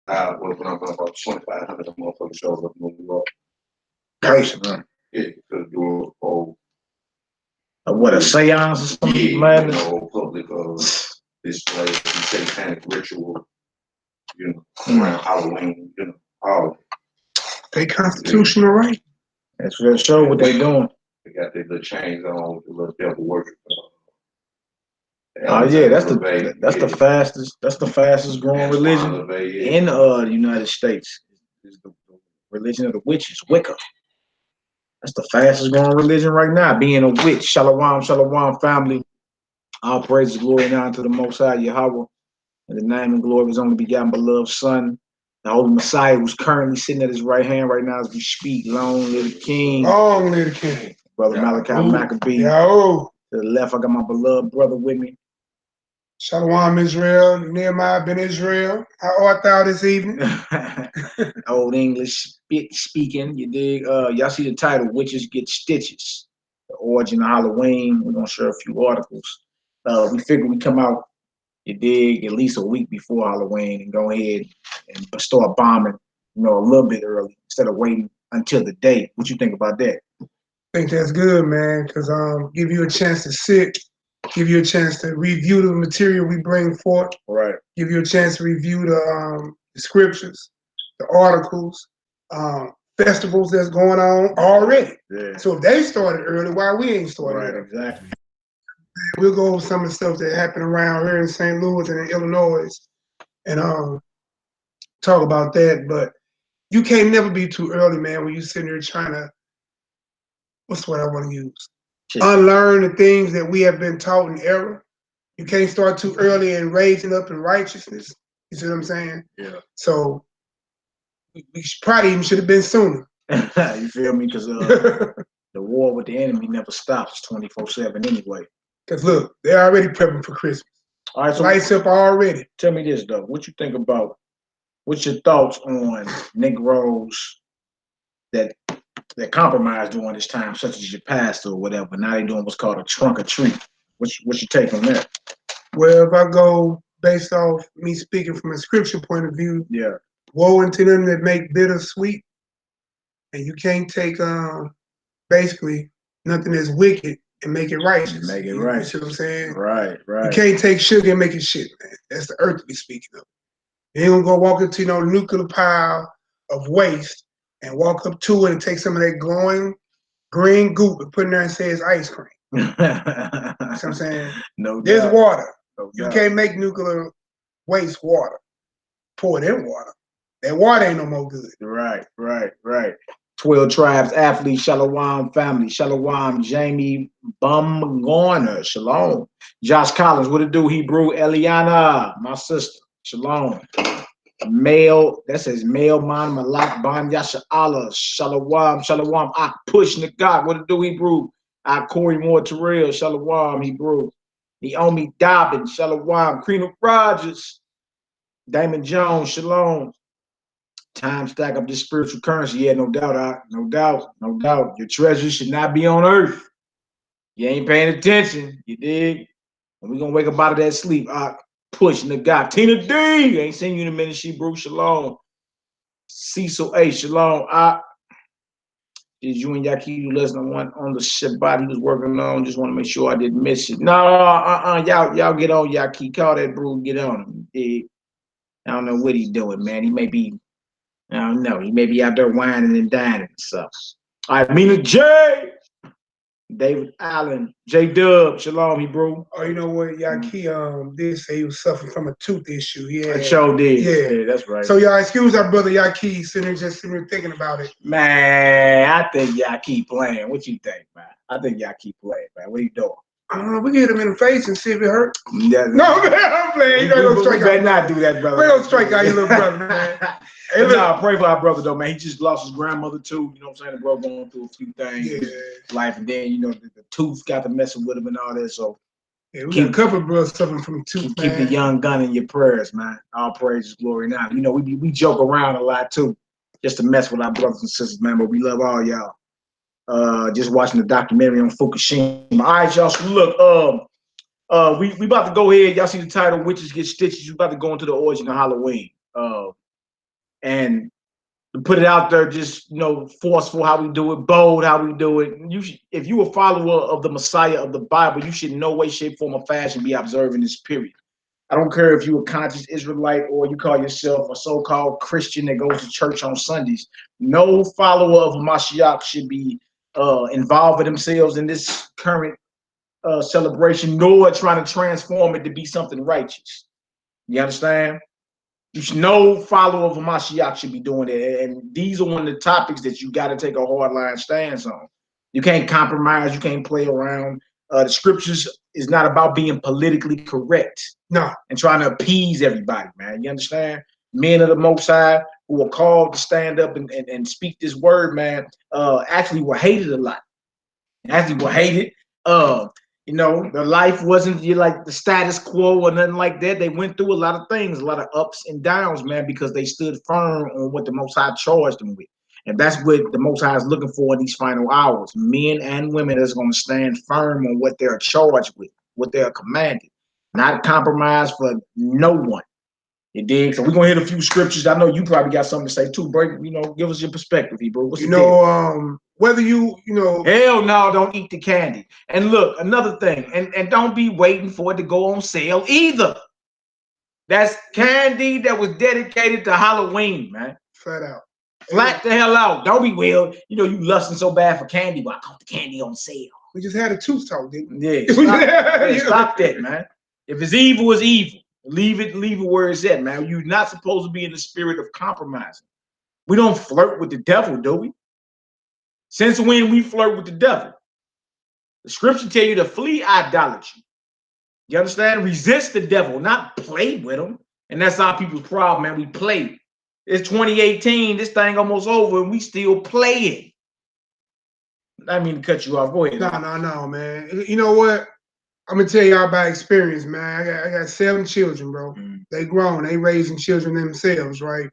when I'm about 2,500 motherfuckers showed up in New York. Crazy, man. Yeah, to do a whole. What, a seance or something? Yeah, Man? Public display of satanic ritual, around Halloween, all. They constitutional right. That's for sure what they doing. They got their little chains on with the little devil worship. Oh yeah, that's the fastest growing religion in the United States. Is the religion of the witches, Wicca. That's the fastest growing religion right now. Being a witch, Shalom, Shalom family. All praise, glory, and honor to the Most High Yahweh. In the name and glory of His only begotten beloved Son, the Holy Messiah, who's currently sitting at His right hand right now as we speak. Long live the King. Long live the King. Brother Malachi Maccabee. Yo. To the left, I got my beloved brother with me. Shalom Israel, Nehemiah ben Israel. How art thou this evening? Old English speaking, you dig? Y'all see the title, Witches Get Stitches. The origin of Halloween. We're gonna share a few articles. We figured we come out, you dig, at least a week before Halloween and go ahead and start bombing, a little bit early instead of waiting until the day. What you think about that? I think that's good, man, because give you a chance to sit, give you a chance to review the material we bring forth. Right. Give you a chance to review the scriptures, the articles, festivals that's going on already. Yeah. So if they started early, why we ain't started right, early? Exactly. We'll go over some of the stuff that happened around here in St. Louis and in Illinois and talk about that. But you can't never be too early, man, when you're sitting there trying to, what's the word I want to use? Unlearn the things that we have been taught in error. You can't start too early and raising up in righteousness. You see what I'm saying? Yeah. So we probably even should have been sooner. You feel me? Because the war with the enemy never stops. 24/7 anyway. Because look, they're already prepping for Christmas. All right, so lights up already. Tell me this though. What you think about? What's your thoughts on Negroes that compromise during this time, such as your pastor or whatever? Now they're doing what's called a trunk or treat. What's your take on that? Well, if I go based off me speaking from a scripture point of view, yeah. Woe unto them that make bitter sweet, and you can't take basically nothing that's wicked and make it righteous. Make it right. You see what I'm saying? Right. You can't take sugar and make it shit, man. That's the earth we speaking of. You ain't gonna go walk into no nuclear pile of waste and walk up to it and take some of that glowing green goop and put in there and say it's ice cream. You know what I'm saying? No doubt. There's water. No you doubt. Can't make nuclear waste water. Pour it in water. That water ain't no more good. Right. 12 Tribes Athlete, Shalom family, Shalom, Jamie Bumgarner, Shalom. Josh Collins, what it do, Hebrew? Eliana, my sister, Shalom. Male, that says male man, Malak, Ban Yasha Allah, Shalom, I push Nagat, what it do, Hebrew? I Corey Moore Terrell, Shalom, Hebrew. Naomi Dobbin, Shalom. Karina Rogers, Damon Jones, Shalom. Time stack up this spiritual currency. Yeah, no doubt. No doubt. Your treasure should not be on earth. You ain't paying attention. You dig? And we're going to wake up out of that sleep. Pushing the guy. Tina D. Ain't seen you in a minute. She Bruce. Shalom. Cecil A. Shalom. Did you and Yaki listen on the Shabbat he was working on? Just want to make sure I didn't miss it. No, y'all get on Yaki. Call that bro. Get on him. Dig? I don't know what he's doing, man. He may be, I don't know. He may be out there whining and dining and stuff. All right, Mina J. David Allen. J Dub. Shalom, Hebrew. Oh, you know what? Yaki did say he was suffering from a tooth issue. Yeah. I sure did. Yeah, that's right. So y'all excuse our brother Yaki sitting here thinking about it. Man, I think y'all keep playing. What you think, man? I think y'all keep playing, man. What are you doing? I don't know. We can hit him in the face and see if it hurt. Yeah, no, man, I'm playing. You know, we better not do that, brother. We don't strike out your little brother, man. Hey, nah, pray for our brother though, man. He just lost his grandmother too. You know what I'm saying? The bro going through a few things in life, and then the tooth got to messing with him and all that. So yeah, we got a couple of brothers suffering from the tooth. Keep the young gun in your prayers, man. All praise, glory now. You know, we joke around a lot too, just to mess with our brothers and sisters, man. But we love all y'all. Just watching the documentary on Fukushima. All right, y'all. So look, we about to go ahead. Y'all see the title, Witches Get Stitches. We about to go into the origin of Halloween. and to put it out there, just forceful how we do it, bold how we do it. If you a follower of the Messiah of the Bible, you should in no way, shape, form, or fashion be observing this period. I don't care if you're a conscious Israelite or you call yourself a so-called Christian that goes to church on Sundays. No follower of Mashiach should be involving themselves in this current celebration, nor trying to transform it to be something righteous. You understand? No follower of Mashiach should be doing it. And these are one of the topics that you got to take a hard line stance on. You can't compromise. You can't play around. The scriptures is not about being politically correct. No. And trying to appease everybody, man. You understand? Men of the Most High who are called to stand up and speak this word, man, actually were hated a lot. Actually were hated. Their life wasn't like the status quo or nothing like that. They went through a lot of things, a lot of ups and downs, man, because they stood firm on what the Most High charged them with. And that's what the Most High is looking for in these final hours. Men and women that's going to stand firm on what they're charged with, what they're commanded. Not compromise for no one. You dig? So we're going to hit a few scriptures. I know you probably got something to say too. Break, give us your perspective, Hebrew. What's whether you. Hell no, don't eat the candy. And look, another thing, and don't be waiting for it to go on sale either. That's candy that was dedicated to Halloween, man. Flat out. Flat the hell out. Don't be you lusting so bad for candy, but I caught the candy on sale. We just had a tooth talk, didn't we? Yeah, stop that, man. If it's evil, it's evil. Leave it where it's at, man. You're not supposed to be in the spirit of compromising. We don't flirt with the devil, do we? Since when we flirt with the devil? The scripture tell you to flee idolatry. You understand? Resist the devil, not play with him. And that's our people's problem, man. We play. It's 2018. This thing almost over, and we still playing. I mean to cut you off. Go ahead. No, man. You know what? I'm gonna tell y'all by experience, man. I got 7 children, bro. They grown. They raising children themselves, right?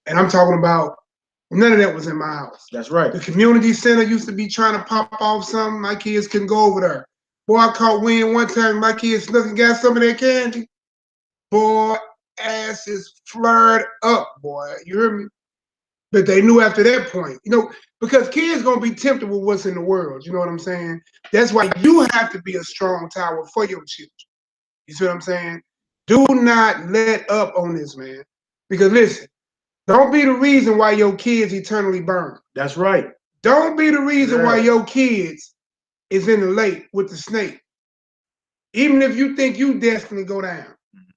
And I'm talking about none of that was in my house. That's right. The community center used to be trying to pop off something. My kids couldn't go over there. Boy, I caught wind one time. My kids snuck and got some of that candy. Boy, asses flared up, boy. You hear me? But they knew after that point, because kids gonna be tempted with what's in the world. You know what I'm saying? That's why you have to be a strong tower for your children. You see what I'm saying? Do not let up on this, man. Because listen, don't be the reason why your kids eternally burn. That's right. Don't be the reason why your kids is in the lake with the snake. Even if you think you destined to go down.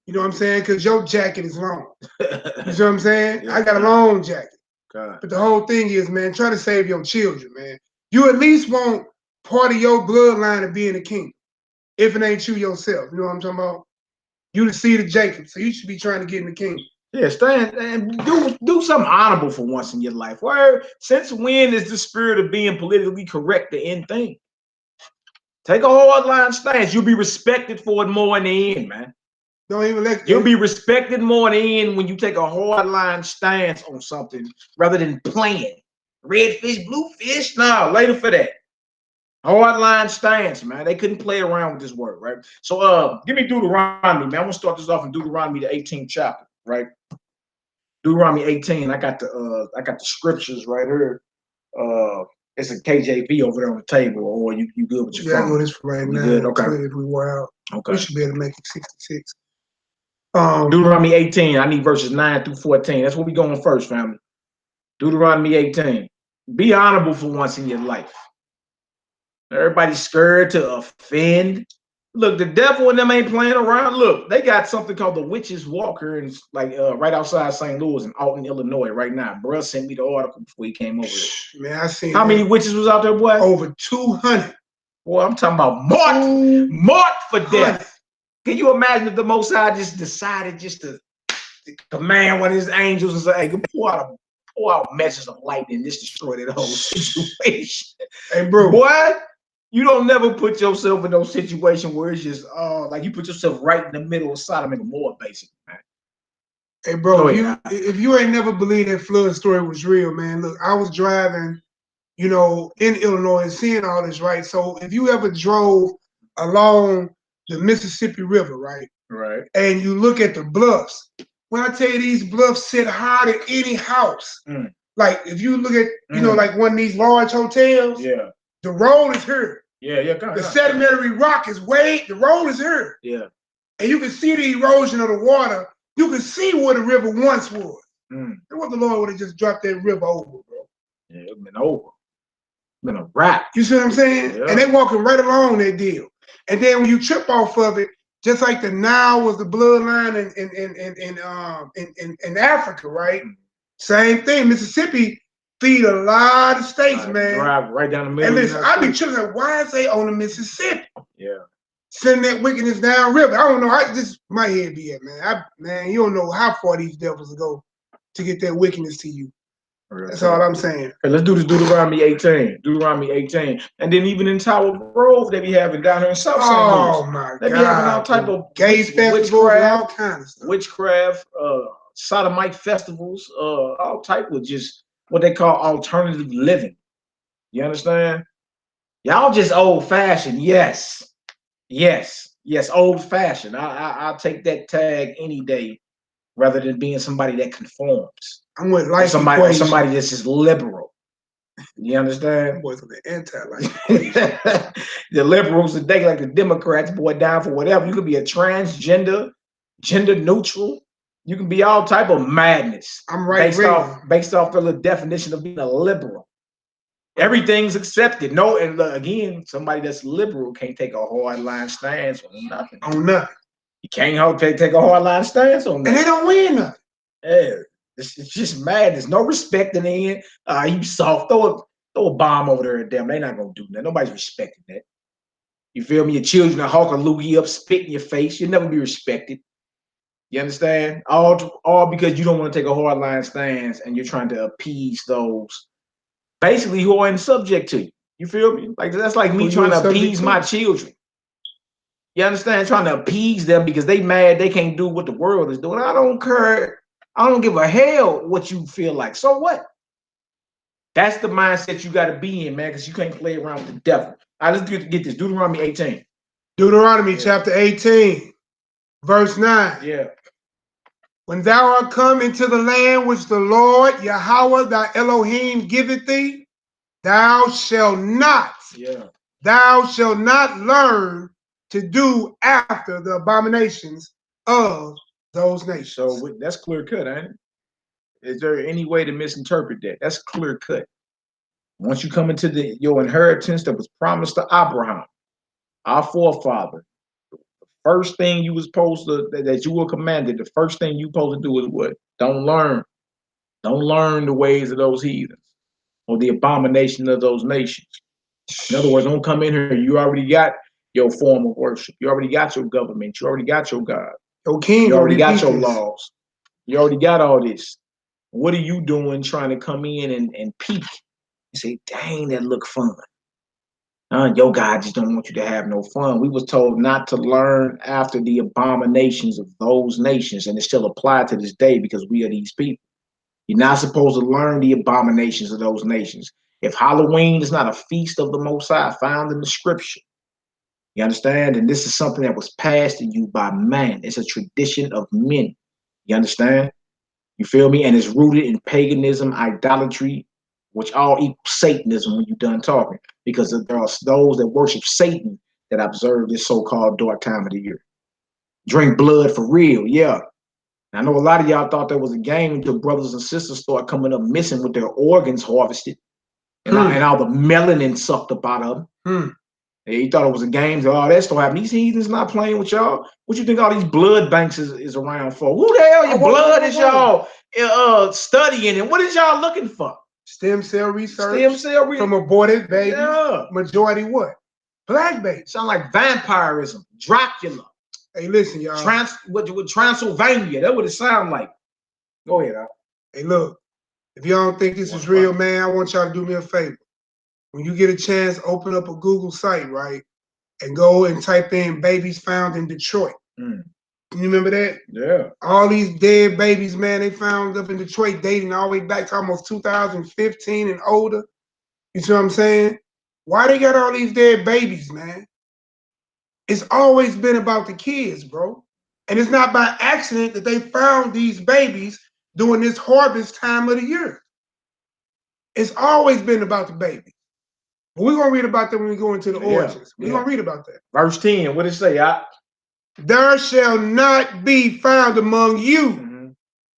You know what I'm saying? Because your jacket is long. You see what I'm saying? Yeah. I got a long jacket. God. But the whole thing is, man, try to save your children, man. You at least want part of your bloodline to be in the kingdom. If it ain't you yourself. You know what I'm talking about? You the seed of Jacob, so you should be trying to get in the kingdom. Yeah, stand and do something honorable for once in your life. Where since when is the spirit of being politically correct the end thing? Take a hard line stance. You'll be respected for it more in the end, man. Don't even let you'll be respected more in the end when you take a hard line stance on something rather than playing. Red fish, blue fish. No, later for that. Hard line stance, man. They couldn't play around with this word, right? So give me Deuteronomy, man. I'm gonna start this off in Deuteronomy, the 18th chapter, right? Deuteronomy 18. I got the scriptures right here. It's a KJV over there on the table, or you good with your phone? I know this right now. Good, okay. If we were out, okay. We should be able to make it 66. Deuteronomy 18. I need verses 9 through 14. That's where we going first, family. Deuteronomy 18. Be honorable for once in your life. Everybody's scared to offend. Look, the devil and them ain't playing around. Look, they got something called the Witches Walker, and right outside St. Louis in Alton, Illinois, right now. Bruh sent me the article before he came over here. Man, I seen how many witches was out there, boy? Over 200. Boy, I'm talking about marked for death. Can you imagine if the Most High just decided just to command one of his angels and say, hey, pour out meshes of lightning, just destroy that whole situation? Hey, bro. Boy, you don't never put yourself in those situations where it's just, like you put yourself right in the middle of Sodom and Gomorrah, basically, man. Hey, bro, if you ain't never believed that flood story was real, man, look, I was driving, in Illinois and seeing all this, right? So if you ever drove along the Mississippi River, right? Right. And you look at the bluffs, when I tell you these bluffs sit higher than any house. Like if you look at, you know, like one of these large hotels, the road is here. The sedimentary rock is the road is here. And you can see the erosion of the water. You can see where the river once was. And what the Lord would have just dropped that river over, bro. Yeah, it's been over. Been a wrap. You see what I'm saying? And they walking right along that deal. And then when you trip off of it, just like the Nile was the bloodline in Africa, right? Same thing. Mississippi feed a lot of states, man. Drive right down the middle. And listen, I be tripping like, why is they on the Mississippi? Yeah. Send that wickedness down river. I don't know. This my head be at, man. Man, you don't know how far these devils go to get that wickedness to you. That's all I'm saying. Hey, let's do this Deuteronomy 18. Deuteronomy 18. And then even in Tower Grove, they be having down here in South St. Louis. Oh my God. They be having all type of gay festivals, all kinds of stuff. Witchcraft, sodomite festivals, all type of just what they call alternative living. You understand? Y'all just old fashioned, yes. Yes, old fashioned. I'll take that tag any day rather than being somebody that conforms. I'm with life somebody that's just liberal. You understand? Boys are the anti-life. The liberals today, like the Democrats, boy, down for whatever. You could be a transgender, gender neutral. You can be all type of madness. I'm right based off the definition of being a liberal. Everything's accepted. No, and again, somebody that's liberal can't take a hard line stance on nothing. On nothing. You can't take a hard line stance on nothing. And they don't win nothing. Yeah. It's just madness. No respect in the end. You soft. Throw a bomb over there at them. They're not gonna do that. Nobody's respecting that. You feel me? Your children will hawk a loogie up, spit in your face. You'll never be respected. You understand? All because you don't want to take a hard line stance and you're trying to appease those basically who are in subject to you. You feel me? Like that's like me trying to appease my children. You understand? Trying to appease them because they mad they can't do what the world is doing. I don't care. I don't give a hell what you feel like. So what? That's the mindset you got to be in, man, because you can't play around with the devil. All right, let's get this. Deuteronomy 18. Deuteronomy chapter 18, verse 9. Yeah. When thou art come into the land which the Lord, Yahweh, thy Elohim giveth thee, thou shalt not learn to do after the abominations of those nations. So that's clear cut, ain't it? Is there any way to misinterpret that? That's clear cut. Once you come into your inheritance that was promised to Abraham, our forefather, the first thing you was supposed to, that you were commanded, the first thing you supposed to do is what? Don't learn the ways of those heathens or the abomination of those nations. In other words, don't come in here. You already got your form of worship. You already got your government. You already got your God. Your king. You already got your laws. You already got all this. What are you doing trying to come in and peek and say, dang, that look fun? Your God just don't want you to have no fun. We was told not to learn after the abominations of those nations, and it's still applied to this day because we are these people. You're not supposed to learn the abominations of those nations. If Halloween is not a feast of the Most High found in the scripture, you understand? And this is something that was passed to you by man. It's a tradition of men. You understand? You feel me? And it's rooted in paganism, idolatry, which all equals Satanism when you're done talking, because there are those that worship Satan that observe this so-called dark time of the year. Drink blood for real, yeah. I know a lot of y'all thought that was a game until brothers and sisters start coming up missing with their organs harvested and all the melanin sucked up out of them. You thought it was a game. Oh, that still happening. These heathens not playing with y'all. What you think all these blood banks is around for? Who the hell your blood is y'all studying, and what is y'all looking for? Stem cell research. From aborted babies. Yeah. Majority what? Black babies. Sound like vampirism. Dracula. Hey, listen, y'all. With Transylvania. That's what it sound like. Go ahead, Al. Hey, look. If y'all don't think this is real, man, I want y'all to do me a favor. When you get a chance, open up a Google site, right? And go and type in babies found in Detroit. You remember that? Yeah. All these dead babies, man, they found up in Detroit dating all the way back to almost 2015 and older. You see what I'm saying? Why they got all these dead babies, man? It's always been about the kids, bro. And it's not by accident that they found these babies during this harvest time of the year. It's always been about the baby. But we're going to read about that when we go into the origins. We're going to read about that. Verse 10, what did it say? There shall not be found among you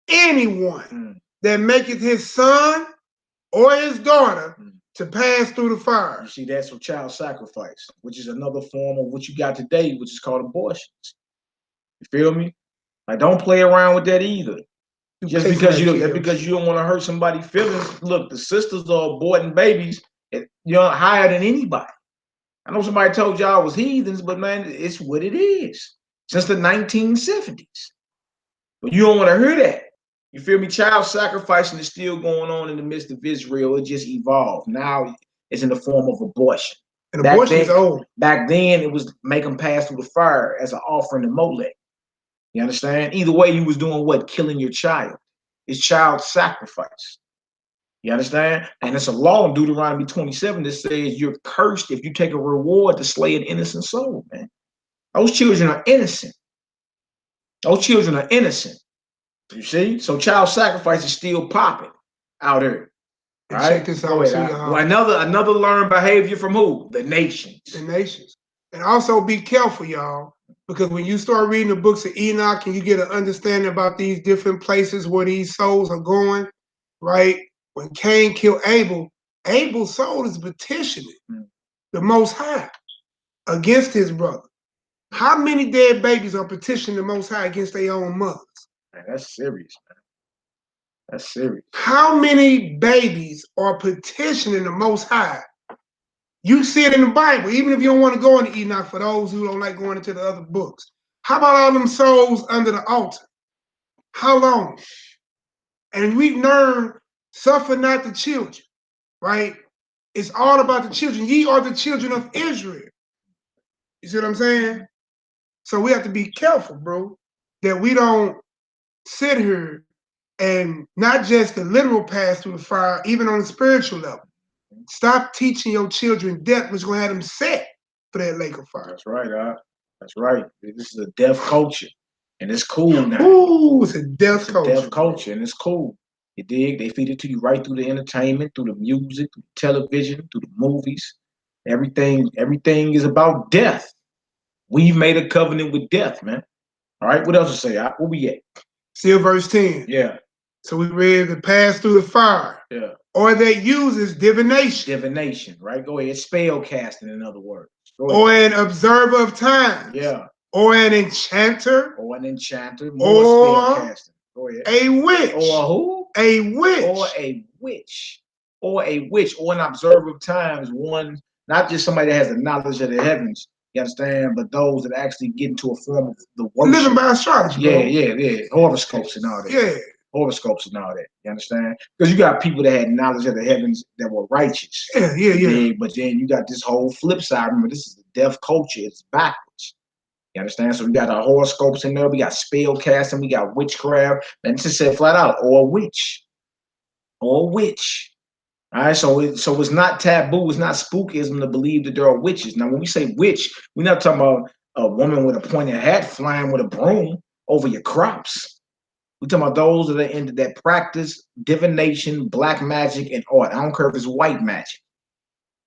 anyone that maketh his son or his daughter to pass through the fire. You see, that's for child sacrifice, which is another form of what you got today, which is called abortions. You feel me? Like, don't play around with that either. Just because you don't want to hurt somebody's feelings. Look, the sisters are aborting babies, higher than anybody. I know somebody told y'all I was heathens, but man, it's what it is. Since the 1970s. But you don't want to hear that. You feel me? Child sacrificing is still going on in the midst of Israel. It just evolved. Now it's in the form of abortion. And abortion is old. Back then, it was make them pass through the fire as an offering to Molech. You understand? Either way, you was doing what? Killing your child. It's child sacrifice. You understand? And it's a law in Deuteronomy 27 that says you're cursed if you take a reward to slay an innocent soul, man. Those children are innocent. Those children are innocent. You see? So child sacrifice is still popping out here. And check this out. Another learned behavior from who? The nations. The nations. And also be careful, y'all. Because when you start reading the books of Enoch and you get an understanding about these different places where these souls are going, right? When Cain killed Abel, Abel's soul is petitioning the Most High against his brother. How many dead babies are petitioning the Most High against their own mothers? Man, that's serious, man. That's serious. How many babies are petitioning the Most High? You see it in the Bible, even if you don't want to go into Enoch, for those who don't like going into the other books. How about all them souls under the altar? How long? And we learn, suffer not the children, right? It's all about the children. Ye are the children of Israel. You see what I'm saying? So we have to be careful, bro, that we don't sit here and not just the literal pass through the fire, even on the spiritual level. Stop teaching your children death, which is going to have them set for that lake of fire. That's right, That's right. This is a deaf culture, and it's cool now. Ooh, it's a deaf culture. Deaf culture, and it's cool. You dig? They feed it to you right through the entertainment, through the music, through the television, through the movies. Everything is about death. We've made a covenant with death, man. All right, what else to say? Where we at? Still verse 10. Yeah. So we read the pass through the fire. Yeah. Or that uses divination. Divination, right? Go ahead. Spell casting, in other words. Or an observer of time. Yeah. Or an enchanter. Or an enchanter. More spell casting. Go ahead. A witch. Or who? A witch. Or a witch. Or a witch. Or an observer of times. One, not just somebody that has the knowledge of the heavens, you understand, but those that actually get into a form of the worship. Living by astrology. Yeah. Horoscopes and all that. Yeah. Horoscopes and all that. You understand? Because you got people that had knowledge of the heavens that were righteous. Yeah. But then you got this whole flip side. Remember, this is the deaf culture. It's backwards. You understand? So we got our horoscopes in there. We got spell casting. We got witchcraft. And it just said flat out, or a witch. Or a witch. All right, so it's not taboo. It's not spookism to believe that there are witches. Now, when we say witch, we're not talking about a woman with a pointed hat flying with a broom over your crops. We're talking about those that practice divination, black magic, and art. I don't care if it's white magic.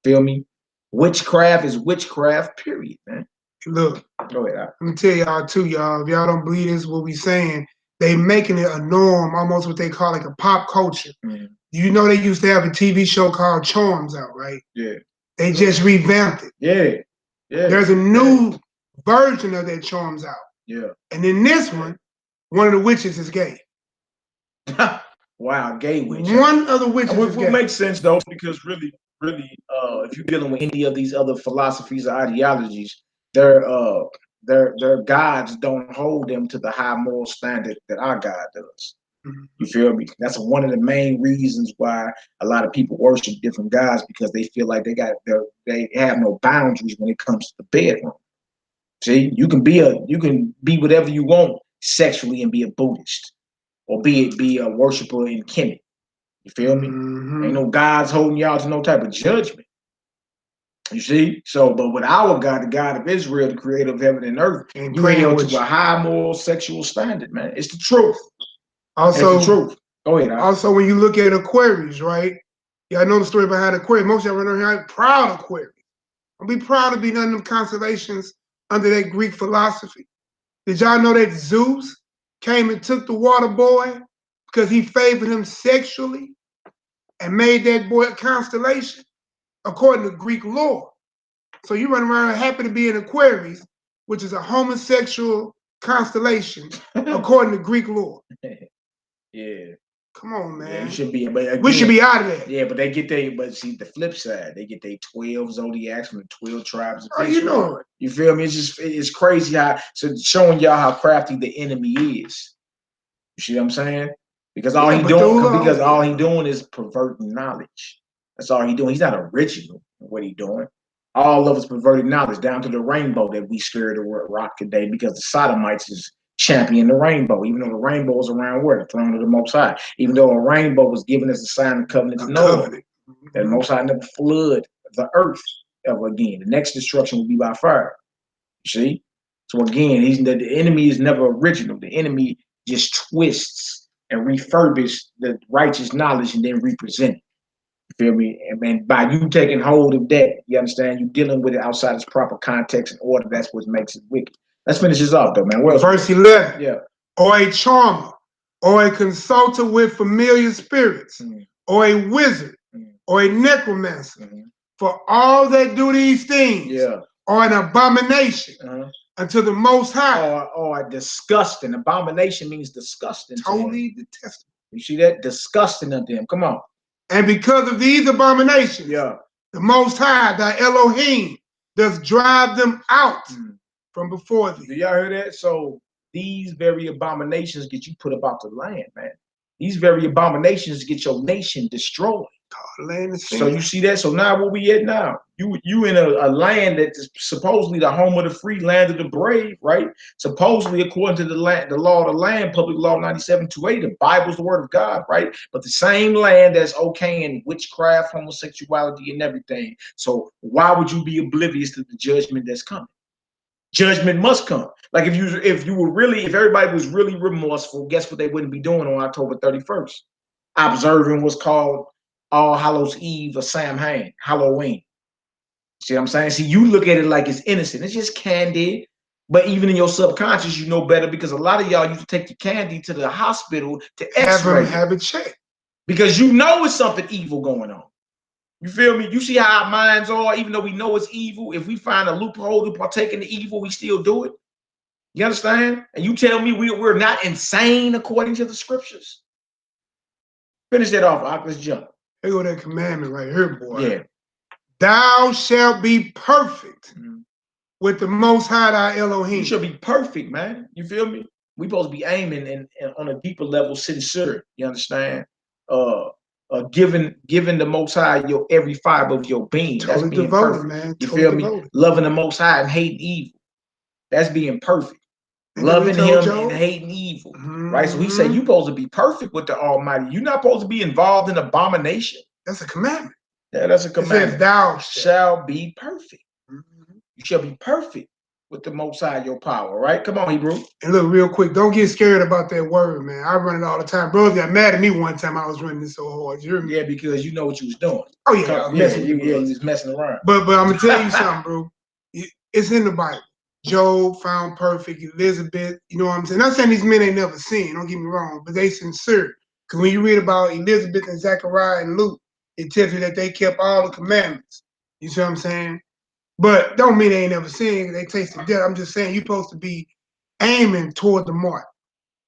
Feel me? Witchcraft is witchcraft, period, man. Look, go ahead. Let me tell y'all too, y'all. If y'all don't believe this, what we saying, they making it a norm, almost what they call like a pop culture. Mm-hmm. You know they used to have a TV show called Charms out, right? Yeah. They just revamped it. Yeah. There's a new version of that Charms out. Yeah. And in this one of the witches is gay. Wow, gay witch. One of the witches is gay. What makes sense though, because really, if you're dealing with any of these other philosophies or ideologies, their gods don't hold them to the high moral standard that our God does. Mm-hmm. You feel me? That's one of the main reasons why a lot of people worship different gods, because they feel like they have no boundaries when it comes to the bedroom. See, you can be whatever you want sexually and be a Buddhist, or be a worshiper in Kemet. You feel me? Mm-hmm. Ain't no gods holding y'all to no type of judgment. You see? So, but with our God, the God of Israel, the creator of heaven and earth, And you held to a high moral sexual standard, man. It's the truth. Also, it's the truth. Go ahead. Also, when you look at Aquarius, right? Yeah, I know the story behind Aquarius. Most of y'all know here proud Aquarius. I'll be proud to be none of them constellations under that Greek philosophy. Did y'all know that Zeus came and took the water boy because he favored him sexually and made that boy a constellation according to Greek lore? So you run around happy to be in Aquarius, which is a homosexual constellation according to Greek lore. Yeah. Come on, man. Yeah, you should be, but again, we should be out of there. Yeah, but they get but see the flip side, they get their 12 zodiacs from the 12 tribes of Oh, Israel. you know it. You feel me? It's crazy how, so showing y'all how crafty the enemy is. You see what I'm saying? Because all he doing is perverting knowledge. That's all he doing. He's not original in what he doing. All of us perverted knowledge down to the rainbow that we scared to rock today because the sodomites is champion the rainbow, even though the rainbow is around where? The throne of the Most High. Even though a rainbow was given as a sign of covenant to Noah, that the Most High never flood the earth ever again. The next destruction will be by fire. You see? So again, the enemy is never original. The enemy just twists and refurbishes the righteous knowledge and then represent it. You feel me? And by you taking hold of that, you understand, you dealing with it outside its proper context and order. That's what makes it wicked. Let's finish this off, though, man. Verse 11. Yeah. Or a charmer, or a consultant with familiar spirits, or a wizard, or a necromancer. For all that do these things are an abomination unto the Most High. Or disgusting. Abomination means disgusting. Totally detestable. You see that? Disgusting unto him. Come on. And because of these abominations, the Most High, thy Elohim, does drive them out from before thee. Do y'all hear that? So these very abominations get you put up out the land, man. These very abominations get your nation destroyed. So you see that? So now where we at now? You in a land that is supposedly the home of the free, land of the brave, right? Supposedly, according to the law of the land, Public Law 97-280, the Bible's the word of God, right? But the same land that's okaying witchcraft, homosexuality, and everything. So why would you be oblivious to the judgment that's coming? Judgment must come. Like if everybody was really remorseful, guess what they wouldn't be doing on October 31st? Observing what's called All Hallows Eve or Samhain, Halloween. See what I'm saying? See, you look at it like it's innocent. It's just candy. But even in your subconscious, you know better because a lot of y'all used to take your candy to the hospital to X-ray. Have it checked. Because you know it's something evil going on. You feel me? You see how our minds are, even though we know it's evil. If we find a loophole to partake in the evil, we still do it. You understand? And you tell me we're not insane according to the scriptures? Finish that off. Let's jump. Here go that commandment right here, boy. Yeah. Thou shalt be perfect with the Most High thy Elohim. You should be perfect, man. You feel me? We supposed to be aiming and on a deeper level, sincere. You understand? Giving the Most High your every fiber of your being. Totally That's being devoted, perfect. man. You totally feel devoted. me? Loving the Most High and hating evil. That's being perfect. And loving him and hating evil. Right? So he said, you're supposed to be perfect with the Almighty. You're not supposed to be involved in abomination. That's a commandment. Yeah, that's a commandment. It says, thou shall be perfect. You shall be perfect with the Most High, your power, right? Come on, Hebrew. And look, real quick, don't get scared about that word, man. I run it all the time. Brothers got mad at me one time I was running this so hard. You hear me? Yeah, because you know what you was doing. Oh, yeah. You was messing around. But I'm going to tell you something, bro. It's in the Bible. Job found perfect. Elizabeth, you know what I'm saying? Not saying these men ain't never sinned, don't get me wrong, but they sincere. Because when you read about Elizabeth and Zechariah and Luke, it tells you that they kept all the commandments. You see what I'm saying? But don't mean they ain't never sinned. They tasted death. I'm just saying you're supposed to be aiming toward the mark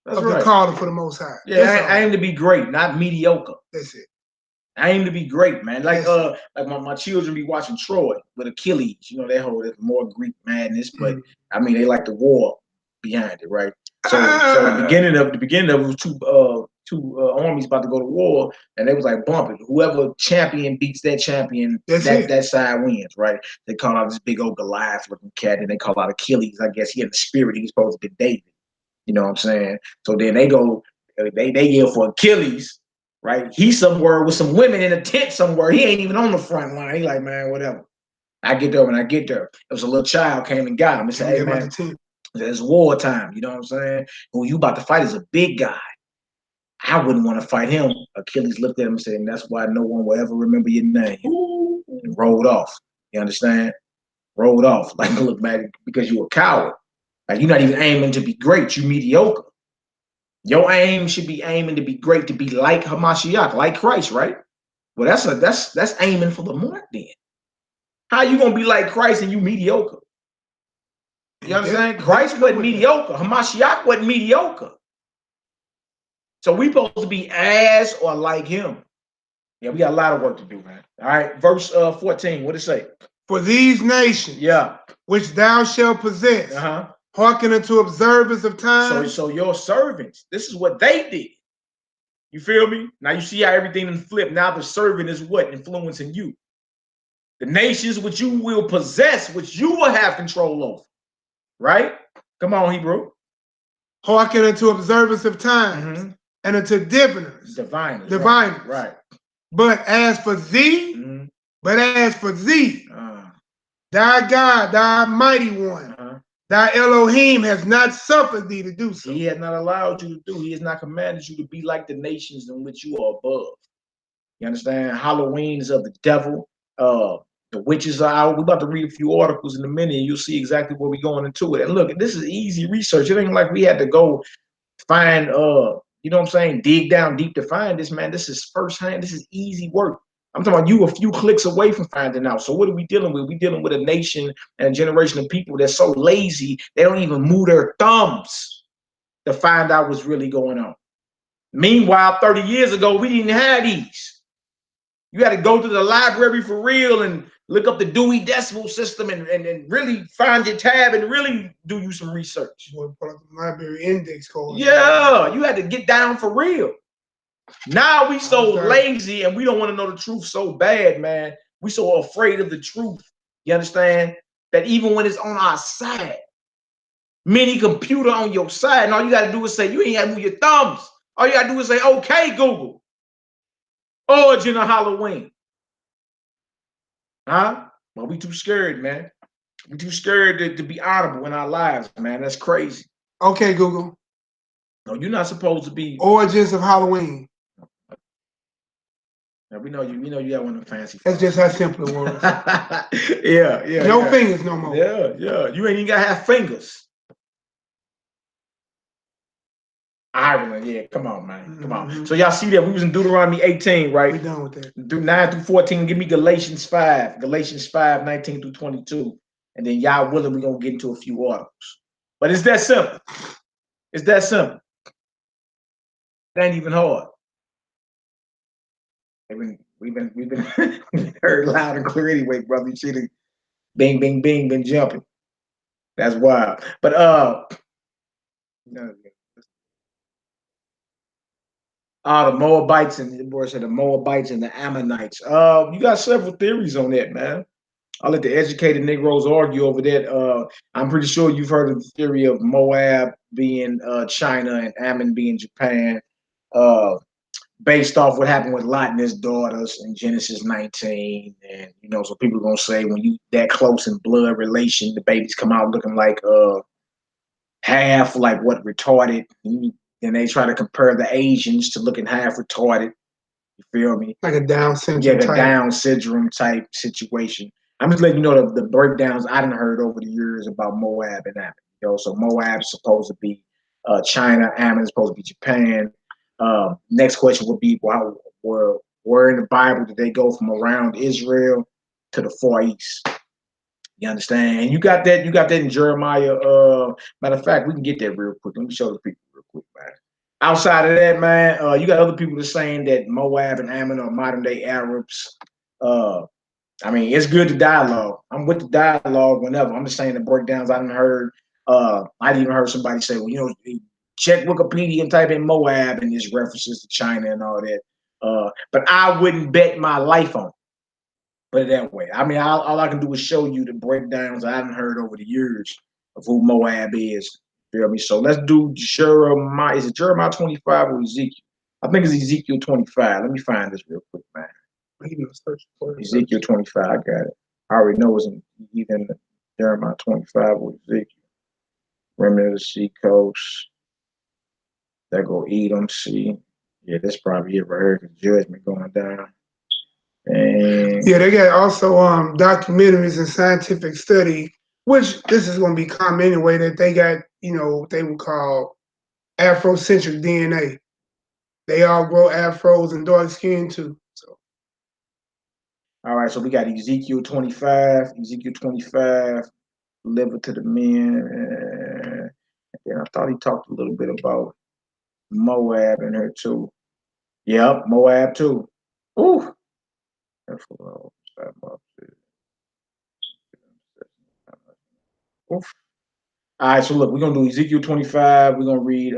of the calling for the Most High. Yeah, I aim to be great, not mediocre. That's it. I aim to be great, man. Like my children be watching Troy with Achilles. You know, that whole more Greek madness, but I mean they like the war behind it, right? So the beginning of it was two armies about to go to war, and they was like bumping. Whoever champion beats that champion, that side wins, right? They call out this big old Goliath looking cat, and they call out Achilles. I guess he had the spirit. He's supposed to be David. You know what I'm saying? So then they go, they yell for Achilles. Right, he's somewhere with some women in a tent somewhere. He ain't even on the front line. He like, man, whatever. I get there. When I get there, it was a little child came and got him and said, "Hey man, it's war time." You know what I'm saying? Who you about to fight is a big guy. I wouldn't want to fight him. Achilles looked at him and said, "And that's why no one will ever remember your name." And rolled off. You understand? Rolled off. Like, look, man, because you're a coward. Like, you're not even aiming to be great. You mediocre. Your aim should be aiming to be great, to be like Hamashiach, like Christ, right? Well, that's aiming for the mark then. How you gonna be like Christ and you mediocre? You understand? Christ wasn't mediocre. Hamashiach wasn't mediocre. So we supposed to be as or like him. Yeah, we got a lot of work to do, man. All right, verse 14. What it say? For these nations, which thou shalt possess, hearken unto observers of time. So your servants, this is what they did. You feel me? Now you see how everything is flipped. Now the servant is what? Influencing you. The nations which you will possess, which you will have control over. Right? Come on, Hebrew. Hearken unto observers of time, and unto diviners. Diviners. Right. But as for thee, thy God, thy mighty one, thy Elohim has not suffered thee to do so. He has not allowed you to do. He has not commanded you to be like the nations in which you are above. You understand? Halloween is of the devil. The witches are out. We're about to read a few articles in a minute, and you'll see exactly where we're going into it. And look, this is easy research. It ain't like we had to go find, you know what I'm saying, dig down deep to find this, man. This is firsthand. This is easy work. I'm talking about you a few clicks away from finding out. So what are we dealing with? We're dealing with a nation and a generation of people that's so lazy, they don't even move their thumbs to find out what's really going on. Meanwhile, 30 years ago, we didn't have these. You had to go to the library for real and look up the Dewey Decimal System and really find your tab and really do you some research. Pull up the library index code. Yeah, you had to get down for real. Now we so lazy and we don't want to know the truth so bad, man. We so afraid of the truth. You understand? That even when it's on our side, mini computer on your side, and all you got to do is say, you ain't got to move your thumbs. All you got to do is say, okay, Google. Origin of Halloween. Huh? Well, we too scared, man. We too scared to be honorable in our lives, man. That's crazy. Okay, Google. No, you're not supposed to be. Origins of Halloween. Now, we know you got one of them fancy. That's just how simple it was. yeah. No fingers no more. Yeah. You ain't even got to have fingers. Ireland, yeah, come on, man. Come on. So y'all see that we was in Deuteronomy 18, right? We done with that. Do 9 through 14. Give me Galatians 5. Galatians 5, 19 through 22. And then y'all willing, we're gonna get into a few articles. But it's that simple. It's that simple. It ain't even hard. We've been heard loud and clear anyway, brother. You see the bing, bing, bing, been jumping. That's wild. But the Moabites and the boy said the Moabites and the Ammonites. You got several theories on that, man. I'll let the educated Negroes argue over that. I'm pretty sure you've heard of the theory of Moab being China and Ammon being Japan, based off what happened with Lot and his daughters in Genesis 19. And so people are gonna say when you that close in blood relation, the babies come out looking like half like what retarded. And they try to compare the Asians to looking half retarded. You feel me? Like a Down syndrome. Yeah, Down syndrome type situation. I'm just letting you know the breakdowns I done heard over the years about Moab and Ammon. So Moab is supposed to be China, Ammon is supposed to be Japan. Next question would be, where in the Bible did they go from around Israel to the Far East? You understand? And you got that in Jeremiah. Matter of fact, we can get that real quick. Let me show the people real quick, man. Outside of that, man, you got other people that are saying that Moab and Ammon are modern day Arabs. I mean, it's good to dialogue. I'm with the dialogue whenever. I'm just saying the breakdowns I done heard. I even heard somebody say, well, check Wikipedia and type in Moab and there's references to China and all that. But I wouldn't bet my life on it. Put it that way. I mean, all I can do is show you the breakdowns I haven't heard over the years of who Moab is. Feel me? So let's do Jeremiah. Is it Jeremiah 25 or Ezekiel? I think it's Ezekiel 25. Let me find this real quick, man. Ezekiel 25. I got it. I already know it's either in Jeremiah 25 or Ezekiel. Remnant of the sea coast. That go Edom, see. Yeah, that's probably it right here, because judgment going down. And yeah, they got also documentaries and scientific study, which this is going to be common anyway, that they got, what they would call Afrocentric DNA. They all grow afros and dark skin too. So, all right, so we got Ezekiel 25, deliver to the men. And I thought he talked a little bit about Moab in her too. Yep, Moab too. Ooh. Oof. All right, so look, we're gonna do Ezekiel 25. We're gonna read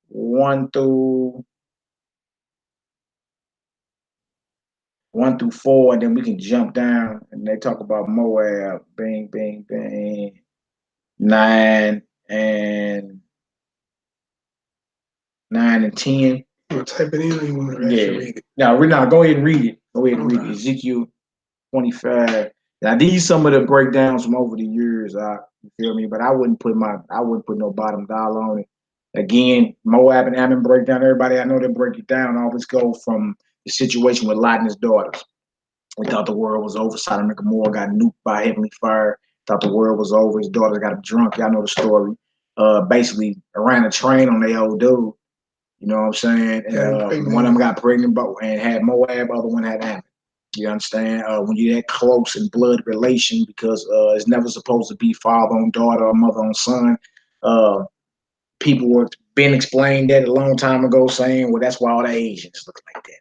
1 through 4, and then we can jump down and they talk about Moab, bang, bang, bang, 9 and 10. I'm gonna type it in, or you want to actually read it? No, we're not. Go ahead and read it. Go ahead and read it. Ezekiel 25. Now these some of the breakdowns from over the years. You feel me? But I wouldn't put no bottom dollar on it. Again, Moab and Ammon break down. Everybody I know that break it down always go from the situation with Lot and his daughters. We thought the world was over. Sodom and Gomorrah got nuked by heavenly fire. Thought the world was over. His daughters got him drunk. Y'all know the story. Basically ran a train on their old dude. You know what I'm saying? And one of them got pregnant and had Moab. Other one had Ammon. You understand? When you're that close in blood relation, because it's never supposed to be father on daughter or mother on son. People were been explained that a long time ago, saying, well, that's why all the Asians look like that.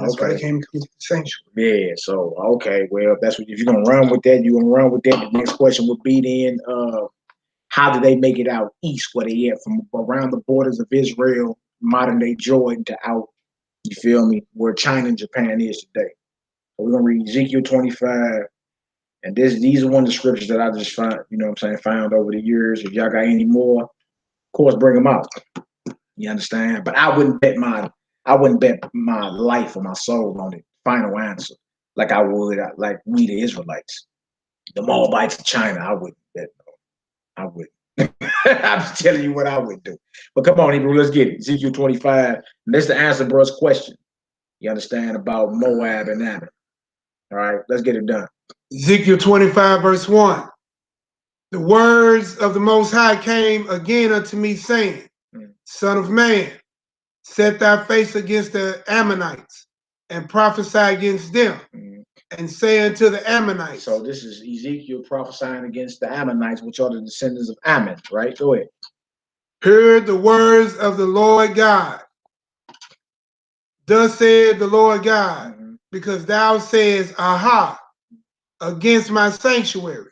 That's why they came to the sanctuary. Yeah, so okay, well, if you're gonna run with that, you're gonna run with that. The next question would be then, how did they make it out east where they at, from around the borders of Israel, modern day Jordan, to out, you feel me, where China and Japan is today. So we're gonna read Ezekiel 25, and these are one of the scriptures that I just found, found over the years. If y'all got any more, of course, bring them out. You understand? But I wouldn't bet my life or my soul on the final answer like I would like we the Israelites. The Moabites of China, I wouldn't bet. I wouldn't. I'm just telling you what I would do. But come on, Hebrew, let's get it. Ezekiel 25. That's the answer, bro's question. You understand about Moab and Ammon. All right, let's get it done. Ezekiel 25, verse 1. The words of the Most High came again unto me, saying, Son of man, set thy face against the Ammonites, and prophesy against them, and say unto the Ammonites. So this is Ezekiel prophesying against the Ammonites, which are the descendants of Ammon, right? Go ahead. Hear the words of the Lord God. Thus said the Lord God, because thou sayest, aha, against my sanctuary,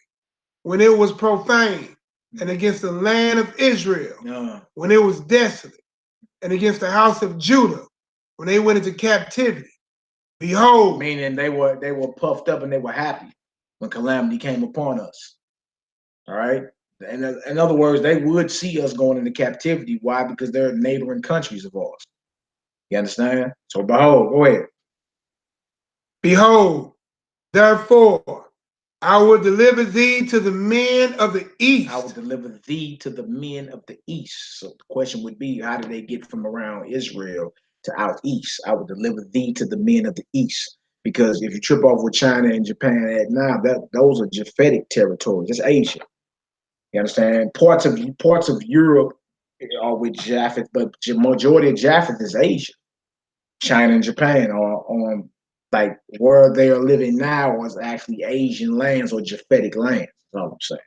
when it was profane, and against the land of Israel, when it was desolate, and against the house of Judah, when they went into captivity. Behold, meaning they were puffed up and they were happy when calamity came upon us. All right. In other words, they would see us going into captivity. Why? Because they're neighboring countries of ours. You understand? So behold, go ahead. Behold, therefore, I will deliver thee to the men of the east. I will deliver thee to the men of the east. So the question would be, how did they get from around Israel to out east? I will deliver thee to the men of the east. Because if you trip off with China and Japan at now, those are Japhetic territories. It's Asia. You understand? Parts of Europe are with Japheth, but majority of Japheth is Asia. China and Japan are on, like, where they are living now is actually Asian lands or Japhetic lands. That's all I'm saying.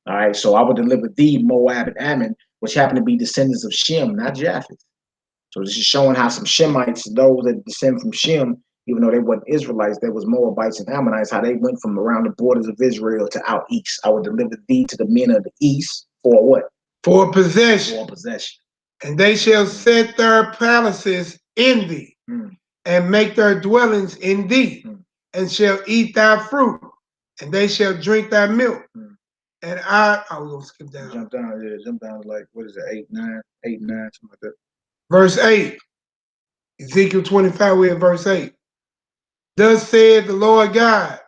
All right, so I would deliver thee, Moab and Ammon, which happen to be descendants of Shem, not Japheth. So this is showing how some Shemites, those that descend from Shem, even though they weren't Israelites, there was Moabites and Ammonites, how they went from around the borders of Israel to out east. I would deliver thee to the men of the east for what? For possession. For possession. And they shall set their palaces in thee, and make their dwellings in thee, and shall eat thy fruit, and they shall drink thy milk. And I was gonna skip down. Jump down like, what is it, 8, 9, something like that. Verse 8. Ezekiel 25, we're in verse 8. Thus said the Lord God,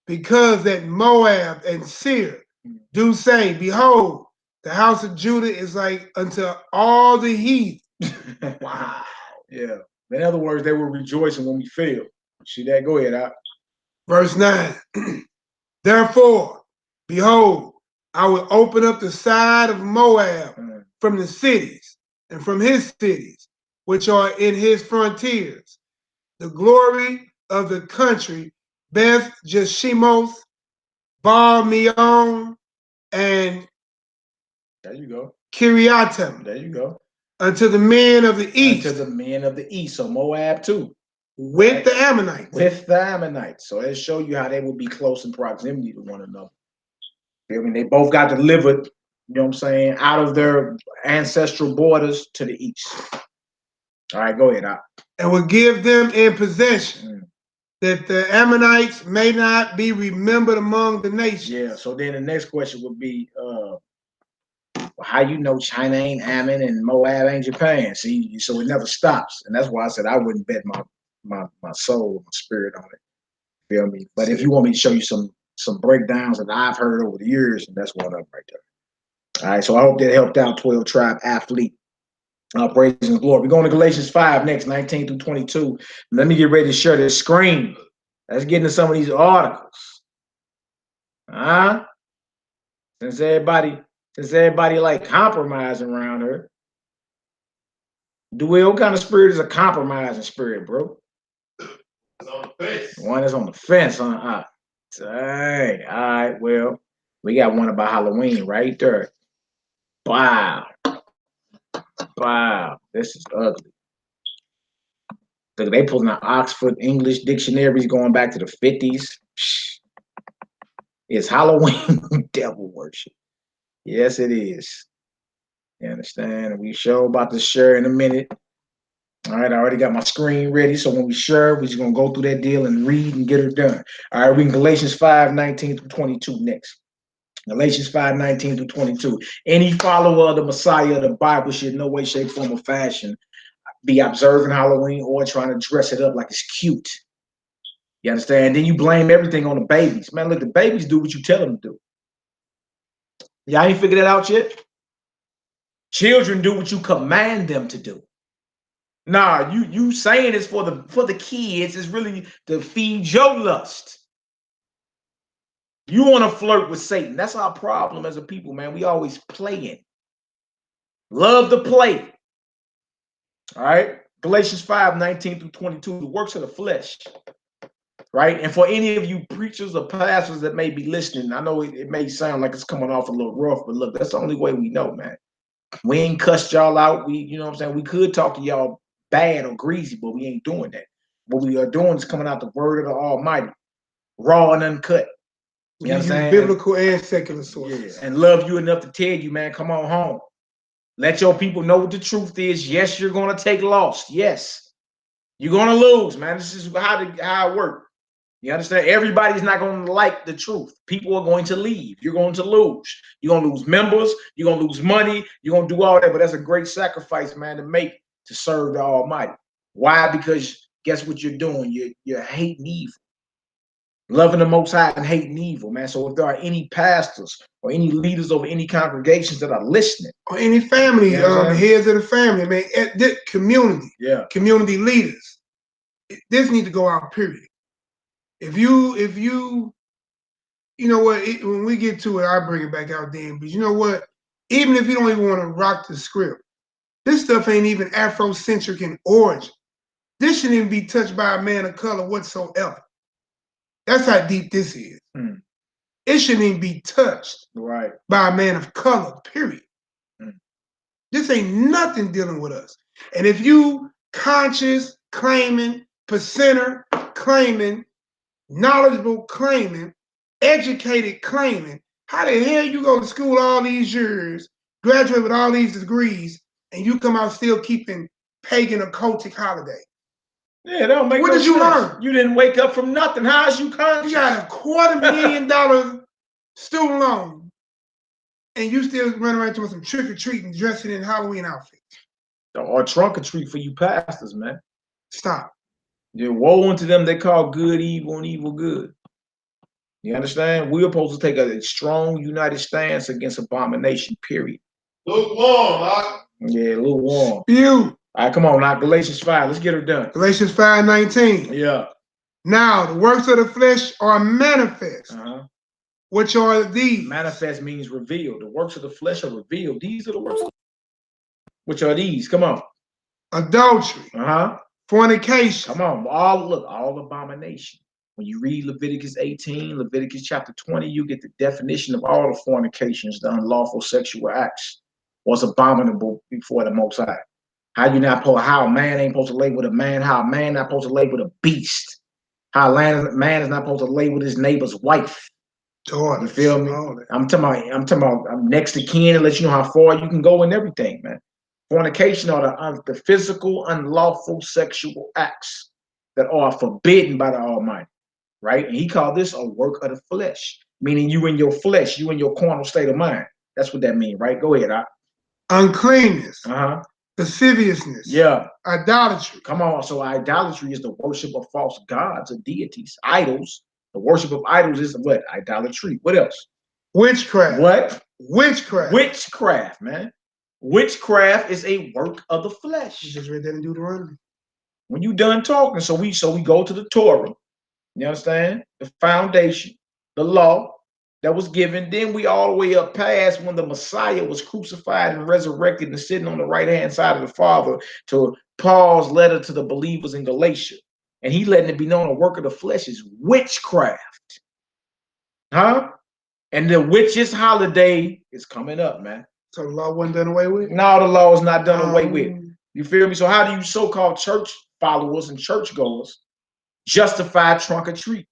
because that Moab and Seir do say, behold, the house of Judah is like unto all the heath. Wow. Yeah. In other words, they were rejoicing when we failed. See that? Go ahead. Verse 9. Therefore, behold, I will open up the side of Moab from the cities and from his cities, which are in his frontiers. The glory of the country, Beth Jeshimoth, Baal Meon, and There you go. Kiriatem. There you go. Unto the men of the east. Unto the men of the east. So Moab too. With right? the Ammonites. With the Ammonites. So it show you how they would be close in proximity to one another. I mean, they both got delivered, you know what I'm saying, out of their ancestral borders to the east. All right, go ahead. And will give them in possession, that the Ammonites may not be remembered among the nations. Yeah, so then the next question would be, how you know China ain't Ammon and Moab ain't Japan? See, so it never stops. And that's why I said I wouldn't bet my soul, my spirit on it. Feel me? But if you want me to show you some breakdowns that I've heard over the years, and that's one up right there. All right, so I hope that helped out 12 Tribe Athlete. Praise and glory. We're going to Galatians 5 next, 19 through 22. Let me get ready to share this screen. Let's get into some of these articles. Since everybody like compromising around her. What kind of spirit is a compromising spirit, bro? It's on the fence. One that's on the fence, huh? Dang. All right, well, we got one about Halloween right there. Wow. Wow. This is ugly. Look, they pulling out Oxford English dictionaries going back to the 50s. It's Halloween devil worship. Yes, it is. You understand? We show about to share in a minute. All right, I already got my screen ready. So when we share, we're just going to go through that deal and read and get it done. All right, reading Galatians 5, 19 through 22 next. Galatians 5, 19 through 22. Any follower of the Messiah of the Bible should in no way, shape, form, or fashion be observing Halloween or trying to dress it up like it's cute. You understand? Then you blame everything on the babies. Man, look, the babies do what you tell them to do. Y'all ain't figured that out yet? Children do what you command them to do. Nah, you saying it's for the kids. It's really to feed your lust. You want to flirt with Satan. That's our problem as a people, man. We always playing. Love to play. All right. Galatians 5, 19 through 22, the works of the flesh. Right. And for any of you preachers or pastors that may be listening, I know it may sound like it's coming off a little rough, but look, that's the only way we know, man. We ain't cussed y'all out. You know what I'm saying? We could talk to y'all bad or greasy, but we ain't doing that. What we are doing is coming out the word of the Almighty, raw and uncut. You understand? Biblical and secular sources. Yeah. And love you enough to tell you, man, come on home. Let your people know what the truth is. Yes, you're going to take loss. Yes. You're going to lose, man. This is how it works. You understand? Everybody's not going to like the truth. People are going to leave. You're going to lose. You're going to lose members. You're going to lose money. You're going to do all that. But that's a great sacrifice, man, to make to serve the Almighty. Why? Because guess what you're doing? You're hating evil. Loving the Most High and hating evil, man. So if there are any pastors or any leaders over any congregations that are listening, or any family, heads of the family, man, community, community leaders, this need to go out. Period. If you know what, when we get to it, I'll bring it back out then. But you know what? Even if you don't even want to rock the script, this stuff ain't even Afrocentric in origin. This shouldn't even be touched by a man of color whatsoever. That's how deep this is. It shouldn't even be touched by a man of color, period. This ain't nothing dealing with us. And if you conscious claiming, percenter claiming, knowledgeable claiming, educated claiming, how the hell you go to school all these years, graduate with all these degrees, and you come out still keeping pagan occultic holiday? Yeah, that don't make what no did you sense. learn? You didn't wake up from nothing. How's you conscious? You got a $250,000 student loan, and you still run around doing some trick-or-treating, dressing in Halloween outfits. Or trunk-or-treat for you pastors, man. Stop. Yeah, woe unto them they call good evil and evil good. You understand? We're supposed to take a strong, united stance against abomination, period. Lukewarm, huh? Yeah, lukewarm. Spew. All right, come on now. Galatians 5. Let's get her done. Galatians 5:19. Yeah. Now the works of the flesh are manifest, which are these. Manifest means revealed. The works of the flesh are revealed. These are the works. Which are these? Come on. Adultery. Fornication. Come on. All abomination. When you read Leviticus 18, Leviticus chapter 20, you get the definition of all the fornications, the unlawful sexual acts. What's abominable before the Most High. How a man ain't supposed to lay with a man, how a man not supposed to lay with a beast. How a man is not supposed to lay with his neighbor's wife. Daughter. You feel me? I'm talking about I'm next to kin and let you know how far you can go and everything, man. Fornication are the physical, unlawful sexual acts that are forbidden by the Almighty, right? And he called this a work of the flesh, meaning you in your flesh, you in your carnal state of mind. That's what that means, right? Go ahead. Uncleanness. Lasciviousness. Yeah. Idolatry. Come on. So idolatry is the worship of false gods or deities, idols. The worship of idols is what? Idolatry. What else? Witchcraft. What? Witchcraft. Witchcraft, man. Witchcraft is a work of the flesh. You just read that in Deuteronomy. When you done talking, so we go to the Torah. You understand? The foundation, the law that was given. Then we all the way up past when the Messiah was crucified and resurrected and sitting on the right-hand side of the Father, to Paul's letter to the believers in Galatia. And he letting it be known a work of the flesh is witchcraft. And the witches' holiday is coming up, man. So the law wasn't done away with? No, the law is not done away with. You feel me? So how do you so-called church followers and churchgoers justify trunk or treat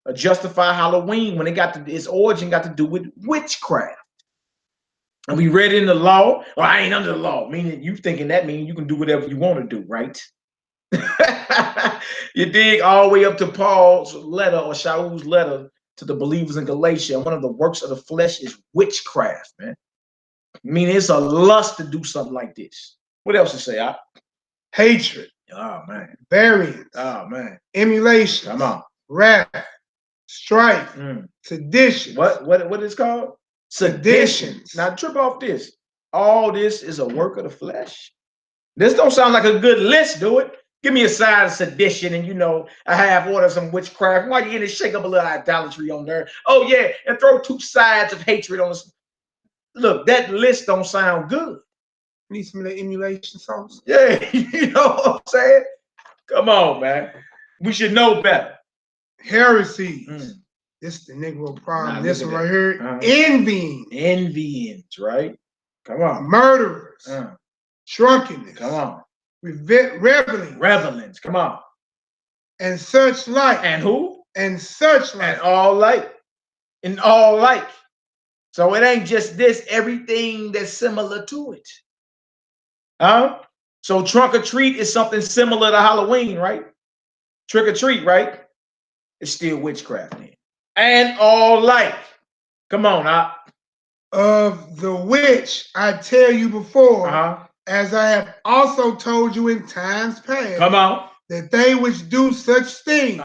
or justify Halloween when its origin got to do with witchcraft? And we read in the law, well, I ain't under the law, meaning you thinking that means you can do whatever you want to do, right? You dig all the way up to Paul's letter or Shaul's letter to the believers in Galatia. And one of the works of the flesh is witchcraft, man. Meaning it's a lust to do something like this. What else to say? Hatred. Oh man. Variance. Oh man. Emulation. Come on. Wrath. Strife. Sedition. What is called? Seditions. Now trip off this. All this is a work of the flesh. This don't sound like a good list, do it? Give me a side of sedition and I have ordered some witchcraft. Why you in it, shake up a little idolatry on there? Oh yeah, and throw two sides of hatred on this. Look, that list don't sound good. Need some of that emulation sauce? Yeah, you know what I'm saying? Come on, man. We should know better. Heresies. This is the Negro problem. This one right here. Envying. Envyings, right? Come on. Murderers. Drunkenness. Come on. Reveling. Revelings. Come on. And such like. And who? And such like. And all like. And all like. So it ain't just this, everything that's similar to it. So trunk or treat is something similar to Halloween, right? Trick or treat, right? It's still witchcraft then. And all like. Come on, Of the which I tell you before, as I have also told you in times past. Come on. That they which do such things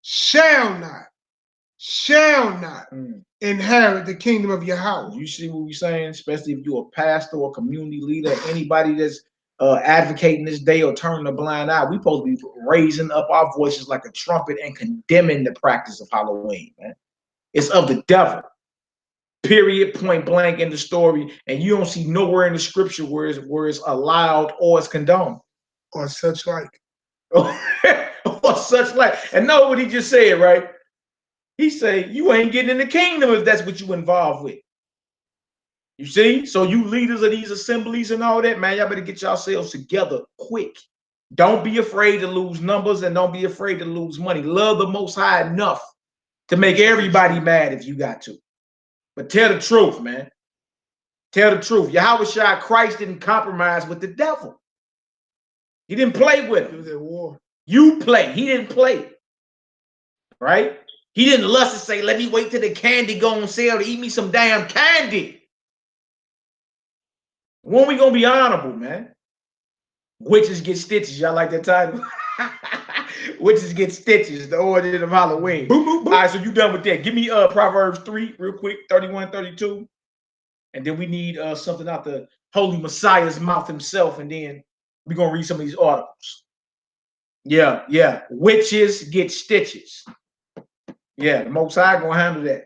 shall not inherit the kingdom of Yahweh. You see what we're saying? Especially if you're a pastor or community leader, anybody that's advocating this day or turning a blind eye, we're supposed to be raising up our voices like a trumpet and condemning the practice of Halloween, man. It's of the devil. Period, point blank in the story. And you don't see nowhere in the scripture where it's allowed or it's condoned. Or such like. Or such like. And know what he just said, right? He said, you ain't getting in the kingdom if that's what you involved with. You see? So you leaders of these assemblies and all that, man, y'all better get yourselves together quick. Don't be afraid to lose numbers and don't be afraid to lose money. Love the Most High enough to make everybody mad if you got to. But tell the truth, man. Tell the truth. Yahweh Shai Christ didn't compromise with the devil. He didn't play with him. It was at war. You play. He didn't play. Right? He didn't lust and say, let me wait till the candy go on sale to eat me some damn candy. When we gonna be honorable, man? Witches get stitches. Y'all like that title? Witches get stitches, the origin of Halloween. Boop, boop, boop. All right, so you done with that. Give me Proverbs 3 real quick, 31, 32. And then we need something out the Holy Messiah's mouth himself. And then we're going to read some of these articles. Yeah, yeah. Witches get stitches. Yeah, the Most High going to handle that.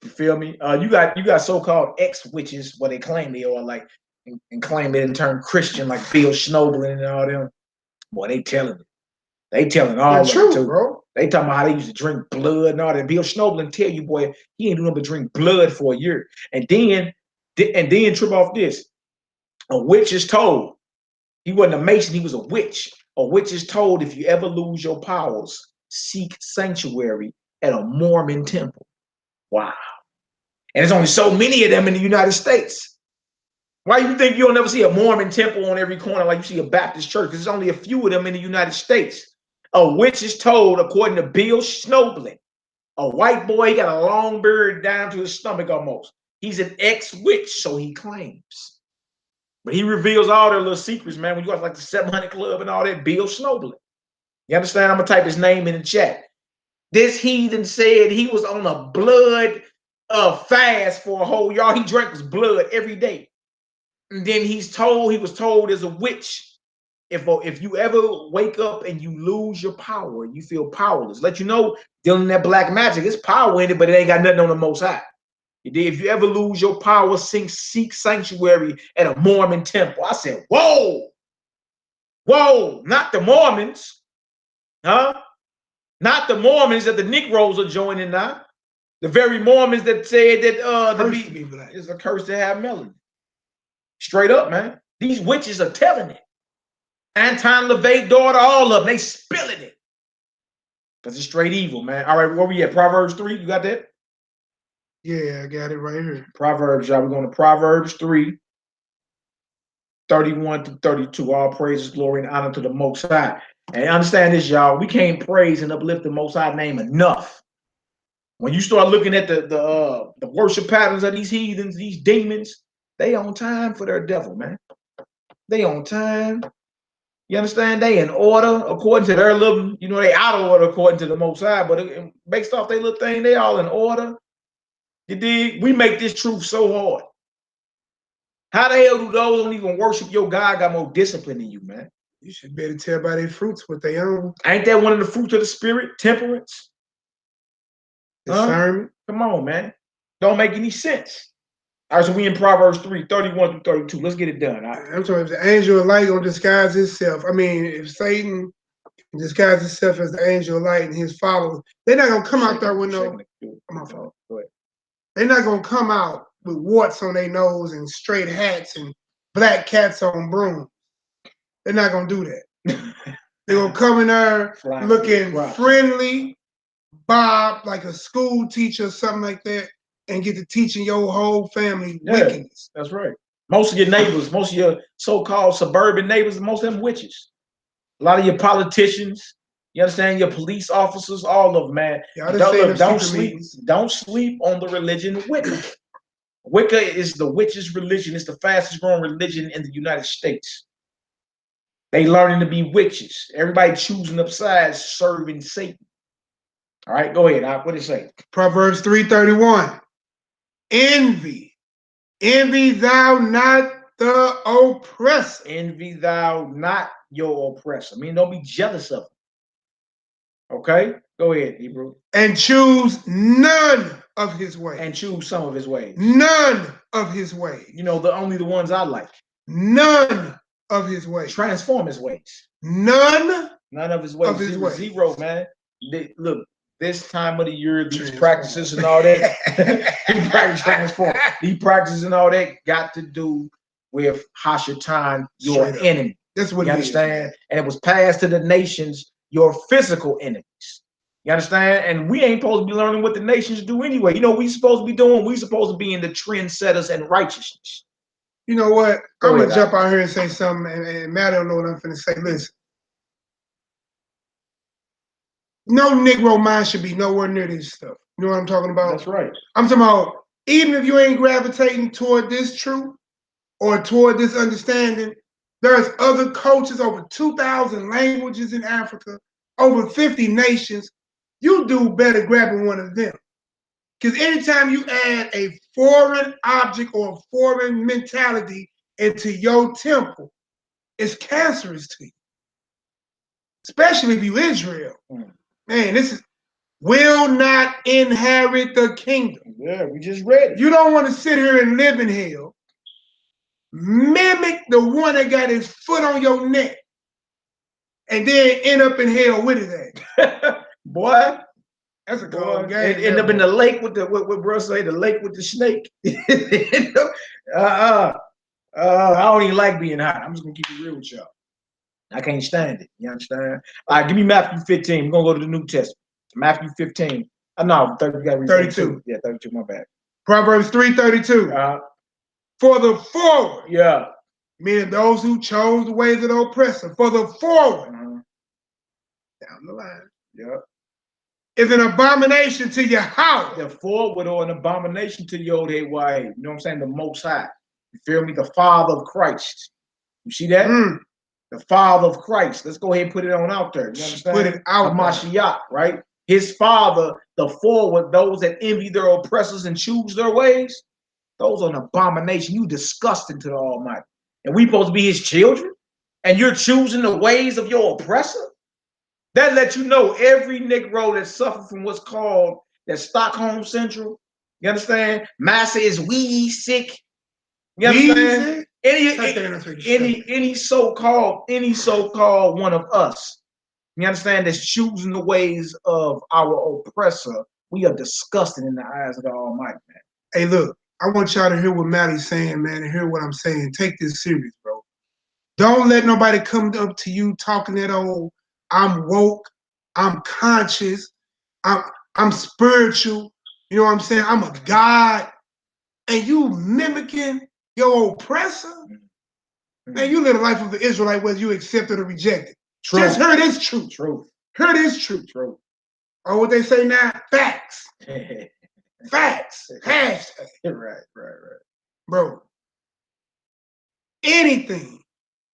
You feel me? You got so-called ex-witches, what they claim they are, like, and claim they didn't turn Christian, like Bill Schnoebelen and all them. Boy, they telling it. They telling all of it too, bro. They talking about how they used to drink blood and all that. Bill Schnoebelen tell you, boy, he ain't doing but drink blood for a year. And then trip off this. A witch is told. He wasn't a Mason, he was a witch. A witch is told, if you ever lose your powers, seek sanctuary at a Mormon temple. Wow. And there's only so many of them in the United States. Why you think you'll never see a Mormon temple on every corner like you see a Baptist church? Because there's only a few of them in the United States. A witch is told, according to Bill Schnoebelen, a white boy, he got a long beard down to his stomach almost. He's an ex-witch, so he claims. But he reveals all their little secrets, man. When you watch like the 700 Club and all that, Bill Schnoebelen. You understand? I'm going to type his name in the chat. This heathen said he was on a blood fast for a whole year. All he drank was blood every day. And then he was told as a witch, if you ever wake up and you lose your power, you feel powerless. Let you know, dealing in that black magic, it's power in it, but it ain't got nothing on the Most High. If you ever lose your power, seek sanctuary at a Mormon temple. I said, whoa, whoa, not the Mormons, huh? Not the Mormons that the Negroes are joining now. The very Mormons that said that it's a curse to have melanin. Straight up, man. These witches are telling it. Anton LaVey daughter, all of them, they spilling it. Because it's straight evil, man. All right, where we at? Proverbs 3, you got that? Yeah, I got it right here. Proverbs, y'all. We're going to Proverbs 3, 31 to 32. All praises, glory, and honor to the Most High. And understand this, y'all. We can't praise and uplift the Most High name enough. When you start looking at the worship patterns of these heathens, these demons, they on time for their devil, man. They on time. You understand? They in order according to their little, they out of order according to the Most High, but based off their little thing, they all in order. You dig? We make this truth so hard. How the hell do those don't even worship your God got more discipline than you, man? You should better tell by their fruits what they own. Ain't that one of the fruits of the spirit? Temperance? Discernment. Come on, man. Don't make any sense. All right, so we in Proverbs 3, 31 through 32. Let's get it done. All right. I'm talking if the angel of light gonna disguise himself. I mean, if Satan disguises himself as the angel of light and his followers, they're not gonna come out there with no. Come on, Go ahead. They're not gonna come out with warts on their nose and straight hats and black cats on brooms. They're not gonna do that. They're gonna come in there looking friendly, Bob, like a school teacher or something like that, and get to teaching your whole family wickedness. That's right. Most of your neighbors, most of your so-called suburban neighbors, most of them witches. A lot of your politicians, you understand, your police officers, all of them, man. Don't sleep on the religion of Wicca. Wicca is the witches' religion. It's the fastest growing religion in the United States. They learning to be witches. Everybody choosing up sides, serving Satan. All right, go ahead. What did it say? Proverbs 3:31. Envy thou not the oppressor. Envy thou not your oppressor. I mean, don't be jealous of him. Okay, go ahead, Hebrew. And choose none of his ways. And choose some of his ways. None of his ways. Only the ones I like. None of his ways. Transform his ways. None of his ways. Of his ways. Zero, man. Look, this time of the year, these practices and all that, these practices and all that got to do with Hashatan, your enemy. That's what you understand? And it was passed to the nations, your physical enemies. You understand? And we ain't supposed to be learning what the nations do anyway. We supposed to be doing, we supposed to be in the trendsetters and righteousness. You know what? I'm going to jump out here and say something, and Matt don't know what I'm finna say. Listen. No Negro mind should be nowhere near this stuff. You know what I'm talking about? That's right. I'm talking about, even if you ain't gravitating toward this truth or toward this understanding, there's other cultures, over 2,000 languages in Africa, over 50 nations, you do better grabbing one of them. Because anytime you add a foreign object or a foreign mentality into your temple, it's cancerous to you. Especially if you Israel. Man, this is will not inherit the kingdom. Yeah, we just read it. You don't want to sit here and live in hell. Mimic the one that got his foot on your neck and then end up in hell with his ass. Boy, that's a cold game. End up in the lake with the what bro say, the lake with the snake. I don't even like being hot. I'm just gonna keep it real with y'all. I can't stand it. You understand? All right, give me Matthew 15. We're gonna go to the New Testament. Matthew 15. No, 32. Yeah, 32, my bad. Proverbs 3:32. For the forward. Yeah. Meaning those who chose the ways of the oppressor. For the forward. Down the line. Yeah. Is an abomination to your house. The forward or an abomination to your You know what I'm saying? The Most High. You feel me? The Father of Christ. You see that? The Father of Christ. Let's go ahead and put it on out there. You understand? Put it out. Mashiach, right? His Father, the forward, those that envy their oppressors and choose their ways, those are an abomination. You disgusting to the Almighty. And we supposed to be his children? And you're choosing the ways of your oppressor? That lets you know every Negro that suffered from what's called that Stockholm Syndrome. You understand? Massa is wee sick. You understand? Any so-called one of us, you understand, that's choosing the ways of our oppressor, we are disgusting in the eyes of the Almighty, man. Hey, look, I want y'all to hear what Mally's saying, man, and hear what I'm saying. Take this serious, bro. Don't let nobody come up to you talking that old, I'm woke, I'm conscious, I'm spiritual, you know what I'm saying? I'm a God, and you mimicking your oppressor? Man, you live the life of an Israelite whether you accept it or reject it. True. Just hear this truth. Hear this truth. Or what they say now, facts. Facts. Hashtag. Right. Bro, anything.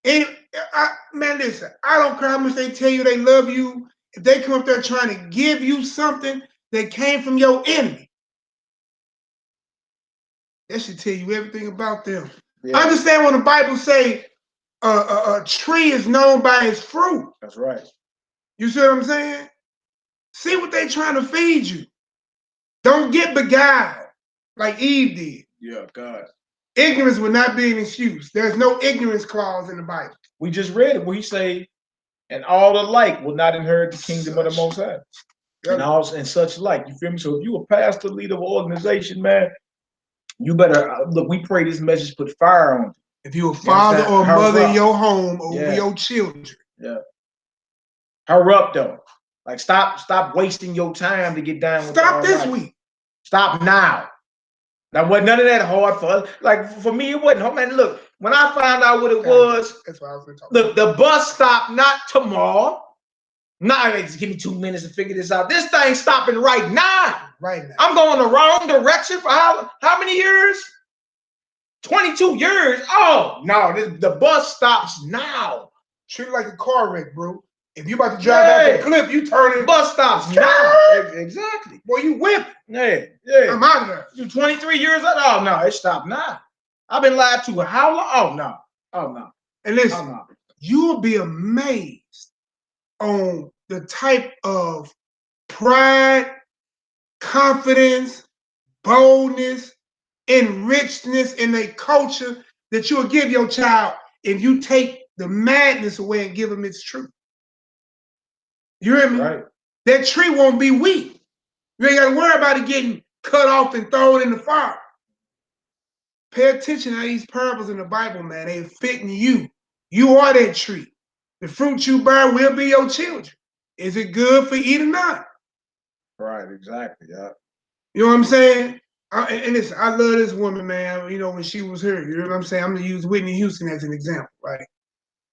Man, listen, I don't care how much they tell you they love you. If they come up there trying to give you something that came from your enemy, that should tell you everything about them. Yeah. Understand when the Bible say a tree is known by its fruit. That's right. You see what I'm saying? See what they trying to feed you. Don't get beguiled like Eve did. Yeah, God. Ignorance will not be an excuse. There's no ignorance clause in the Bible. We just read it where he say, and all alike will not inherit the kingdom of the Most High. And all and such like. You feel me? So if you a pastor, leader of an organization, man, you better look. We pray this message put fire on it. If you're a father or a mother in your home or your children, hurry up though. Like stop wasting your time to get down. Stop this week. Stop now. Now, wasn't none of that hard for us. Like for me, it wasn't hard. Man, look, when I found out what it was, that's what I was going to talk look, the bus stop not tomorrow. Now, give me 2 minutes to figure this out. This thing's stopping right now. Right now. I'm going the wrong direction for how many years? 22 years. Oh, no, the bus stops now. Treat it like a car wreck, bro. If you about to drive out the cliff, you turn it. Bus stops now. Exactly. Boy, you whip. Yeah. I'm out of there. You 23 years old? Oh, no, it stopped now. I've been lied to how long? Oh, no. And listen, you will be amazed on the type of pride, confidence, boldness, and richness in a culture that you will give your child if you take the madness away and give them its truth. You hear me? Right. That tree won't be weak. You ain't got to worry about it getting cut off and thrown in the fire. Pay attention to these parables in the Bible, man. They fitting you. You are that tree. The fruit you bear will be your children. Is it good for eat or not? Right, exactly. Yeah. You know what I'm saying? And listen, I love this woman, man. You know, when she was here, you know what I'm saying? I'm going to use Whitney Houston as an example, right?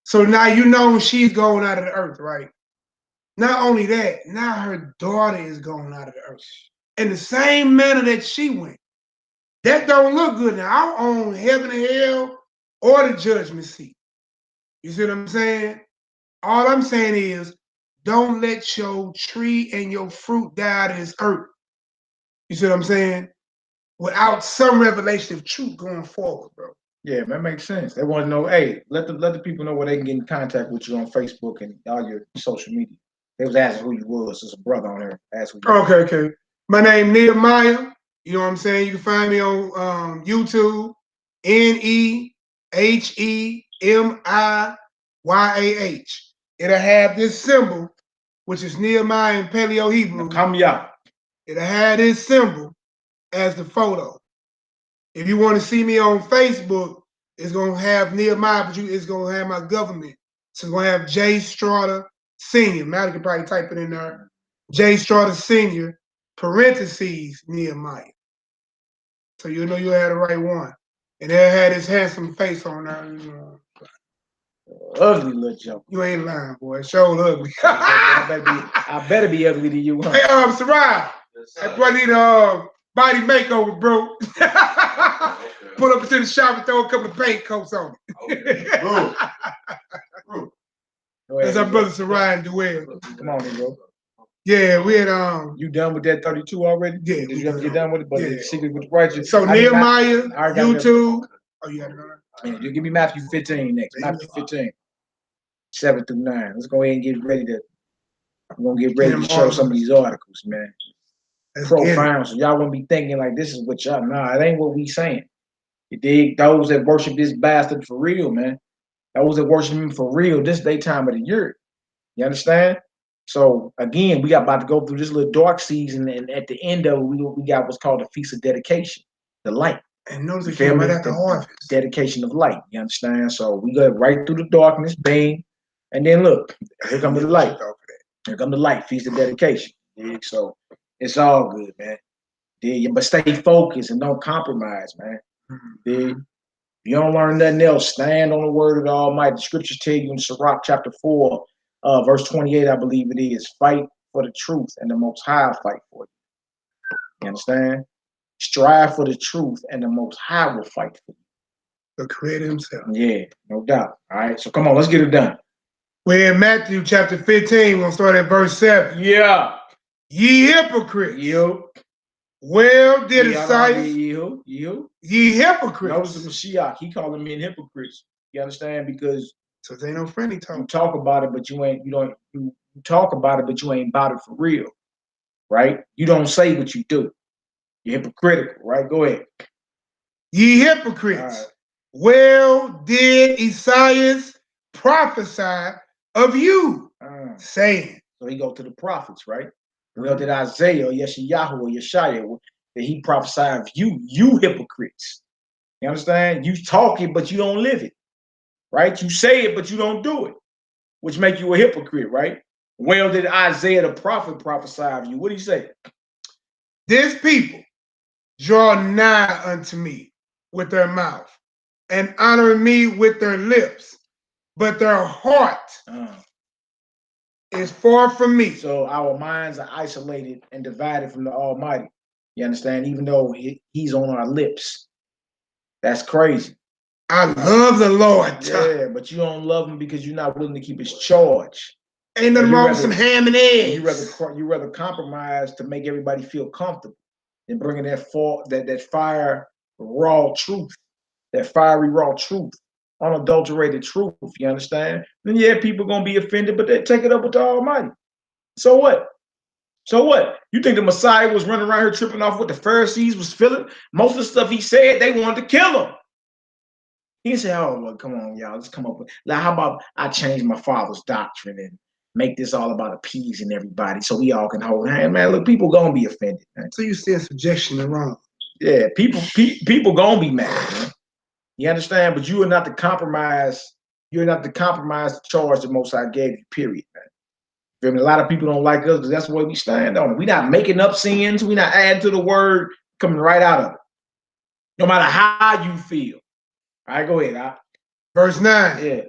So now you know she's going out of the earth, right? Not only that, now her daughter is going out of the earth. In the same manner that she went. That don't look good now. I don't own heaven and hell or the judgment seat. You see what I'm saying? All I'm saying is don't let your tree and your fruit die to this earth. You see what I'm saying? Without some revelation of truth going forward, bro. Yeah, that makes sense. They want to know, hey, let the people know where they can get in contact with you on Facebook and all your social media. They was asking who you was. There's a brother on there. Ask who you was. Okay. My name Nehemiah. You know what I'm saying? You can find me on YouTube, Nehemiah. It'll have this symbol, which is Nehemiah in Paleo Hebrew. Now come y'all. It'll have this symbol as the photo. If you want to see me on Facebook, it's gonna have Nehemiah, but it's gonna have my government. So it's gonna have J. Strata Senior. Matter can probably type it in there. J. Strata Senior, parentheses Nehemiah. So you know you had the right one. And they had his handsome face on there. You know. Ugly little joke. You ain't lying, boy. It sure ugly. I better be ugly to you, huh? Hey, Sarai, that boy need a body makeover, bro. Pull up into the shop and throw a couple of paint coats on it. That's our brother Sarai and Duell. Come on, bro. Yeah, we had You done with that 32 already? Yeah. Did you ever get done with it? But Yeah. Secret with the Righteous. So Nehemiah, YouTube. Oh, you got it. Yeah, you give me Matthew 15 next. Matthew 15, 7 through 9. Let's go ahead and get ready to. I'm gonna get ready to show some of these articles, man. Profound. So y'all won't be thinking like this is what y'all. Nah, it ain't what we saying. You dig? Those that worship this bastard for real, man. Those that worship him for real, this daytime of the year. You understand? So again, we got about to go through this little dark season, and at the end of it, we got what's called the Feast of Dedication, the light. And notice it came right at the harvest. Dedication of light. You understand? So we go right through the darkness, bang, and then look, here comes the light. Here comes the light, Feast of Dedication. Yeah, so it's all good, man. Yeah, but stay focused and don't compromise, man. Yeah. If you don't learn nothing else, stand on the word of the Almighty. The scriptures tell you in Sirach chapter 4, verse 28, I believe it is, fight for the truth and the Most High will fight for you. You understand? Strive for the truth and the Most High will fight for you. The Creator himself. Yeah, no doubt. All right, so come on, let's get it done. We're in Matthew chapter 15. We'll start at verse 7. Yeah. Ye hypocrites. You. Well did Isaiah. Ye hypocrites. Notice the Mashiach, he calling men hypocrites. You understand? Because so they ain't no friendly talk. You talk about it, but you talk about it, but you ain't about it for real. Right? You don't say what you do. You're hypocritical, right? Go ahead. Ye hypocrites. Right. Well did Isaiah prophesy of you, saying. So he go to the prophets, right? Well did Isaiah or Yeshayahu or Yeshaya that he prophesied of you, you hypocrites. You understand? You talk it, but you don't live it. Right? You say it, but you don't do it, which make you a hypocrite, right? Well did Isaiah the prophet prophesy of you. What do you say? This people draw nigh unto me with their mouth and honor me with their lips, but their heart is far from me. So our minds are isolated and divided from the Almighty. You understand? Even though he's on our lips. That's crazy. I love the Lord. Yeah, but you don't love him because you're not willing to keep his charge. Ain't nothing wrong with some ham and eggs. You rather compromise to make everybody feel comfortable than bringing that fire raw truth, that fiery raw truth, unadulterated truth. You understand? Then yeah, people gonna be offended, but they take it up with the Almighty. So what? So what? You think the Messiah was running around here tripping off what the Pharisees was feeling? Most of the stuff he said, they wanted to kill him. He said, oh, well, come on, y'all. Let's come up with, like, how about I change my father's doctrine and make this all about appeasing everybody so we all can hold hands? Man, look, people going to be offended, man. So you still subjection to Rome. Yeah, people going to be mad, man. You understand? But you are not to compromise. You're not to compromise the charge the Most High gave you, period, man. I mean, a lot of people don't like us because that's the way we stand on it. We're not making up sins. We're not adding to the word, coming right out of it. No matter how you feel. All right, go ahead. Verse 9. Yeah.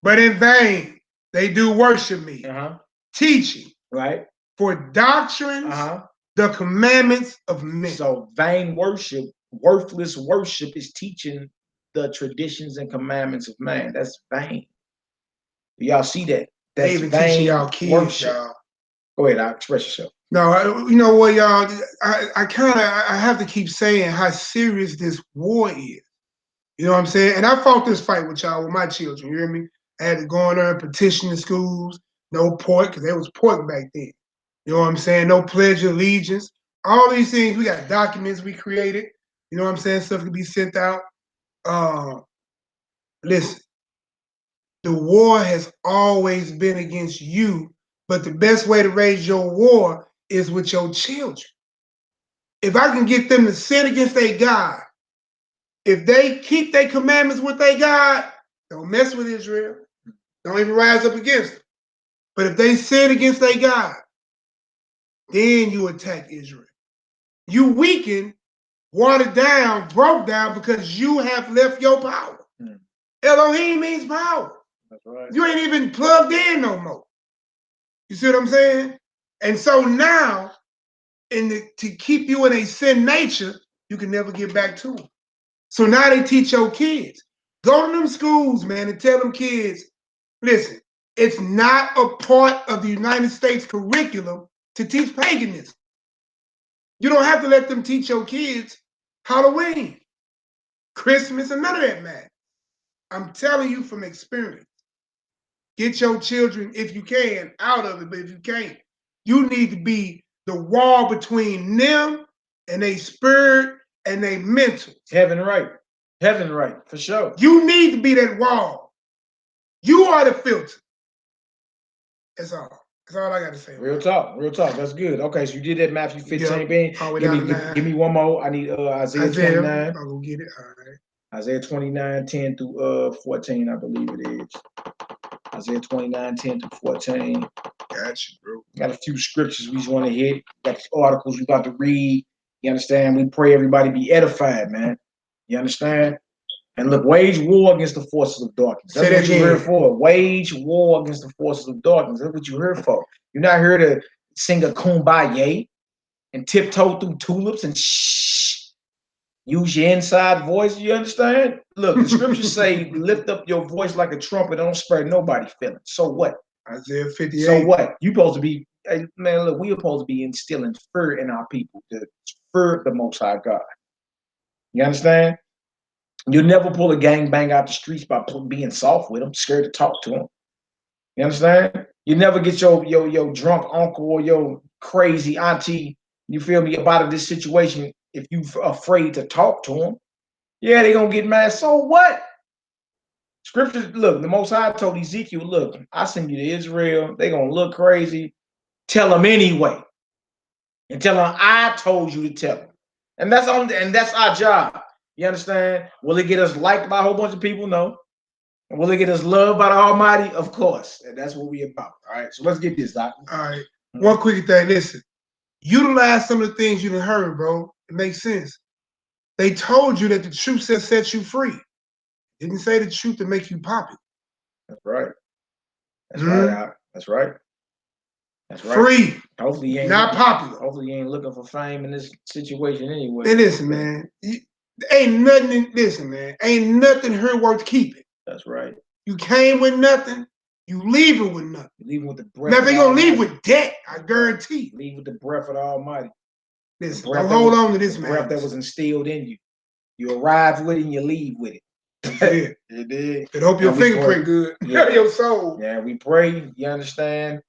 But in vain they do worship me, teaching, right, for doctrines, the commandments of men. So vain worship, worthless worship is teaching the traditions and commandments of man. That's vain. Y'all see that? That's even teaching vain y'all kids, worship. y'all. Go ahead, I'll express yourself. No, you know what, y'all? I have to keep saying how serious this war is. You know what I'm saying? And I fought this fight with y'all, with my children. You hear me? I had to go in there and petition the schools. No pork, because there was pork back then. You know what I'm saying? No pledge of allegiance. All these things, we got documents we created. You know what I'm saying? Stuff can be sent out. Listen, the war has always been against you, but the best way to raise your war is with your children. If I can get them to sin against their God, if they keep their commandments with their God, don't mess with Israel. Don't even rise up against them. But if they sin against their God, then you attack Israel. You weaken, watered down, broke down because you have left your power. Elohim means power. That's right. You ain't even plugged in no more. You see what I'm saying? And so now, to keep you in a sin nature, you can never get back to them. So now they teach your kids. Go to them schools, man, and tell them kids, listen, it's not a part of the United States curriculum to teach paganism. You don't have to let them teach your kids Halloween, Christmas, and none of that, man. I'm telling you from experience. Get your children, if you can, out of it, but if you can't, you need to be the wall between them and their spirit and their mental. Heaven right. Heaven right, for sure. You need to be that wall. You are the filter. That's all. That's all I got to say. Real talk, real talk. That's good. Okay, so you did that Matthew 15, Yep. Ben. All the way down to 9. Give me one more. I need Isaiah 29. I'll go get it. All right. Isaiah 29, 10 through 14, I believe it is. Isaiah 29, 10 through 14. Got you, bro. Got a few scriptures we just want to hit. Got these articles we about to read. You understand? We pray everybody be edified, man. You understand? And look, wage war against the forces of darkness. That's what you're here for. Wage war against the forces of darkness. That's what you're here for. You're not here to sing a kumbaya and tiptoe through tulips and shh. Use your inside voice. You understand? Look, the scriptures say, lift up your voice like a trumpet. Don't spare nobody feelings. So what? Isaiah 58. So what? You supposed to be, hey, man, look, we're supposed to be instilling fear in our people, to fear the Most High God. You understand? You never pull a gangbang out the streets by being soft with them, scared to talk to them. You understand? You never get your drunk uncle or your crazy auntie, you feel me, about this situation if you afraid to talk to them. Yeah, they gonna get mad. So what? Scriptures, look, the Most High told Ezekiel, look, I send you to Israel. They gonna look crazy. Tell them anyway. And tell them I told you to tell them. And that's our job. You understand? Will it get us liked by a whole bunch of people? No. And will it get us loved by the Almighty? Of course. And that's what we about. All right. So let's get this, Doc. All right. One quick thing. Listen. Utilize some of the things you done heard, bro. It makes sense. They told you that the truth set you free. Didn't say the truth to make you popular. That's right. That's right, Doc. That's right. That's right. Free. Hopefully you ain't not popular. Hopefully you ain't looking for fame in this situation anyway. Hey, listen, man. Ain't nothing here worth keeping. That's right. You came with nothing. You leaving with nothing. You leaving with the breath. Now, if you're gonna leave with debt, I guarantee. Leave with the breath of the Almighty. Listen, don't hold on to this, man. Breath that was instilled in you. You arrive with it and you leave with it. Yeah. You did. And hope your fingerprint good. Yeah. Your soul. Yeah, we pray. You understand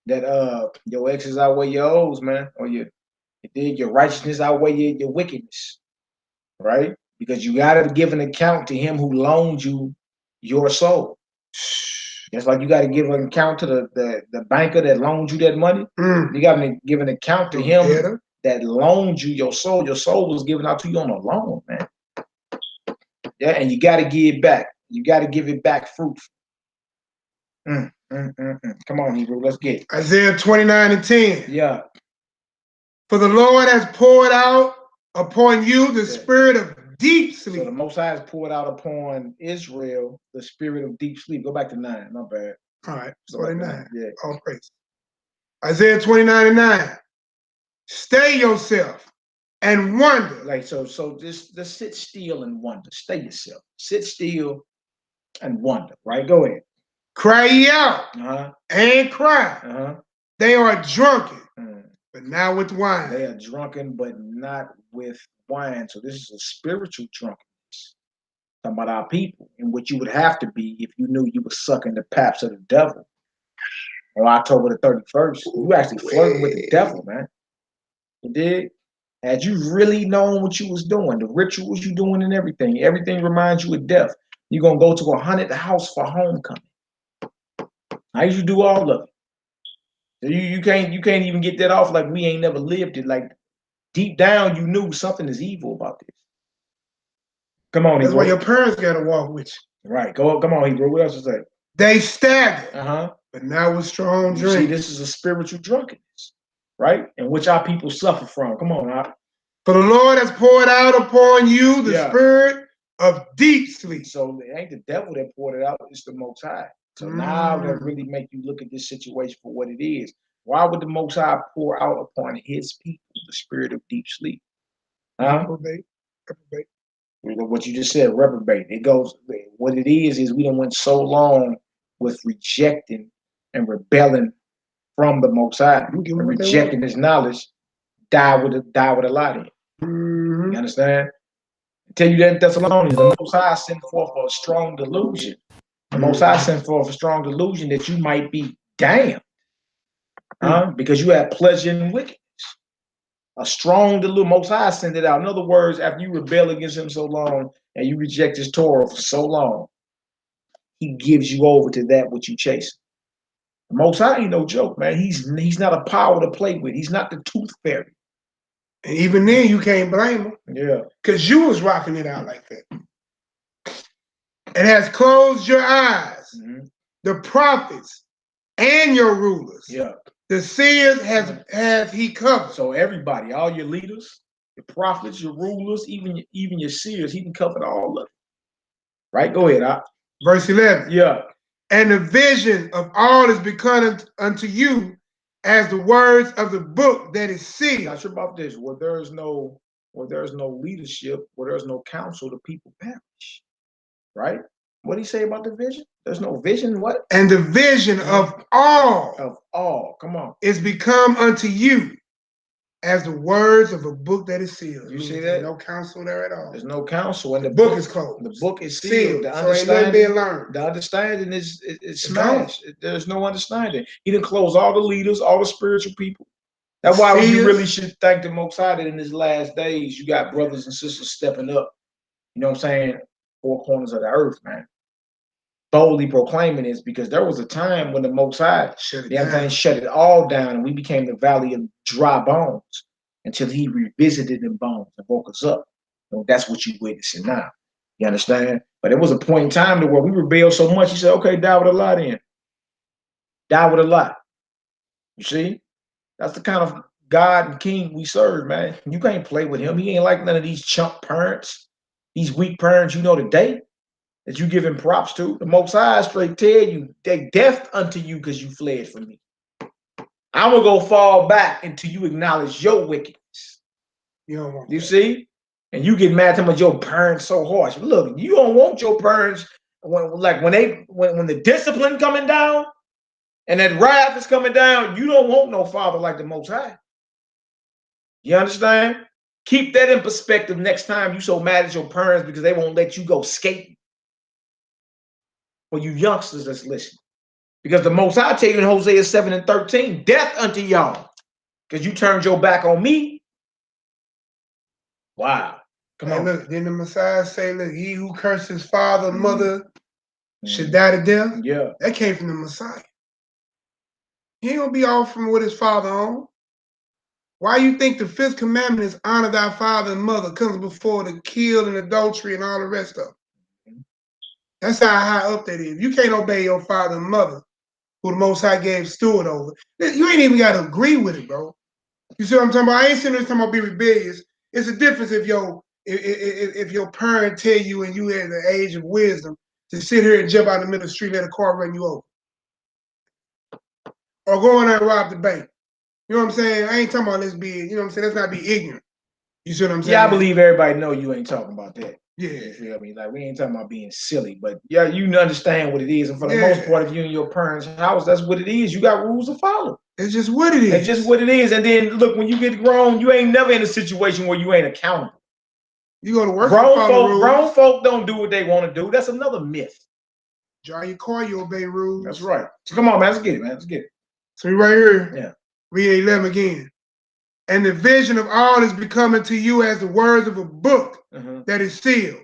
that your X's outweigh your O's, man. Or your righteousness outweigh your wickedness. Right? Because you gotta give an account to him who loaned you your soul. Just like you got to give an account to the banker that loaned you that money. You got to give an account to him that loaned you your soul. Your soul was given out to you on a loan, man. Yeah, and you got to give it back. You got to give it back fruitful. Come on, Hebrew, let's get it. Isaiah 29 and 10. Yeah. For the Lord has poured out upon you the spirit of deep sleep. So the Most High has poured out upon Israel the spirit of deep sleep. Go back to 9. Not bad. All right. 29. Yeah. All praise. Isaiah 29 and 9. Stay yourself and wonder. Like so just sit still and wonder. Stay yourself. Sit still and wonder. Right? Go ahead. Cry ye out and cry. They are drunken, but not with wine. They are drunken, but not with wine. So this is a spiritual drunkenness. Talking about our people, and what you would have to be if you knew you were sucking the paps of the devil. On October the 31st, you actually flirting with the devil, man. You did? Had you really known what you was doing, the rituals you doing and everything reminds you of death. You're gonna go to a haunted house for homecoming. How you do all of it? You can't even get that off like we ain't never lived it. Like deep down, you knew something is evil about this. Come on, That's Hebrew. why your parents gotta walk with you. Right. Come on, Hebrew. What else to say? They stagger, but not with strong drink. See, this is a spiritual drunkenness, right? And which our people suffer from. Come on, For the Lord has poured out upon you the spirit of deep sleep. So it ain't the devil that poured it out, it's the Most High. So now that really make you look at this situation for what it is. Why would the Most High pour out upon his people the spirit of deep sleep? Reprobate. What you just said, reprobate. It goes, what it is we done went so long with rejecting and rebelling from the Most High, and rejecting his knowledge, die with a lie in. You understand? I tell you that in Thessalonians, the Most High sent forth a strong delusion. The Most High sent forth a strong delusion that you might be damned, because you have pleasure in wickedness. A strong delusion. Most High sent it out. In other words, after you rebel against him so long and you reject his Torah for so long, he gives you over to that which you chase. The Most High ain't no joke, man. He's not a power to play with. He's not the tooth fairy. And even then, you can't blame him. Yeah. Because you was rocking it out like that. It has closed your eyes, the prophets and your rulers. Yeah. The seers has he covered. So everybody, all your leaders, your prophets, your rulers, even your seers, he can cover all of it. Right? Go ahead. Verse 11. Yeah. And the vision of all is become unto you as the words of the book that is sealed. Not sure about this. Where there is no leadership, where there's no counsel, the people perish. Right? What did he say about the vision? There's no vision. What? And the vision of all. Of all. Come on. Is become unto you as the words of a book that is sealed. You see that? There's no counsel there at all. There's no counsel, and the book is closed. The book is sealed. The so ain't nothing being learned. The understanding is smashed. There's no understanding. He didn't close all the leaders, all the spiritual people. That's why you really should thank the Most High that in his last days you got brothers and sisters stepping up. You know what I'm saying? Four corners of the earth, man. Boldly proclaiming this, because there was a time when the Most High shut it all down, and we became the valley of dry bones until he revisited them bones and woke us up. So that's what you're witnessing now. You understand? But there was a point in time to where we rebelled so much, he said, okay, die with a lie then. Die with a lie. You see? That's the kind of God and King we serve, man. You can't play with him. He ain't like none of these chump parents, these weak parents you know today that you giving props to. The Most High straight tell you, they deaf unto you because you fled from me. I'm gonna go fall back until you acknowledge your wickedness. You see? And you get mad at your parents so harsh. Look, you don't want your parents when the discipline coming down and that wrath is coming down, you don't want no father like the Most High. You understand? Keep that in perspective next time you so mad at your parents because they won't let you go skating. For you youngsters that's listening. Because the Most High tell you in Hosea 7:13, death unto y'all, because you turned your back on me. Wow. Come on. Look, then the Messiah say, look, he who curses father and mother should die to death. Yeah. That came from the Messiah. He ain't gonna be off from what his father on. Why you think the 5th commandment is honor thy father and mother comes before the kill and adultery and all the rest of them? That's how high up that is. You can't obey your father and mother, who the Most High gave steward over. You ain't even got to agree with it, bro. You see what I'm talking about? I ain't sitting there talking about be rebellious. It's a difference if your parent tell you and you at the age of wisdom to sit here and jump out in the middle of the street and let a car run you over. Or go in there and rob the bank. You know what I'm saying? I ain't talking about let's be, you know what I'm saying? Let's not be ignorant. You see what I'm saying? Yeah, I believe everybody know you ain't talking about that. You Yeah. feel me? Like, we ain't talking about being silly, but yeah, you understand what it is. And for the most part, if you're in your parents' house, that's what it is. You got rules to follow. It's just what it is. It's just what it is. And then look, when you get grown, you ain't never in a situation where you ain't accountable. You go to work. Grown folk don't do what they want to do. That's another myth. Drive your car, you obey rules. That's right. So come on, man. Let's get it, man. Let's get it. So right here. Yeah. Read 11 again. And the vision of all is becoming to you as the words of a book that is sealed,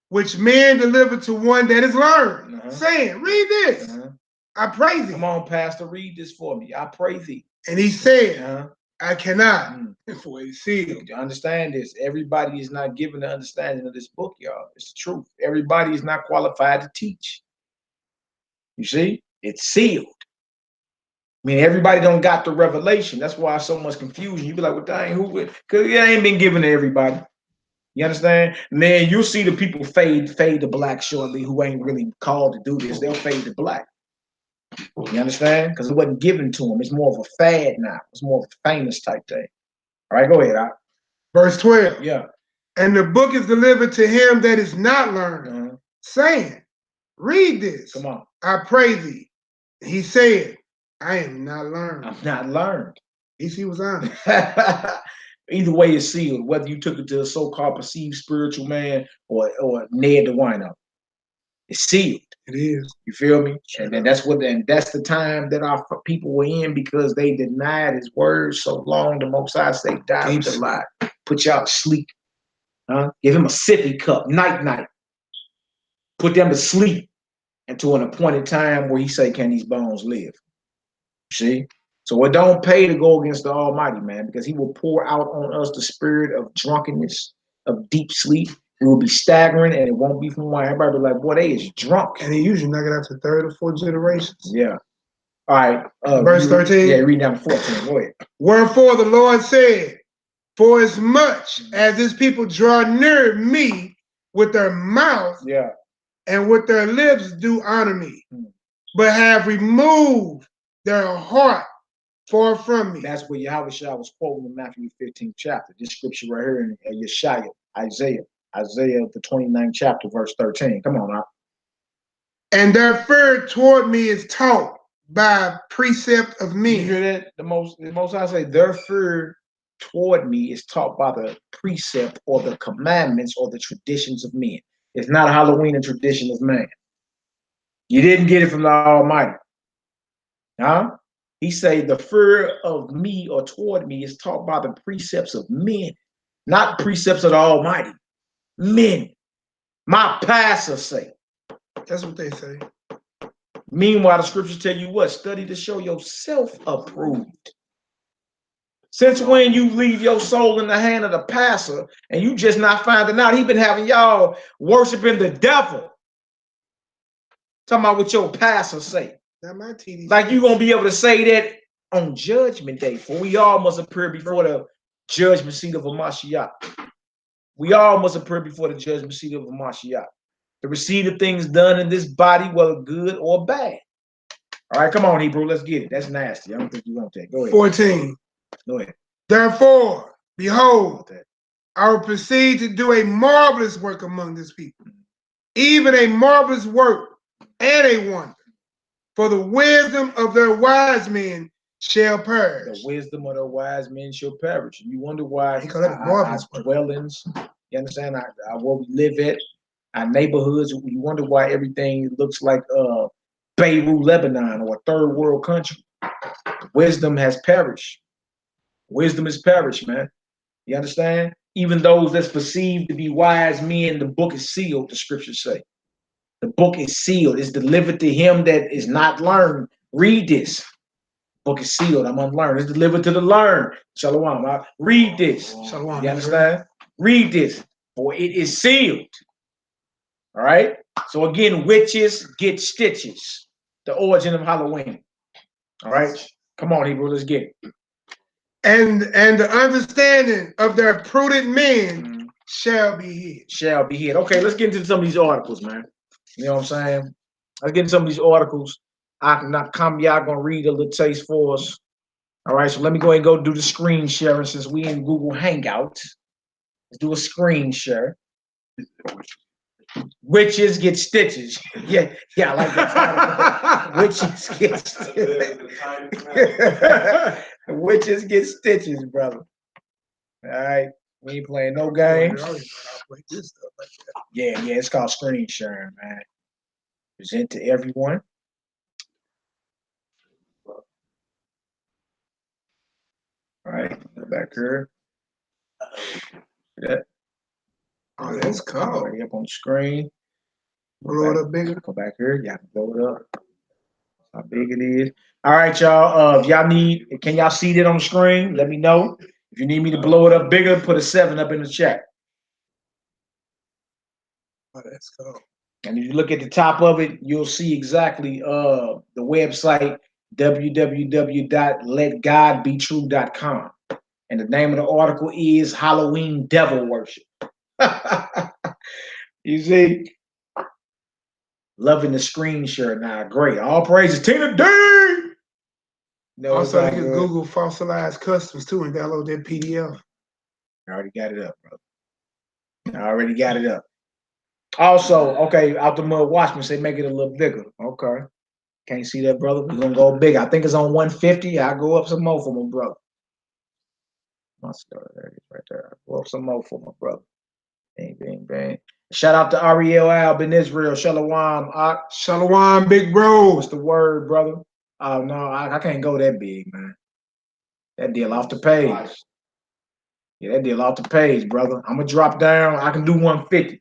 which men deliver to one that is learned, saying, read this. I praise thee. Come on, Pastor, read this for me. I praise thee. And he said, I cannot, for it is sealed. You understand this. Everybody is not given the understanding of this book, y'all. It's the truth. Everybody is not qualified to teach. You see? It's sealed. I mean, everybody don't got the revelation. That's why so much confusion. You be like, well, dang, who would? Because it ain't been given to everybody. You understand? And then you'll see the people fade to black shortly who ain't really called to do this. They'll fade to black. You understand? Because it wasn't given to them. It's more of a fad now. It's more of a famous type thing. All right, go ahead. Verse 12. Yeah. And the book is delivered to him that is not learned, saying, read this. Come on. I pray thee. He said, I am not learned. I'm not learned. He was honest. Either way, it's sealed. Whether you took it to a so-called perceived spiritual man or Ned the wino, it's sealed. It is. You feel me? And then that's the time that our people were in because they denied his words so long. The Most High say, die with the lie. Put y'all to sleep. Give him a sippy cup, night. Put them to sleep until an appointed time where he say, can these bones live? See? So it don't pay to go against the Almighty, man, because he will pour out on us the spirit of drunkenness, of deep sleep. We will be staggering, and it won't be from wine. Everybody be like, boy, they is drunk. And he usually knock it out to third or fourth generations. Yeah. All right. Verse 13. Yeah, read down to 14. Go ahead. Wherefore the Lord said, for as much as this people draw near me with their mouth and with their lips do honor me, but have removed their heart far from me. That's what Yahweh Shah was quoting in Matthew 15th chapter. This scripture right here in Yeshaya, Isaiah, the 29th chapter, verse 13. Come on now. And their fear toward me is taught by precept of men. You hear that? The most I say, their fear toward me is taught by the precept or the commandments or the traditions of men. It's not a Halloween and tradition of man. You didn't get it from the Almighty. He say the fear of me or toward me is taught by the precepts of men, not precepts of the Almighty. Men. My pastor say. That's what they say. Meanwhile, the scriptures tell you what? Study to show yourself approved. Since when you leave your soul in the hand of the pastor and you just not finding out, he been having y'all worshiping the devil. Talking about what your pastor say. Like you gonna be able to say that on Judgment Day, for we all must appear before the judgment seat of a Mashiach. We all must appear before the judgment seat of a Mashiach to receive the things done in this body, whether good or bad. All right, come on, Hebrew, let's get it. That's nasty. I don't think you want that. Go ahead. 14. Go ahead. Therefore, behold, I will proceed to do a marvelous work among this people, even a marvelous work and a wonder. For the wisdom of their wise men shall perish. The wisdom of their wise men shall perish. And you wonder why our dwellings, you understand, where we live at, our neighborhoods, you wonder why everything looks like Beirut, Lebanon, or a third world country. Wisdom has perished. Wisdom has perished, man. You understand? Even those that's perceived to be wise men, the book is sealed, the scriptures say. The book is sealed. It's delivered to him that is not learned. Read this. Book is sealed. I'm unlearned. It's delivered to the learned. Shalom. Read this. Shalom. You understand? Read this. For it is sealed. All right? So again, witches get stitches. The origin of Halloween. All right? Come on, Hebrew. Let's get it. And the understanding of their prudent men shall be hid. Shall be hid. Okay, let's get into some of these articles, man. You know what I'm saying? Let's get into some of these articles. Y'all gonna read a little taste for us. All right, so let me go ahead and go do the screen sharing since we in Google Hangouts. Let's do a screen share. Witches get stitches. Yeah, I like that. Witches get stitches. Witches get stitches, brother. All right. We ain't playing no games. Yeah, it's called screen sharing, man. Present to everyone. All right, go back here. Yeah. Oh, that's cool. Already up on the screen. Blow it up bigger. Go back here. Y'all can blow it up. How big it is. All right, y'all. If y'all need, can y'all see that on the screen? Let me know. If you need me to blow it up bigger, put a 7 up in the chat. Oh, that's cool. And if you look at the top of it, you'll see exactly the website www.letgodbetrue.com. And the name of the article is Halloween Devil Worship. You see? Loving the screen share now. Great. All praises. Tina D! No, also, you can Google fossilized customs too and download that PDF. I already got it up, bro. Also, okay, out the mud watchman say make it a little bigger. Okay. Can't see that, brother. We're gonna go big. I think it's on 150. I'll go up some more for my brother. My star, there it is right there. I'll go up some more for my brother. Bang, bang, bang. Shout out to Ariel Alb in Israel. Shalom. Shalom, big bro. What's the word, brother? Oh no, I can't go that big, man. That deal off the page. Yeah, that deal off the page, brother. I'm gonna drop down. I can do 150.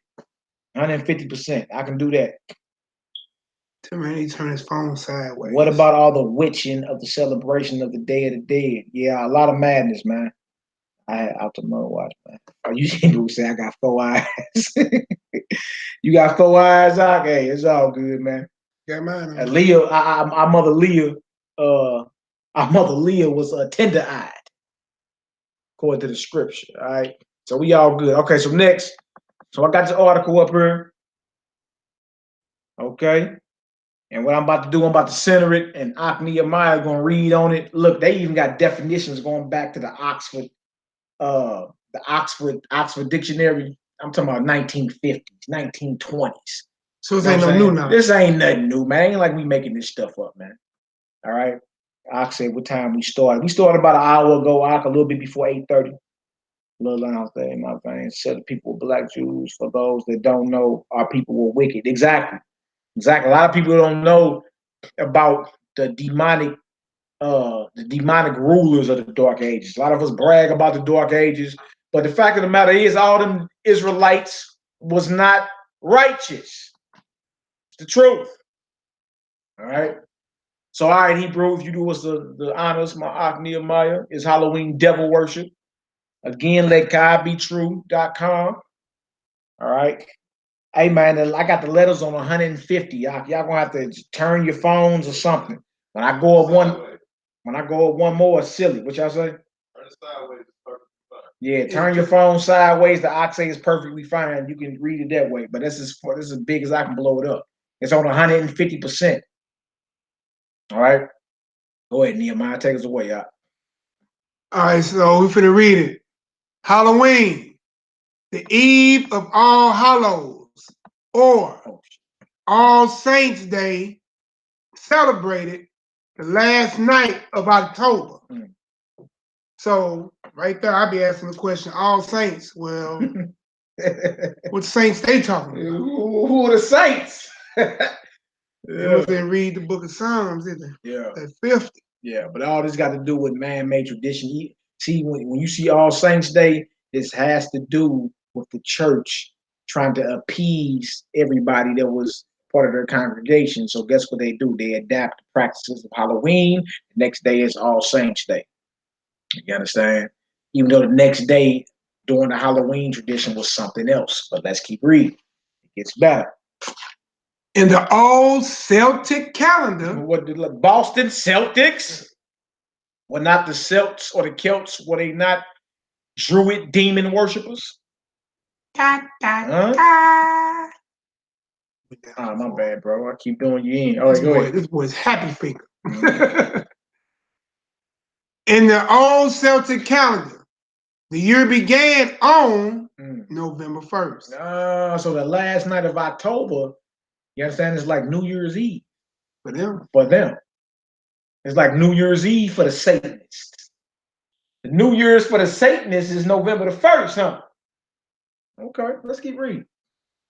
150%. I can do that. Tim, he turned his phone sideways. What about all the witching of the celebration of the Day of the Dead? Yeah, a lot of madness, man. I had out the mud watch, man. Oh, you see people say I got 4 eyes. You got 4 eyes, okay? It's all good, man. Got mine. Leah, our mother Leah, was tender-eyed, according to the scripture. All right, so we all good. Okay, so next, so I got the article up here. Okay. And what I'm about to do, I'm about to center it, and Nehemiah is going to read on it. Look, they even got definitions going back to the Oxford Dictionary. I'm talking about 1950s, 1920s. So this ain't no new now. This ain't nothing new, man. Ain't like we making this stuff up, man. All right. I'll say what time we started. We started about an hour ago, a little bit before 8:30. Little lounge there in my veins. Said the people were black Jews. For those that don't know, our people were wicked. Exactly. A lot of people don't know about the demonic rulers of the Dark Ages. A lot of us brag about the Dark Ages, but the fact of the matter is, all them Israelites was not righteous. It's the truth. All right. So, all right, Hebrew, if you do us the honors, my Nehemiah is Halloween devil worship. Again, letgodbetrue.com. All right. Hey man, I got the letters on 150. Y'all gonna have to turn your phones or something. When I go up one more, it's silly. What y'all say? Turn it sideways. Yeah, turn your phone sideways. The oxay is perfectly fine. You can read it that way. But this is as big as I can blow it up. It's on 150%. All right. Go ahead, Nehemiah. Take us away, y'all. All right, so we're finna read it. Halloween, the eve of All Hallows, or All Saints Day, celebrated the last night of October. So right there, I'll be asking the question, All Saints, well, what saints they talking about? Who are the saints? They wasn't read the book of Psalms, did they? Yeah. At 50. Yeah, but all this got to do with man-made tradition. See, when you see All Saints Day, this has to do with the church trying to appease everybody that was part of their congregation. So guess what they do? They adapt the practices of Halloween. The next day is All Saints Day. You understand? Even though the next day during the Halloween tradition was something else. But let's keep reading. It gets better. In the old Celtic calendar. What the Boston Celtics? Were not the Celts or the Celts, were they not Druid demon worshippers? Da, da, da. Oh, my bad, bro. I keep doing you in. All right, go ahead. This boy's happy finger. In the old Celtic calendar, The year began on November 1st. So the last night of October, you understand, it's like New Year's Eve. For them. For them. It's like New Year's Eve for the Satanists. The New Year's for the Satanists is November the 1st, huh? Okay, let's keep reading.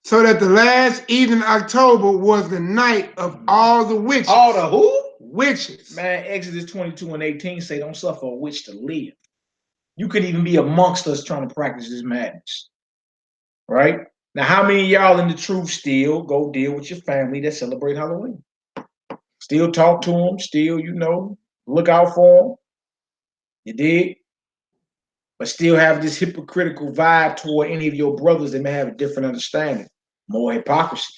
So that the last evening in October was the night of all the witches. All the who? Witches. Man, Exodus 22:18 say don't suffer a witch to live. You could even be amongst us trying to practice this madness. Right? Now, how many of y'all in the truth still go deal with your family that celebrate Halloween? Still talk to them, still, look out for them. You dig? But still have this hypocritical vibe toward any of your brothers that may have a different understanding. More hypocrisy.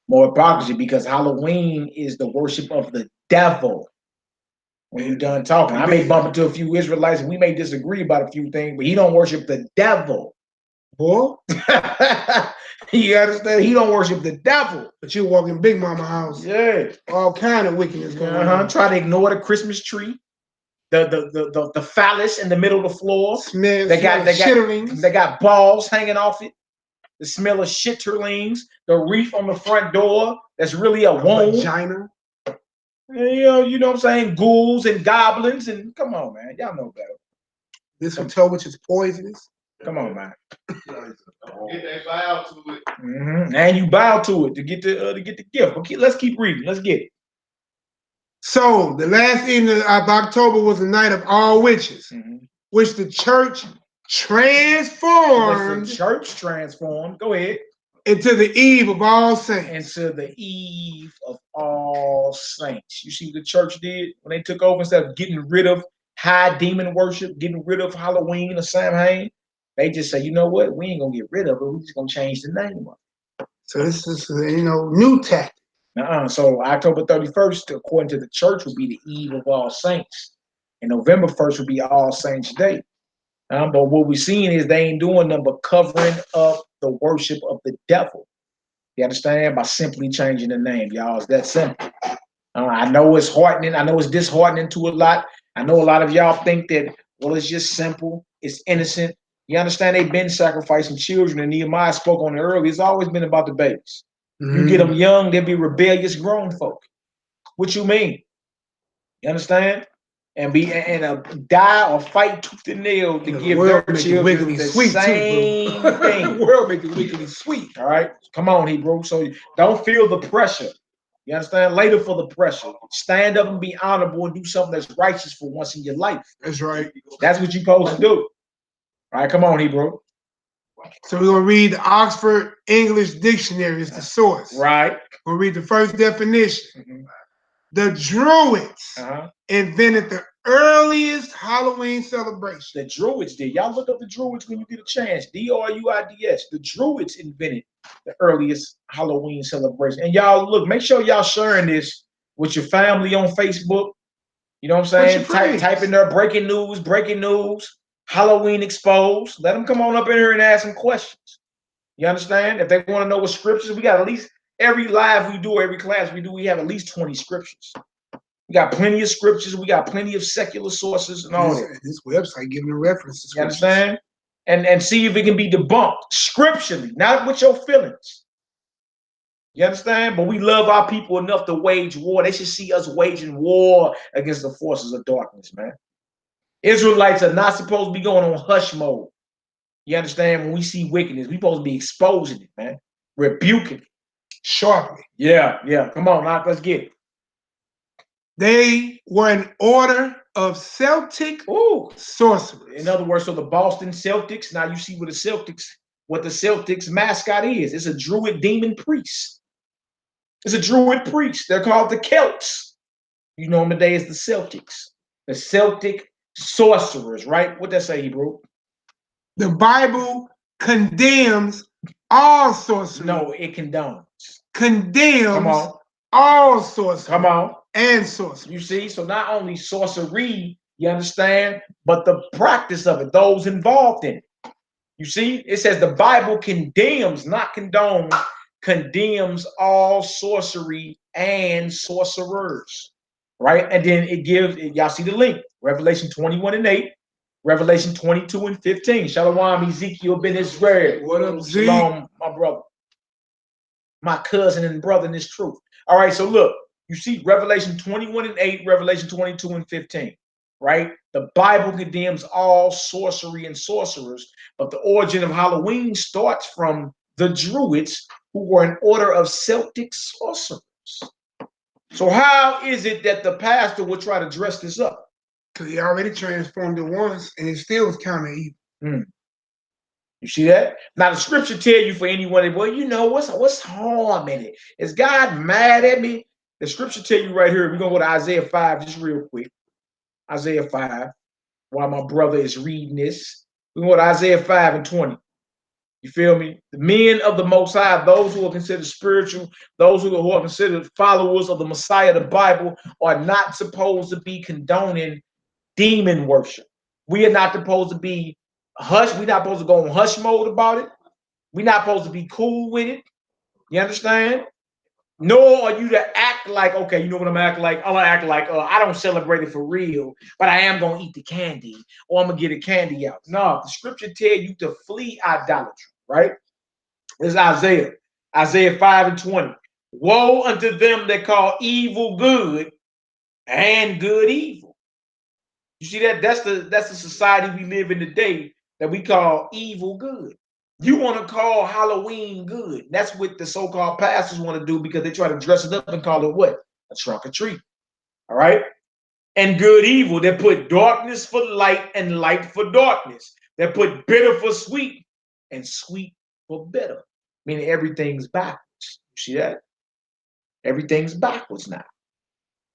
More hypocrisy because Halloween is the worship of the devil. When you're done talking, I may bump into a few Israelites and we may disagree about a few things, but he don't worship the devil. Boy, you understand? He don't worship the devil. But you walk in Big Mama house. Yeah. All kind of wickedness going on. Try to ignore the Christmas tree. The phallus in the middle of the floor. They got balls hanging off it. The smell of shitterlings. The wreath on the front door. That's really a womb. Vagina. You know what I'm saying? Ghouls and goblins and come on, man. Y'all know better. This hotel which is poisonous. Come on, man. They bow to it. And you bow to it to get the gift. Okay, let's keep reading. Let's get it. So the last evening of October was the night of all witches, which the church transformed. Go ahead. Into the eve of all saints. Into the eve of all saints. You see what the church did when they took over instead of getting rid of high demon worship, getting rid of Halloween or Samhain. They just say, you know what? We ain't gonna get rid of it. We're just gonna change the name of it. So this is new tactic. So October 31st, according to the church, will be the eve of all saints. And November 1st will be All Saints Day. But what we're seeing is they ain't doing nothing but covering up the worship of the devil. You understand? By simply changing the name, y'all. It's that simple. I know it's heartening. I know it's disheartening to a lot. I know a lot of y'all think that, well, it's just simple. It's innocent. You understand? They've been sacrificing children, and Nehemiah spoke on it earlier. It's always been about the babies. You get them young, they'll be rebellious grown folk. What you mean? You understand? And die or fight tooth and nail to give their children the same thing. The world make it wickedly sweet. All right, come on, Hebrew. So don't feel the pressure. You understand? Later for the pressure. Stand up and be honorable and do something that's righteous for once in your life. That's right. That's what you're supposed to do. All right, come on, Hebrew. So we're gonna read the Oxford English Dictionary as the source. Right. We'll read the first definition. The Druids invented the earliest Halloween celebration. The Druids did. Y'all look up the Druids when you get a chance. Druids. The Druids invented the earliest Halloween celebration. And y'all look, make sure y'all sharing this with your family on Facebook. You know what I'm saying? Type in there breaking news, Halloween exposed. Let them come on up in here and ask some questions. You understand? If they want to know what scriptures, we got at least every live we do, every class we do, we have at least 20 scriptures. We got plenty of scriptures. We got plenty of secular sources and all that. This website giving the references. You understand? And see if it can be debunked scripturally, not with your feelings. You understand? But we love our people enough to wage war. They should see us waging war against the forces of darkness, man. Israelites are not supposed to be going on hush mode. You understand? When we see wickedness, we supposed to be exposing it, man. Rebuking it. Sharply. Yeah. Come on, now, let's get it. They were an order of Celtic sorcerers. In other words, so the Boston Celtics, now you see what the Celtics mascot is. It's a druid demon priest. It's a druid priest. They're called the Celts. You know them today as the Celtics. The Celtic sorcerers, right? What that say, Hebrew? The Bible condemns all sorcery. No, it condones. Condemns all sorcery. Come on. And sorcery. You see, so not only sorcery, you understand, but the practice of it, those involved in it. You see, it says the Bible condemns, not condones, condemns all sorcery and sorcerers. Right? And then it gives, y'all see the link, Revelation 21:8. Revelation 22 and 15. Shalom, Ezekiel ben Israel. What up, Zeke? Shalom, my brother. My cousin and brother in this truth. All right, so look, you see Revelation 21 and 8, Revelation 22 and 15, right? The Bible condemns all sorcery and sorcerers, but the origin of Halloween starts from the Druids, who were an order of Celtic sorcerers. So how is it that the pastor would try to dress this up? Because he already transformed it once, and it still was kind of evil. You see that? Now the scripture tell you for anyone, well, you know what's harm in it? Is God mad at me? The scripture tell you right here. We're gonna go to Isaiah 5 just real quick. Isaiah 5, while my brother is reading this. We're gonna go to Isaiah 5 and 20. You feel me? The men of the Most High, those who are considered spiritual, those who are considered followers of the Messiah, the Bible, are not supposed to be condoning demon worship. We are not supposed to be hush. We're not supposed to go in hush mode about it. We're not supposed to be cool with it. You understand? Nor are you to act like, okay, you know what I'm acting like? I'm gonna act like I don't celebrate it for real, but I am gonna eat the candy, or I'm gonna get a candy out. No, the scripture tell you to flee idolatry, right? This is Isaiah 5 and 20. Woe unto them that call evil good and good evil. You see that? That's the society we live in today that we call evil good. You want to call Halloween good. That's what the so-called pastors want to do because they try to dress it up and call it what? A trunk or treat. All right? And good evil. They put darkness for light and light for darkness. They put bitter for sweet and sweet for bitter. Meaning everything's backwards. You see that? Everything's backwards now.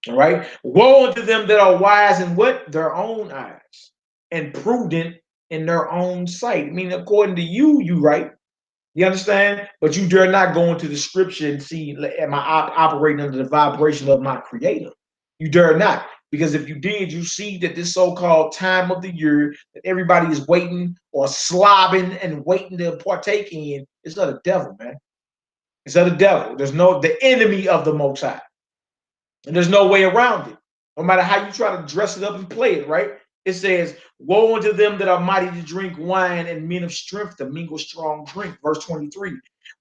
All right? Woe unto them that are wise in what? Their own eyes. And prudent in their own sight. Meaning according to you, you right. You understand? But you dare not go into the scripture and see, am I operating under the vibration of my creator? You dare not. Because if you did, you see that this so-called time of the year that everybody is waiting or slobbing and waiting to partake in, it's of the devil, man. It's of the devil. There's the enemy of the Most High. And there's no way around it. No matter how you try to dress it up and play it, right? It says, woe unto them that are mighty to drink wine and men of strength to mingle strong drink. Verse 23,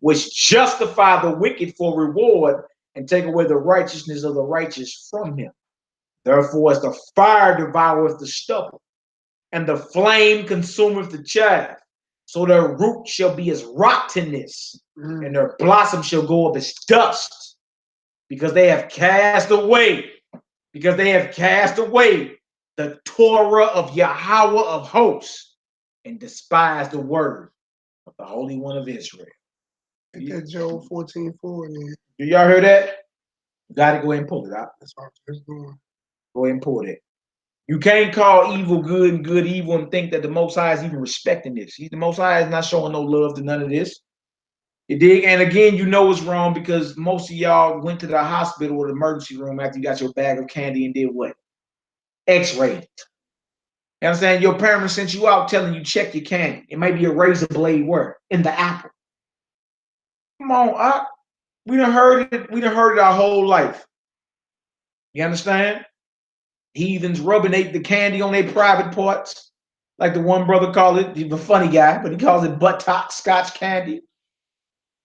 which justify the wicked for reward and take away the righteousness of the righteous from him. Therefore, as the fire devoureth the stubble, and the flame consumeth the chaff, so their root shall be as rottenness, and their blossom shall go up as dust, because they have cast away the Torah of Yahweh of hosts, and despised the word of the Holy One of Israel. Get that Job 14:4 then. Do y'all hear that? You got to go ahead and pull it out. That's what I'm just doing. Go ahead and pull it. You can't call evil good and good evil and think that the Most High is even respecting this. The Most High is not showing no love to none of this. You dig? And again, you know it's wrong because most of y'all went to the hospital or the emergency room after you got your bag of candy and did what? X-rayed it. You know what I'm saying? Your parents sent you out telling you check your candy. It might be a razor blade where? In the apple. Come on, we done heard it. We done heard it our whole life. You understand? Heathens rubbing the candy on their private parts. Like the one brother called it, he's a funny guy, but he calls it buttock scotch candy.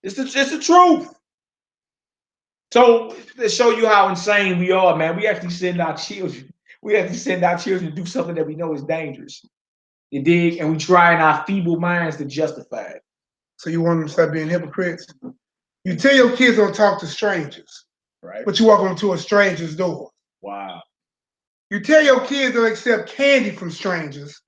It's the truth. So to show you how insane we are, man, we actually send our children. We have to send our children to do something that we know is dangerous. You dig? And we try in our feeble minds to justify it. So you want them to start being hypocrites? You tell your kids don't talk to strangers, right? But you walk them to a stranger's door. Wow. You tell your kids don't accept candy from strangers,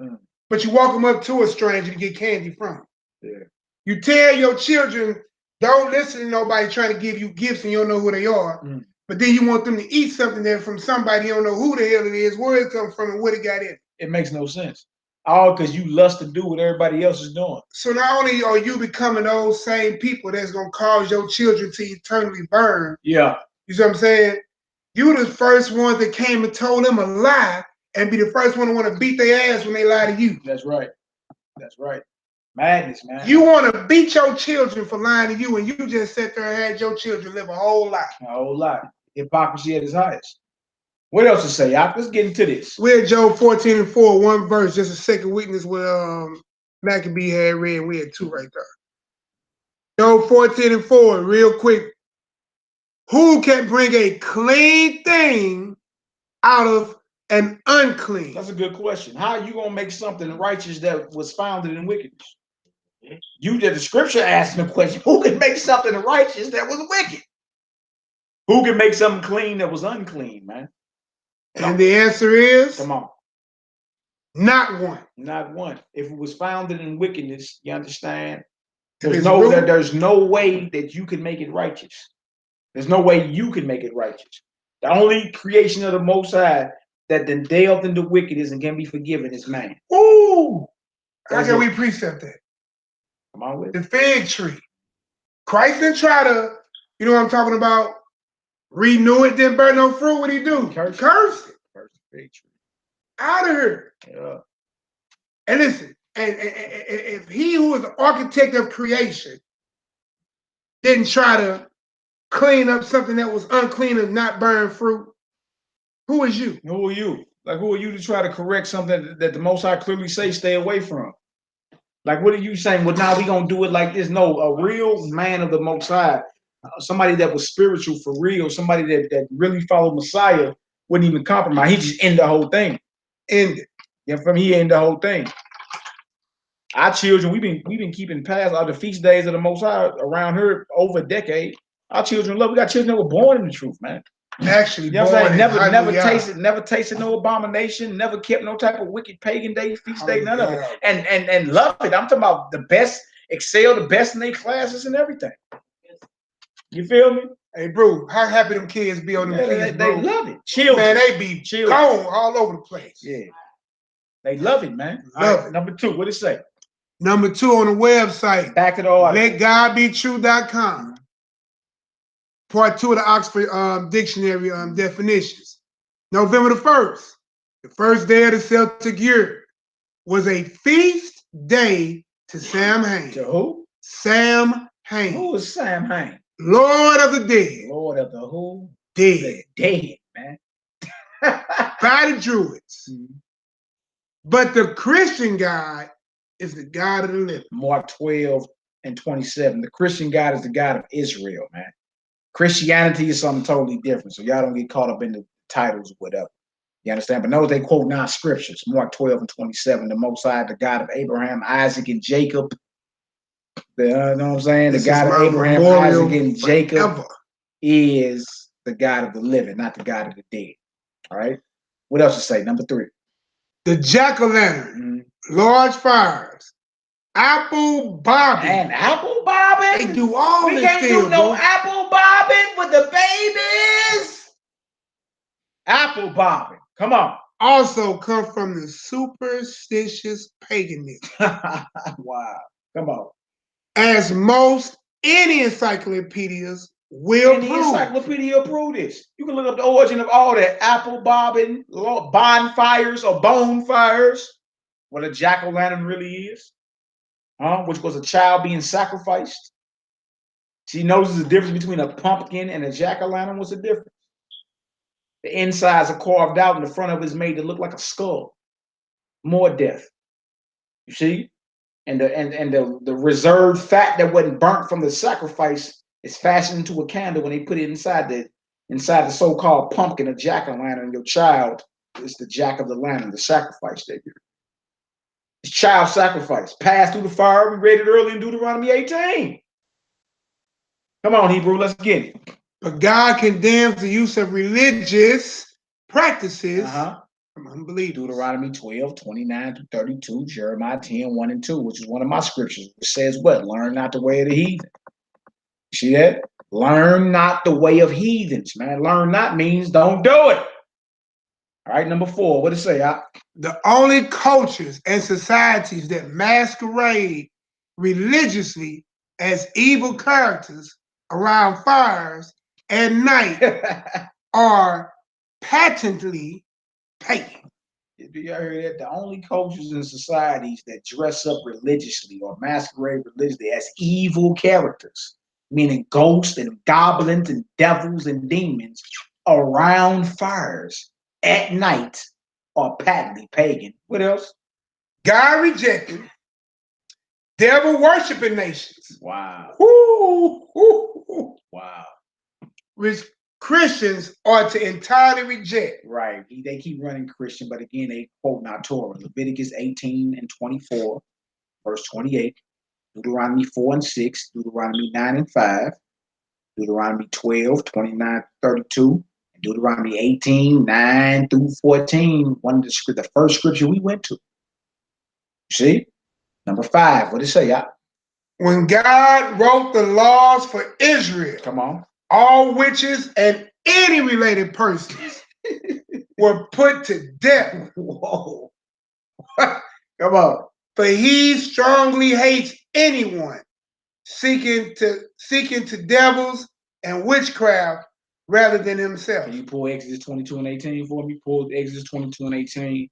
but you walk them up to a stranger to get candy from. Yeah. You tell your children don't listen to nobody trying to give you gifts and you don't know who they are. But then you want them to eat something there from somebody you don't know who the hell it is, where it comes from, and what it got in. It makes no sense. All because you lust to do what everybody else is doing. So not only are you becoming those same people that's gonna cause your children to eternally burn. Yeah. You see what I'm saying? You the first ones that came and told them a lie and be the first one to want to beat their ass when they lie to you. That's right. That's right. Madness, man. You want to beat your children for lying to you, and you just sat there and had your children live a whole lie. A whole lot. Hypocrisy at its highest. What else to say? Let's get into this. We're at Job 14:4, one verse, just a second witness where Maccabee had read, and we had 2 right there. Job 14:4, real quick. Who can bring a clean thing out of an unclean? That's a good question. How are you gonna make something righteous that was founded in wickedness? You did the scripture asking the question, who can make something righteous that was wicked? Who can make something clean that was unclean, man? And the answer is, come on, not one. Not one. If it was founded in wickedness, you understand? If There's no way that you can make it righteous. There's no way you can make it righteous. The only creation of the Most High that then delved into wickedness and can be forgiven is man. Ooh! How can we precept that? Come on with the fig tree. Christ didn't try to, you know what I'm talking about, renew it, didn't bear no fruit. What did he do? Curse it. Curse the fig tree. Out of here. Yeah. And listen, and if he who is the architect of creation didn't try to clean up something that was unclean and not bearing fruit, who is you? Who are you? Like, who are you to try to correct something that the Most High clearly say stay away from? Like, what are you saying? Well, now we gonna do it like this. No, a real man of the Most High, somebody that was spiritual for real, somebody that really followed Messiah, wouldn't even compromise. He just ended the whole thing. Ended. Yeah, from he ended the whole thing. Our children, we've been keeping past the feast days of the Most High around here over a decade. Our children love. We got children that were born in the truth, man. Actually, you know what I'm saying? Never tasted no abomination, never kept no type of wicked pagan day, feast day, none of it. And love it. I'm talking about the best, excel the best in their classes and everything. You feel me? Hey, bro, how happy them kids be on them feasts, bro? They love it. Children. Man, they be gone all over the place. Yeah. They love it, man. Love it. Number 2, what it say? Number 2 on the website. Back to the article. LetGodBetrue.com. Part 2 of the Oxford Dictionary definitions. November the 1st, the first day of the Celtic year, was a feast day to Samhain. To who? Samhain. Who is Samhain? Lord of the dead. Lord of the who? Dead. The dead, man. By the Druids. Mm-hmm. But the Christian God is the God of the living. Mark 12:27. The Christian God is the God of Israel, man. Christianity is something totally different. So y'all don't get caught up in the titles or whatever. You understand? But notice they quote non-scriptures. Mark 12:27. The Most High, the God of Abraham, Isaac, and Jacob. You know what I'm saying? The God of Abraham, Isaac, and Jacob is the God of the living, not the God of the dead. All right? What else to say? Number 3. The jack-o'-lantern, large fires, apple bobbing. And apple bobbing? They do all this. We can't do no apple bobbing with the babies. Apple bobbing. Come on. Also come from the superstitious paganism. Wow. Come on. As most any encyclopedias will prove. Any encyclopedia prove this. You can look up the origin of all that apple bobbing, bonfires or bonfires, what a jack-o'-lantern really is, which was a child being sacrificed. She notices the difference between a pumpkin and a jack-o'-lantern. What's the difference? The insides are carved out and the front of it is made to look like a skull. More death. You see? And the reserved fat that wasn't burnt from the sacrifice is fashioned into a candle when they put it inside the so-called pumpkin, a jack-o'-lantern. Your child is the jack of the lantern, the sacrifice they do. It's child sacrifice. Passed through the fire. We read it early in Deuteronomy 18. Come on, Hebrew, let's get it. But God condemns the use of religious practices from unbelievers. Deuteronomy 12:29-32, Jeremiah 10:1-2, which is one of my scriptures. It says what? Learn not the way of the heathen. See that? Learn not the way of heathens, man. Learn not means don't do it. All right, number 4, what does it say? The only cultures and societies that masquerade religiously as evil characters around fires at night are patently pagan. Do you hear that? The only cultures and societies that dress up religiously or masquerade religiously as evil characters, meaning ghosts and goblins and devils and demons around fires, at night are patently pagan. What else? God rejecting, devil worshiping nations. Wow. Woo, woo, woo. Wow. Which Christians are to entirely reject. Right. They keep running Christian, but again, they quote not Torah. Leviticus 18 and 24, verse 28, Deuteronomy 4 and 6, Deuteronomy 9 and 5, Deuteronomy 12, 29, 32, and Deuteronomy 18, 9 through 14. One of the first scripture we went to. You see? Number 5. What did it say, y'all? When God wrote the laws for Israel, Come on. all witches and any related persons were put to death. Whoa. Come on. For he strongly hates anyone seeking to devils and witchcraft rather than himself. Can you pull Exodus 22 and 18 for me? Pull Exodus 22 and 18.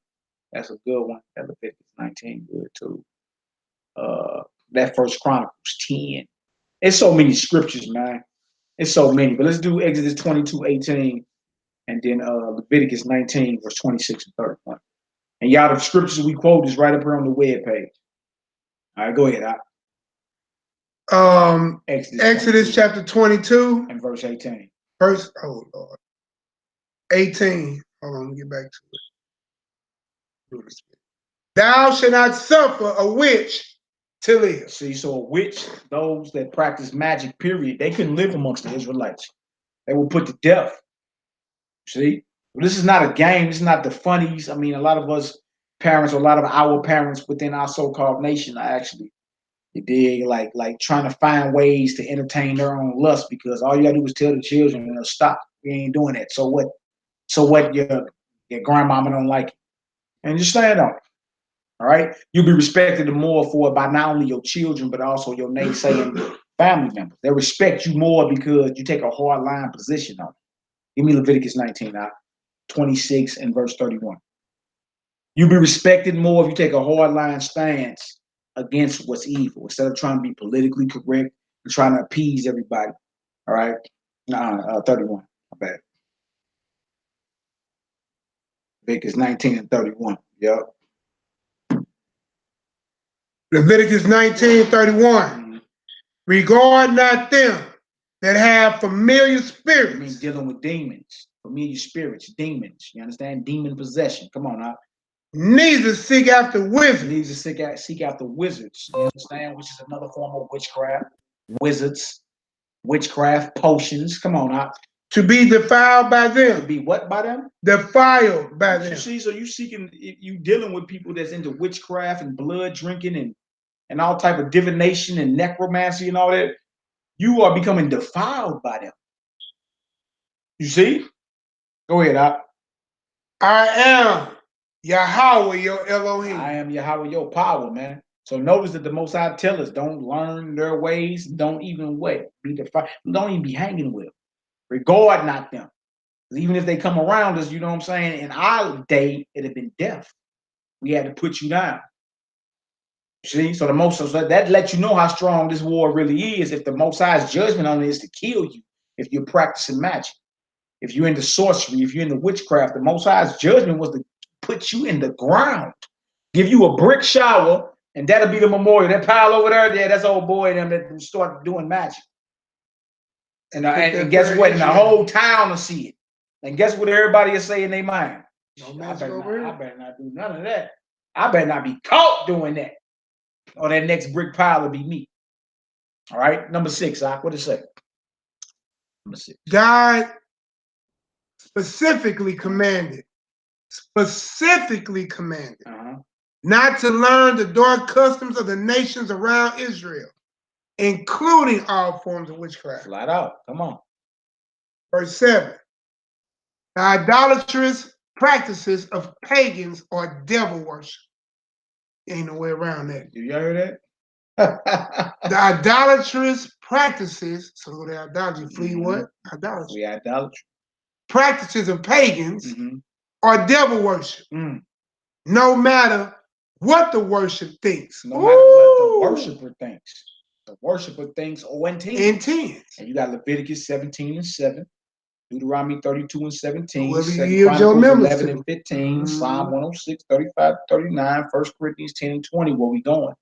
That's a good one. That Leviticus 19 good too. That First Chronicles 10. It's so many scriptures, man. It's so many. But let's do Exodus 22, 18, and then Leviticus 19, verse 26 and 31. And y'all, the scriptures we quote is right up here on the web page. All right, go ahead. Exodus chapter 22 and verse 18. Verse, oh Lord. 18. Hold on, let me get back to it. Thou shalt not suffer a witch to live. See, so a witch, those that practice magic, period, they couldn't live amongst the Israelites. They were put to death. See? Well, this is not a game. This is not the funnies. I mean, a lot of us parents, a lot of our parents within our so-called nation are actually, you dig, like trying to find ways to entertain their own lust, because all you gotta do is tell the children and they'll stop. We ain't doing that. So what? So what? Your grandmama don't like it. And just stand on it. All right? You'll be respected more for it by not only your children, but also your naysaying family members. They respect you more because you take a hard line position on it. Give me Leviticus 19, 26 and verse 31. You'll be respected more if you take a hard line stance against what's evil, instead of trying to be politically correct and trying to appease everybody. All right? 31. My bad. Leviticus 19 and 31. Yep. Leviticus 19:31. Regard not them that have familiar spirits. It means dealing with demons, familiar spirits, demons. You understand? Demon possession. Come on now. Neither seek after wizards. Neither seek after wizards. You understand? Which is another form of witchcraft. Wizards, witchcraft, potions. Come on now. To be defiled by them. To be what by them? Defiled by them. You see, so you dealing with people that's into witchcraft and blood drinking and all type of divination and necromancy and all that. You are becoming defiled by them. You see? Go ahead, I am Yahweh, your Elohim. I am Yahweh, your power, man. So notice that the Most High tell us, don't learn their ways, don't even be defiled, don't even be hanging with them. Regard not them. Even if they come around us, you know what I'm saying? In our day, it'd have been death. We had to put you down. See, so that lets you know how strong this war really is. If the Most High's judgment on it is to kill you, if you're practicing magic, if you're into sorcery, if you're into witchcraft, the Most High's judgment was to put you in the ground, give you a brick shower, and that'll be the memorial. That pile over there, that's old boy them that start doing magic. And guess what? And the whole town will see it. And guess what everybody is saying in their mind? I better not do none of that. I better not be caught doing that. Or that next brick pile will be me. All right. Number 6, what does it say? Number 6. God specifically commanded not to learn the dark customs of the nations around Israel, including all forms of witchcraft. Flat out. Come on. Verse 7. The idolatrous practices of pagans are devil worship. Ain't no way around that. Do y'all hear that? The idolatrous practices, so the idolatry, flee what? Idolatry. We idolatry. Practices of pagans are devil worship. No matter what the worship thinks. No matter what the worshiper thinks. The worshiper thinks intends. Intends. And you got Leviticus 17 and 7. Deuteronomy 32 and 17, Whoever 2 yield your Chronicles members 11 to. and 15, Mhm. Psalm 106, 35, 39, 1 Corinthians 10 and 20, where we going.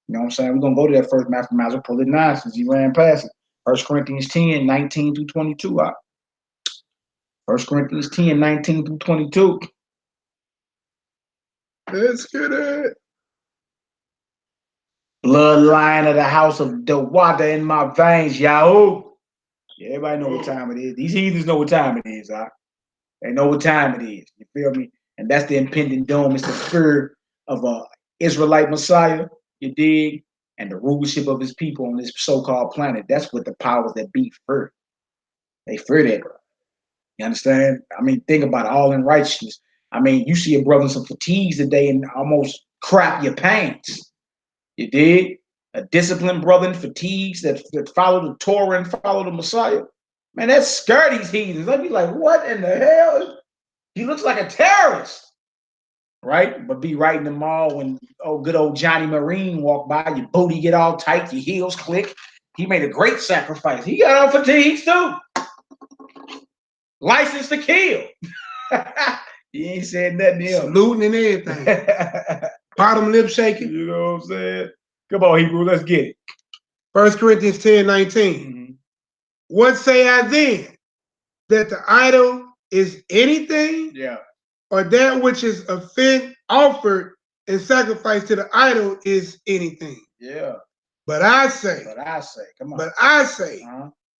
You know what I'm saying? We're going to go to that first mathematical, pull it 9 since you ran past it. 1 Corinthians 10, 19 through 22. 1 Corinthians 10, 19 through 22. Let's get it. Bloodline of the house of the water in my veins, Yahoo. Yeah, everybody know what time it is. These heathens know what time it is. They know what time it is. You feel me? And that's the impending doom. It's the spirit of a Israelite Messiah, you dig? And the rulership of his people on this so-called planet. That's what the powers that be fear. They fear that. You understand? I mean, think about it, all in righteousness. I mean, you see a brother in some fatigues today and almost crap your pants. You dig? A disciplined brother in fatigues that follow the Torah and follow the Messiah. Man, that scare these heathens. I'd be like, what in the hell? He looks like a terrorist, right? But be right in the mall when good old Johnny Marine walk by, your booty get all tight, your heels click. He made a great sacrifice. He got on fatigues too. License to kill. He ain't said nothing else. Saluting and everything. Bottom lip shaking. You know what I'm saying? Come on, Hebrew, let's get it. 1 Corinthians 10, 19. Mm-hmm. What say I then? That the idol is anything? Yeah. Or that which is offered and sacrificed to the idol is anything? Yeah. But I say, come on. But I say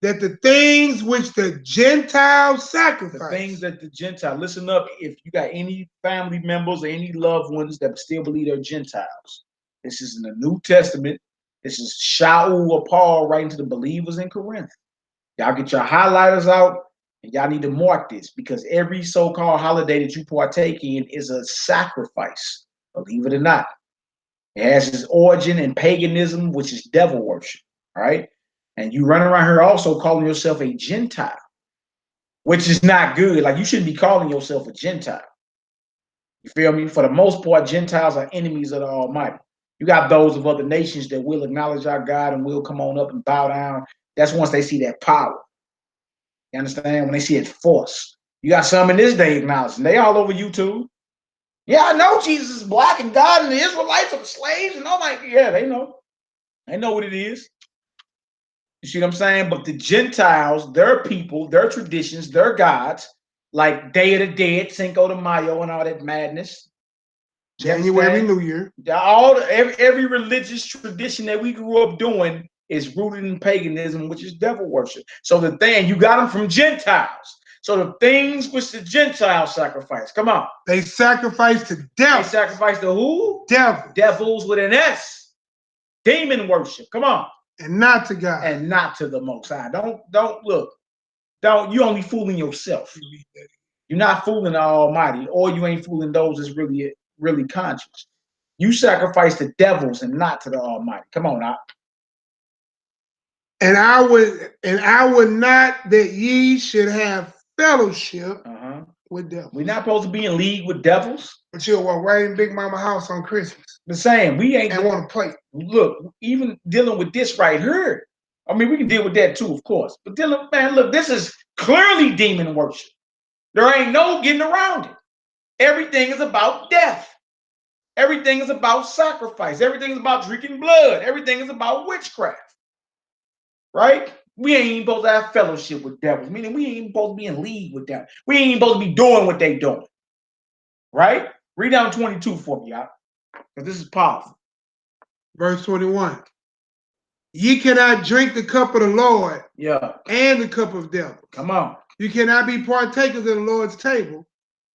that the things which the Gentiles sacrifice. The things that the Gentiles, listen up, if you got any family members or any loved ones that still believe they're Gentiles. This is in the New Testament. This is Shaul or Paul writing to the believers in Corinth. Y'all get your highlighters out and y'all need to mark this because every so-called holiday that you partake in is a sacrifice, believe it or not. It has its origin in paganism, which is devil worship, all right? And you run around here also calling yourself a Gentile, which is not good. Like, you shouldn't be calling yourself a Gentile. You feel me? For the most part, Gentiles are enemies of the Almighty. You got those of other nations that will acknowledge our God and will come on up and bow down. That's once they see that power. You understand? When they see it force. You got some in this day acknowledging. They all over YouTube. Yeah, I know Jesus is black and God and the Israelites are the slaves and all that. Yeah, they know. They know what it is. You see what I'm saying? But the Gentiles, their people, their traditions, their gods, like Day of the Dead, Cinco de Mayo, and all that madness. January, New Year. Every religious tradition that we grew up doing is rooted in paganism, which is devil worship. So the thing, you got them from Gentiles. So the things which the Gentiles sacrifice, come on. They sacrifice to devils. They sacrifice to who? Devils. Devils with an S. Demon worship, come on. And not to God. And not to the Most High. You only fooling yourself. You're not fooling the Almighty, or you ain't fooling those that's really conscious. You sacrifice to devils and not to the Almighty. Come on now. And I would not that ye should have fellowship with devils. We're not supposed to be in league with devils. But you'll walk right in Big Mama house on Christmas. The same. We ain't and want to play. Look, even dealing with this right here. I mean, we can deal with that too, of course. But man, look, this is clearly demon worship. There ain't no getting around it. Everything is about death. Everything is about sacrifice. Everything is about drinking blood. Everything is about witchcraft. Right? We ain't even supposed to have fellowship with devils, meaning we ain't even supposed to be in league with them. We ain't even supposed to be doing what they doing. Right? Read down 22 for me, y'all. Because this is powerful. Verse 21. Ye cannot drink the cup of the Lord and the cup of devils. Come on. You cannot be partakers of the Lord's table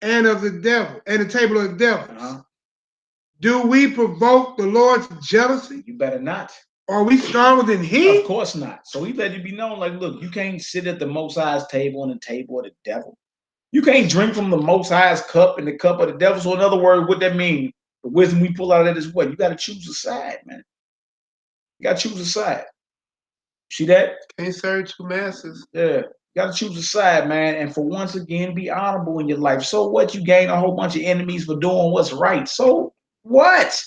and of the devil and the table of the devils. Do we provoke the Lord's jealousy? You better not. Are we stronger than he? Of course not. So he let it be known, like, look, you can't sit at the Most High's table and the table of the devil. You can't drink from the Most High's cup and the cup of the devil. So in other words, what that means, the wisdom we pull out of that is what? You got to choose a side, man. You got to choose a side. See that? Can't serve two masters. Yeah. You got to choose a side, man. And for once again, be honorable in your life. So what? You gain a whole bunch of enemies for doing what's right. So what?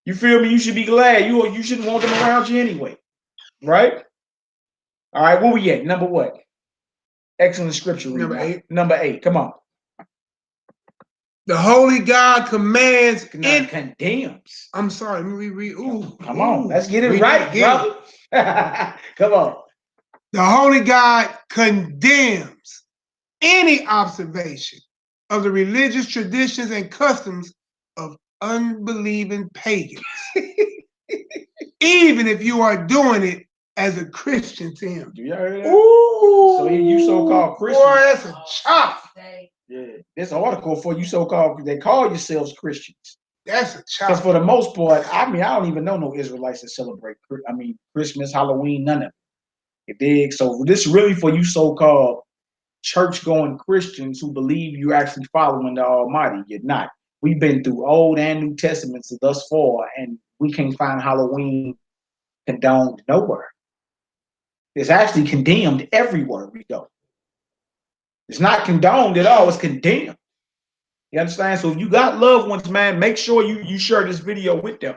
You feel me? You should be glad. You shouldn't want them around you anyway. Right? All right, where we at? Number what? Excellent scripture reading. Number 8. Number 8. Come on. The holy God commands Not condemns. I'm sorry, let me reread. Ooh, Come on, let's get it read right, again. brother. Come on. The holy God condemns any observation of the religious traditions and customs of unbelieving pagans, even if you are doing it as a Christian to him. Do y'all hear that? Ooh, So you so-called Christians. Boy, that's a chop. Yeah. This article for you so-called, they call yourselves Christians. That's a Because chop. for the most part, I mean, I don't even know no Israelites that celebrate, Christmas, Halloween, none of it. You dig? So this really for you so-called church-going Christians who believe you're actually following the Almighty. You're not. We've been through Old and New Testaments thus far, and we can't find Halloween condoned nowhere. It's actually condemned everywhere we go. It's not condoned at all. It's condemned. You understand? So if you got loved ones, man, make sure you share this video with them.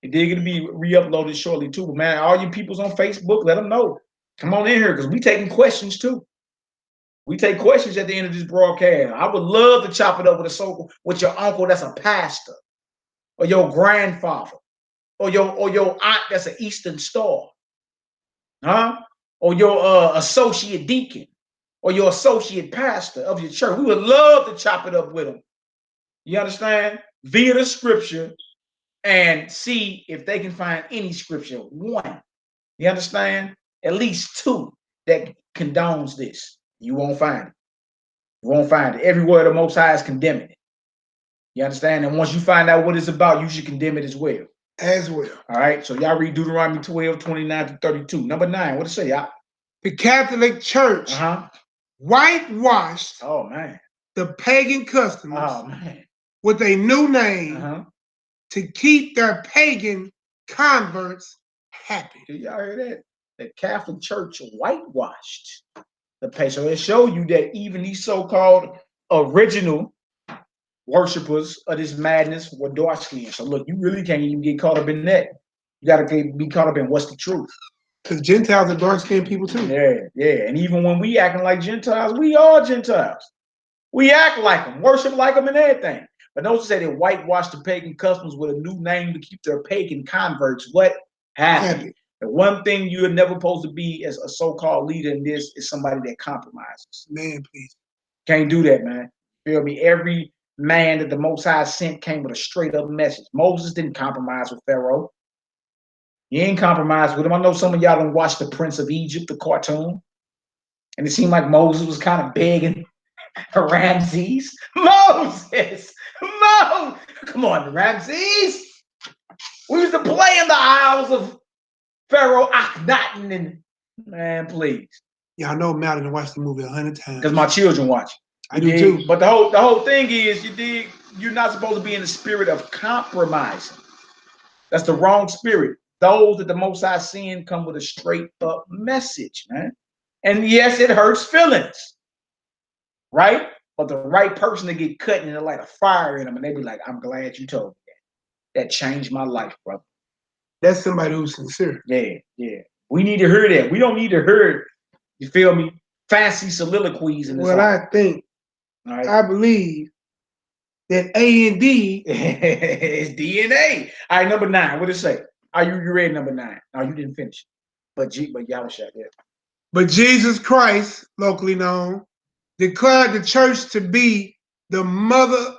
They're going to be re-uploaded shortly too. But man, all you peoples on Facebook, let them know. Come on in here because we taking questions too. We take questions at the end of this broadcast. I would love to chop it up with your uncle that's a pastor, or your grandfather, or your aunt that's an Eastern Star, huh? Or your associate deacon, or your associate pastor of your church. We would love to chop it up with them. You understand? Via the scripture and see if they can find any scripture. One. You understand? At least 2 that condones this. You won't find it. You won't find it. Everywhere the Most High is condemning it. You understand? And once you find out what it's about, you should condemn it as well. As well. All right. So y'all read Deuteronomy 12, 29 to 32. Number 9. What it say, y'all? The Catholic Church whitewashed the pagan customs with a new name to keep their pagan converts happy. Did y'all hear that? The Catholic Church whitewashed the page. So it showed you that even these so-called original worshipers of this madness were dark skinned. So look, you really can't even get caught up in that. You got to be caught up in what's the truth. Because Gentiles are dark skinned people too. Yeah. And even when we acting like Gentiles, we are Gentiles. We act like them, worship like them and everything. But those who say they whitewashed the pagan customs with a new name to keep their pagan converts, what happened? The one thing you're never supposed to be as a so-called leader in this is somebody that compromises. Man, please. Can't do that, man. Feel me? Every man that the Most High sent came with a straight up message. Moses didn't compromise with Pharaoh. He ain't compromised with him. I know some of y'all done watched The Prince of Egypt, the cartoon. And it seemed like Moses was kind of begging Ramses. Moses! Come on, Ramses! We used to play in the Isles of Pharaoh Akhenaten, and man, please. Yeah, I know Madeline to watch the movie 100 times. Because my children watch it. I do too. But the whole thing is, you're not supposed to be in the spirit of compromising. That's the wrong spirit. Those that the Most High send come with a straight up message, man. And yes, it hurts feelings, right? But the right person to get cut and it'll light a fire in them, and they be like, "I'm glad you told me that. That changed my life, brother." That's somebody who's sincere. Yeah. We need to hear that. We don't need to hear, you feel me, fancy soliloquies in this. Well, I think, I believe that A and D is DNA. All right, number 9. What did it say? Are you read number 9? No, you didn't finish. But y'all shot that. But Jesus Christ, locally known, declared the church to be the mother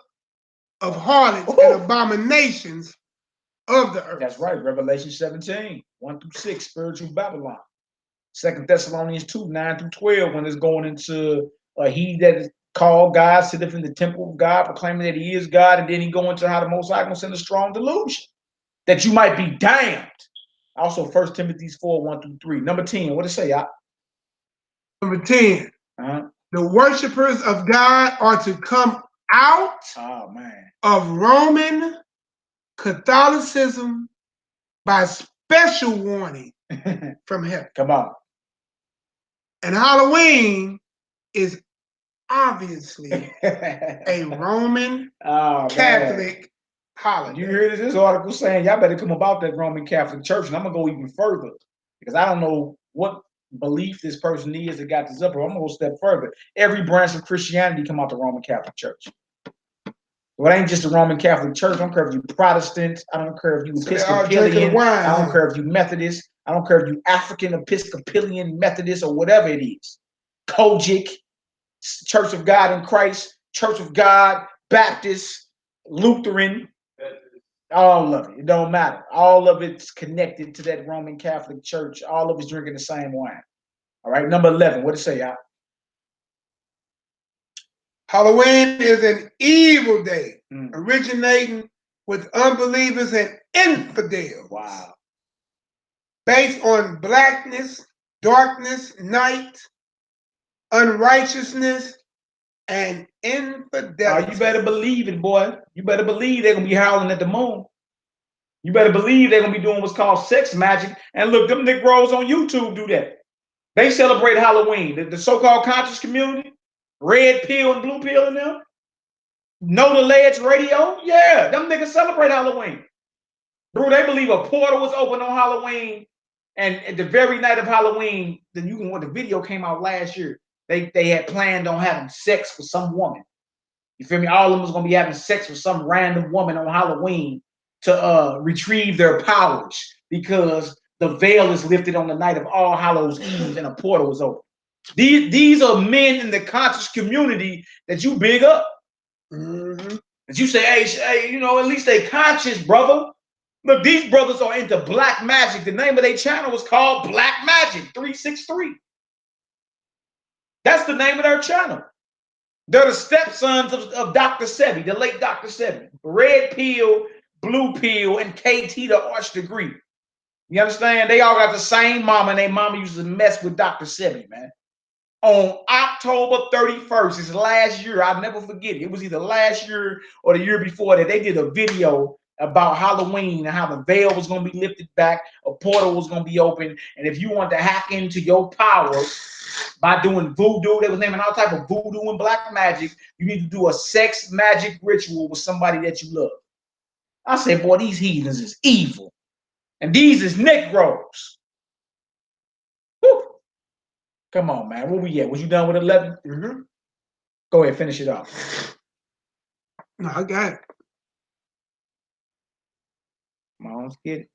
of harlots and abominations of the earth. That's right. Revelation 17, 1 through 6, spiritual Babylon. 2 Thessalonians 2, 9 through 12, when it's going into he that is called God, sitteth in the temple of God, proclaiming that he is God, and then he go into how the Most High gonna send a strong delusion that you might be damned. Also, 1 Timothy 4, 1 through 3. Number 10, what it say, y'all? Number 10, the worshipers of God are to come out of Roman Catholicism by special warning from heaven. Come on. And Halloween is obviously a Roman Catholic holiday. You hear this article saying y'all better come about that Roman Catholic Church, and I'm gonna go even further because I don't know what belief this person is that got this up. I'm gonna go a step further. Every branch of Christianity come out the Roman Catholic Church. Well, it ain't just the Roman Catholic Church. I don't care if you Protestant. I don't care if you Episcopalian. I don't care if you Methodist. I don't care if you African Episcopalian Methodist or whatever it is. Kojic, Church of God in Christ, Church of God, Baptist, Lutheran, all of it. It don't matter. All of it's connected to that Roman Catholic Church. All of it's drinking the same wine. All right, number 11. What it say, y'all? Halloween is an evil day, originating with unbelievers and infidels. Wow. Based on blackness, darkness, night, unrighteousness, and infidelity. You better believe it, boy. You better believe they're going to be howling at the moon. You better believe they're going to be doing what's called sex magic. And look, them Negroes on YouTube do that. They celebrate Halloween. The so-called conscious community, red pill and blue pill in them. Know the Ledge Radio. Yeah, them niggas celebrate Halloween. Bro, they believe a portal was open on Halloween. And at the very night of Halloween, when the video came out last year, they had planned on having sex with some woman. You feel me? All of them was going to be having sex with some random woman on Halloween to retrieve their powers because the veil is lifted on the night of All Hallows Eve and a portal was open. These are men in the conscious community that you big up. That you say, hey, at least they conscious, brother. Look, these brothers are into black magic. The name of their channel was called Black Magic 363. That's the name of their channel. They're the stepsons of Dr. Sebi, the late Dr. Sebi. Red pill, blue pill, and KT the arch degree. You understand? They all got the same mama, and their mama used to mess with Dr. Sebi, man. On October 31st, it's last year, I'll never forget it. It was either last year or the year before that. They did a video about Halloween and how the veil was going to be lifted back, a portal was going to be open, and if you want to hack into your power by doing voodoo, they was naming all type of voodoo and black magic, you need to do a sex magic ritual with somebody that you love. I said, boy, these heathens is evil. And these is Negroes. Woo. Come on, man. Where we at? Was you done with 11? Go ahead, finish it off. No, I got it. Come on, let's get it.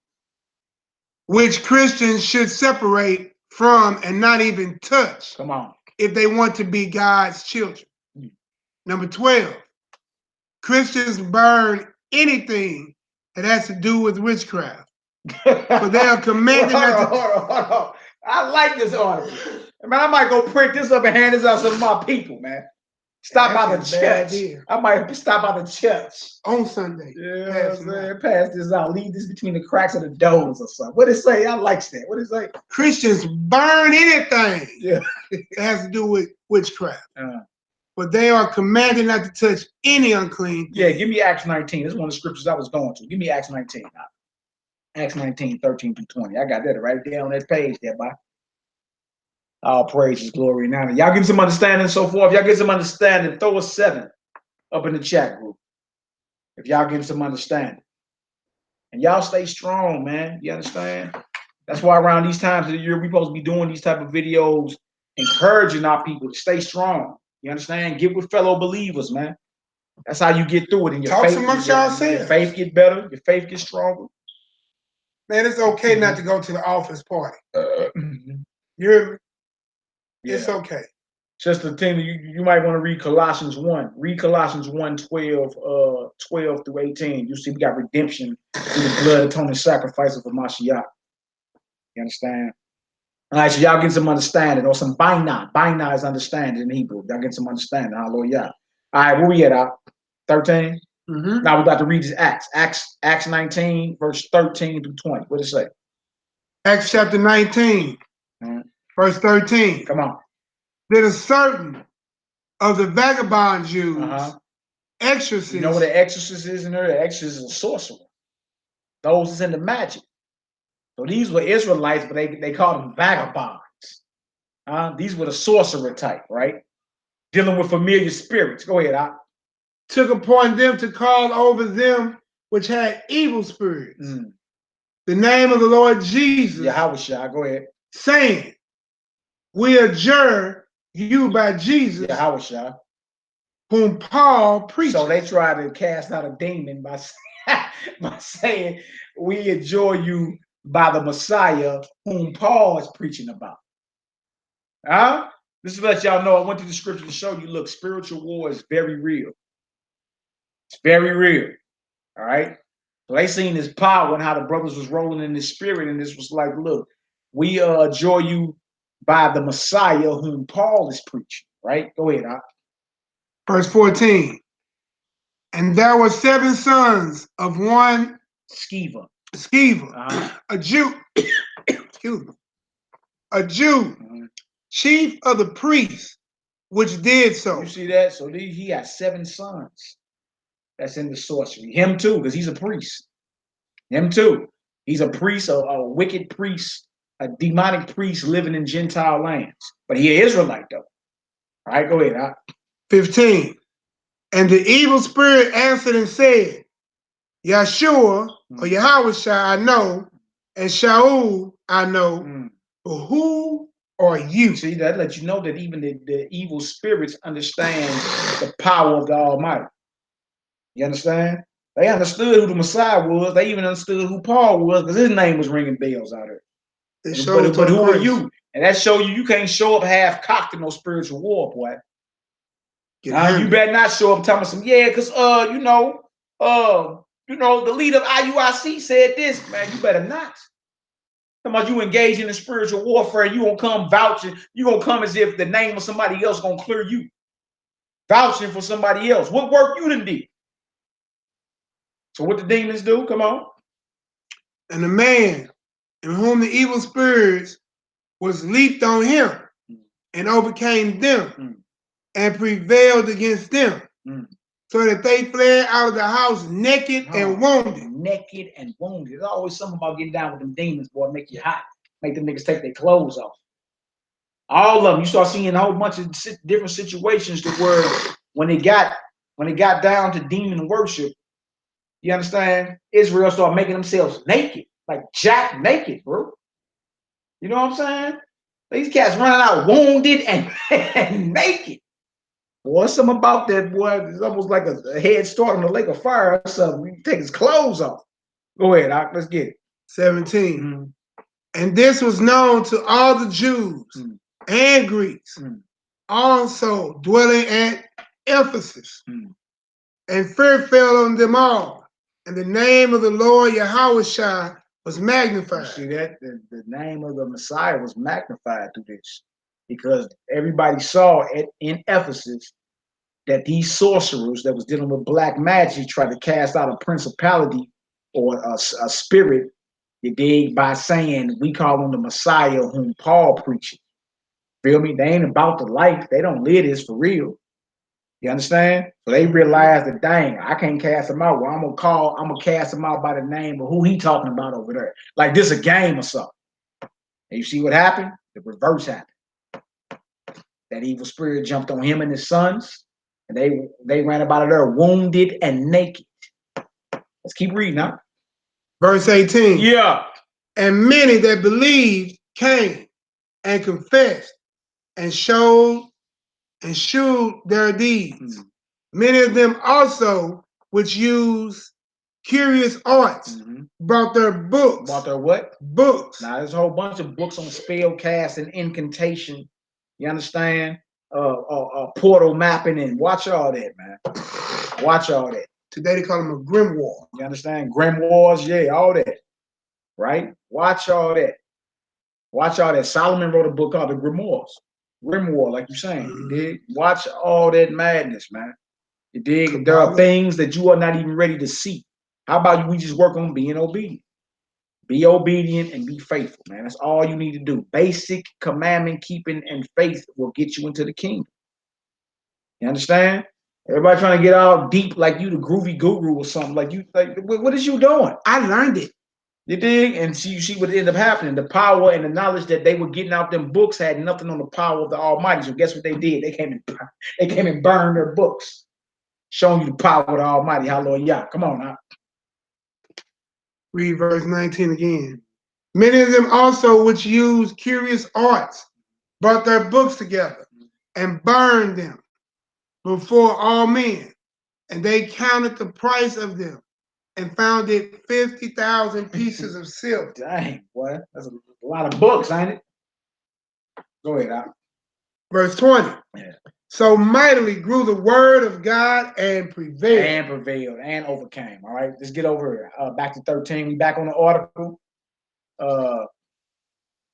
Which Christians should separate from and not even touch. Come on. If they want to be God's children. Number 12. Christians burn anything that has to do with witchcraft. But they are commanded hold on. I like this article. Man, I might go print this up and hand this out to some of my people, man. Stop by the church. I might stop by the church. On Sunday. Yeah, man. Pass this out. Leave this between the cracks of the doors or something. What it say? I like that. What it say? Christians burn anything that has to do with witchcraft. But they are commanded not to touch any unclean thing. Yeah, give me Acts 19. This is one of the scriptures I was going to. Give me Acts 19. Acts 19, 13 through 20. I got that right there on that page there, boy. All praises, glory, and honor. Y'all get some understanding so forth. Y'all get some understanding. Throw a 7 up in the chat group. If y'all get some understanding. And y'all stay strong, man. You understand? That's why around these times of the year, we're supposed to be doing these type of videos, encouraging our people to stay strong. You understand? Get with fellow believers, man. That's how you get through it. And your faith, amongst yourselves. Your faith get better. Your faith gets stronger. Man, it's okay not to go to the office party. You hear me? It's okay. Just the thing, you might want to read Colossians 1. Read Colossians 1, 12 through 18. You see, we got redemption through the blood atoning sacrifice of the Mashiach. You understand? All right, so y'all get some understanding, or some baina. Baina is understanding in Hebrew. Y'all get some understanding. Hallelujah. All right, where we at? 13? Now we got to read this Acts 19, verse 13 through 20. What does it say? Acts chapter 19, verse 13. Come on. That a certain of the vagabond Jews, exorcists. You know what an exorcist is in there? An exorcist is a sorcerer. Those is into magic. So these were Israelites, but they called them vagabonds. These were the sorcerer type, right? Dealing with familiar spirits. Go ahead, took upon them to call over them which had evil spirits. The name of the Lord Jesus. Yahweh, go ahead. Saying, we adjure you by Jesus, Yahweh, whom Paul preached. So they try to cast out a demon by saying, we adjure you by the Messiah whom Paul is preaching about. Huh? This is to let y'all know, I went to the scripture to show you, look, spiritual war is very real. It's very real. All right? So they seen this power and how the brothers was rolling in the spirit, and this was like, look, we adjure you by the Messiah whom Paul is preaching. Right? Go ahead, Doc. Verse 14. And there were 7 sons of one Sceva, a Jew, excuse me, a Jew, chief of the priests, which did so. You see that? So he got 7 sons. That's in the sorcery. Him too, because he's a priest. Him too. He's a priest, a wicked priest, a demonic priest living in Gentile lands. But he is Israelite though. All right, go ahead. Huh? 15. And the evil spirit answered and said, Yahshua or Yahweh I know, and Shaul I know, but who are you? See, that lets you know that even the evil spirits understand the power of the Almighty. You understand? They understood who the Messiah was. They even understood who Paul was because his name was ringing bells out there. But who are you? And that show you can't show up half-cocked in no spiritual war, boy. You better not show up telling some, because the leader of IUIC said this, man. You better not. Talking about you engaging in spiritual warfare, you gonna come vouching, you gonna come as if the name of somebody else gonna clear you. Vouching for somebody else. What work you done did? So what the demons do? Come on. And the man in whom the evil spirits was leaped on him and overcame them and prevailed against them, so that they fled out of the house naked and wounded. Naked and wounded. There's always something about getting down with them demons, boy, make you hot. Make them niggas take their clothes off. All of them. You start seeing a whole bunch of different situations to where when it got down to demon worship, you understand? Israel started making themselves naked, like jack naked, bro. You know what I'm saying? These cats running out wounded and naked. Boy, something about that, boy. It's almost like a head start on the lake of fire or something. He take his clothes off. Go ahead, Doc. Let's get it. 17. And this was known to all the Jews and Greeks, also dwelling at Ephesus. And fear fell on them all. And the name of the Lord Yahweh was magnified. You see that? The name of the Messiah was magnified through this. Because everybody saw in Ephesus that these sorcerers that was dealing with black magic tried to cast out a principality or a spirit, you dig, by saying, we call him the Messiah whom Paul preaches. Feel me? They ain't about the life. They don't live this for real. You understand? So they realized that, dang, I can't cast him out. Well, I'm gonna cast him out by the name of who he talking about over there. Like this a game or something. And you see what happened? The reverse happened. That evil spirit jumped on him and his sons, and they ran about there wounded and naked. Let's keep reading now. Verse 18. Yeah. And many that believed came and confessed and showed their deeds. Many of them also, which use curious arts, brought their books. Brought their what? Books. Now, there's a whole bunch of books on spell cast and incantation. You understand? Portal mapping, and watch all that, man. Watch all that. Today they call them a grimoire. You understand? Grimoires, yeah, all that. Right? Watch all that. Watch all that. Solomon wrote a book called the Grimoires. Grimoire, like you're saying. You dig? Watch all that madness, man. You dig? There are things that you are not even ready to see. How about we just work on being obedient? Be obedient and be faithful, man. That's all you need to do. Basic commandment keeping and faith will get you into the kingdom. You understand? Everybody trying to get all deep like you the groovy guru or something. Like what is you doing? I learned it. You dig? And you see what ended up happening. The power and the knowledge that they were getting out them books had nothing on the power of the Almighty. So guess what they did? They came and burned their books, showing you the power of the Almighty. Hallelujah. Come on now. Read verse 19 again. Many of them also which use curious arts brought their books together and burned them before all men. And they counted the price of them and found it 50,000 pieces of silver. Dang, boy. That's a lot of books, ain't it? Go ahead, Al. Verse 20. Yeah. So mightily grew the word of God and prevailed. And prevailed and overcame. All right, let's get over here. Back to 13. We back on the article.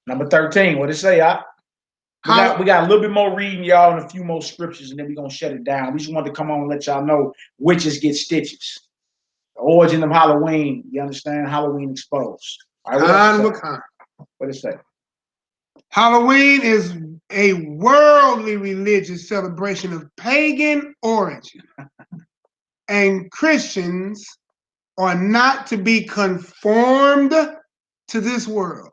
Number 13. What it say, Al? We got a little bit more reading, y'all, and a few more scriptures, and then we're going to shut it down. We just wanted to come on and let y'all know witches get stitches. The origin of Halloween, you understand? Halloween exposed. All right, what it say? Halloween is a worldly religious celebration of pagan origin. And Christians are not to be conformed to this world,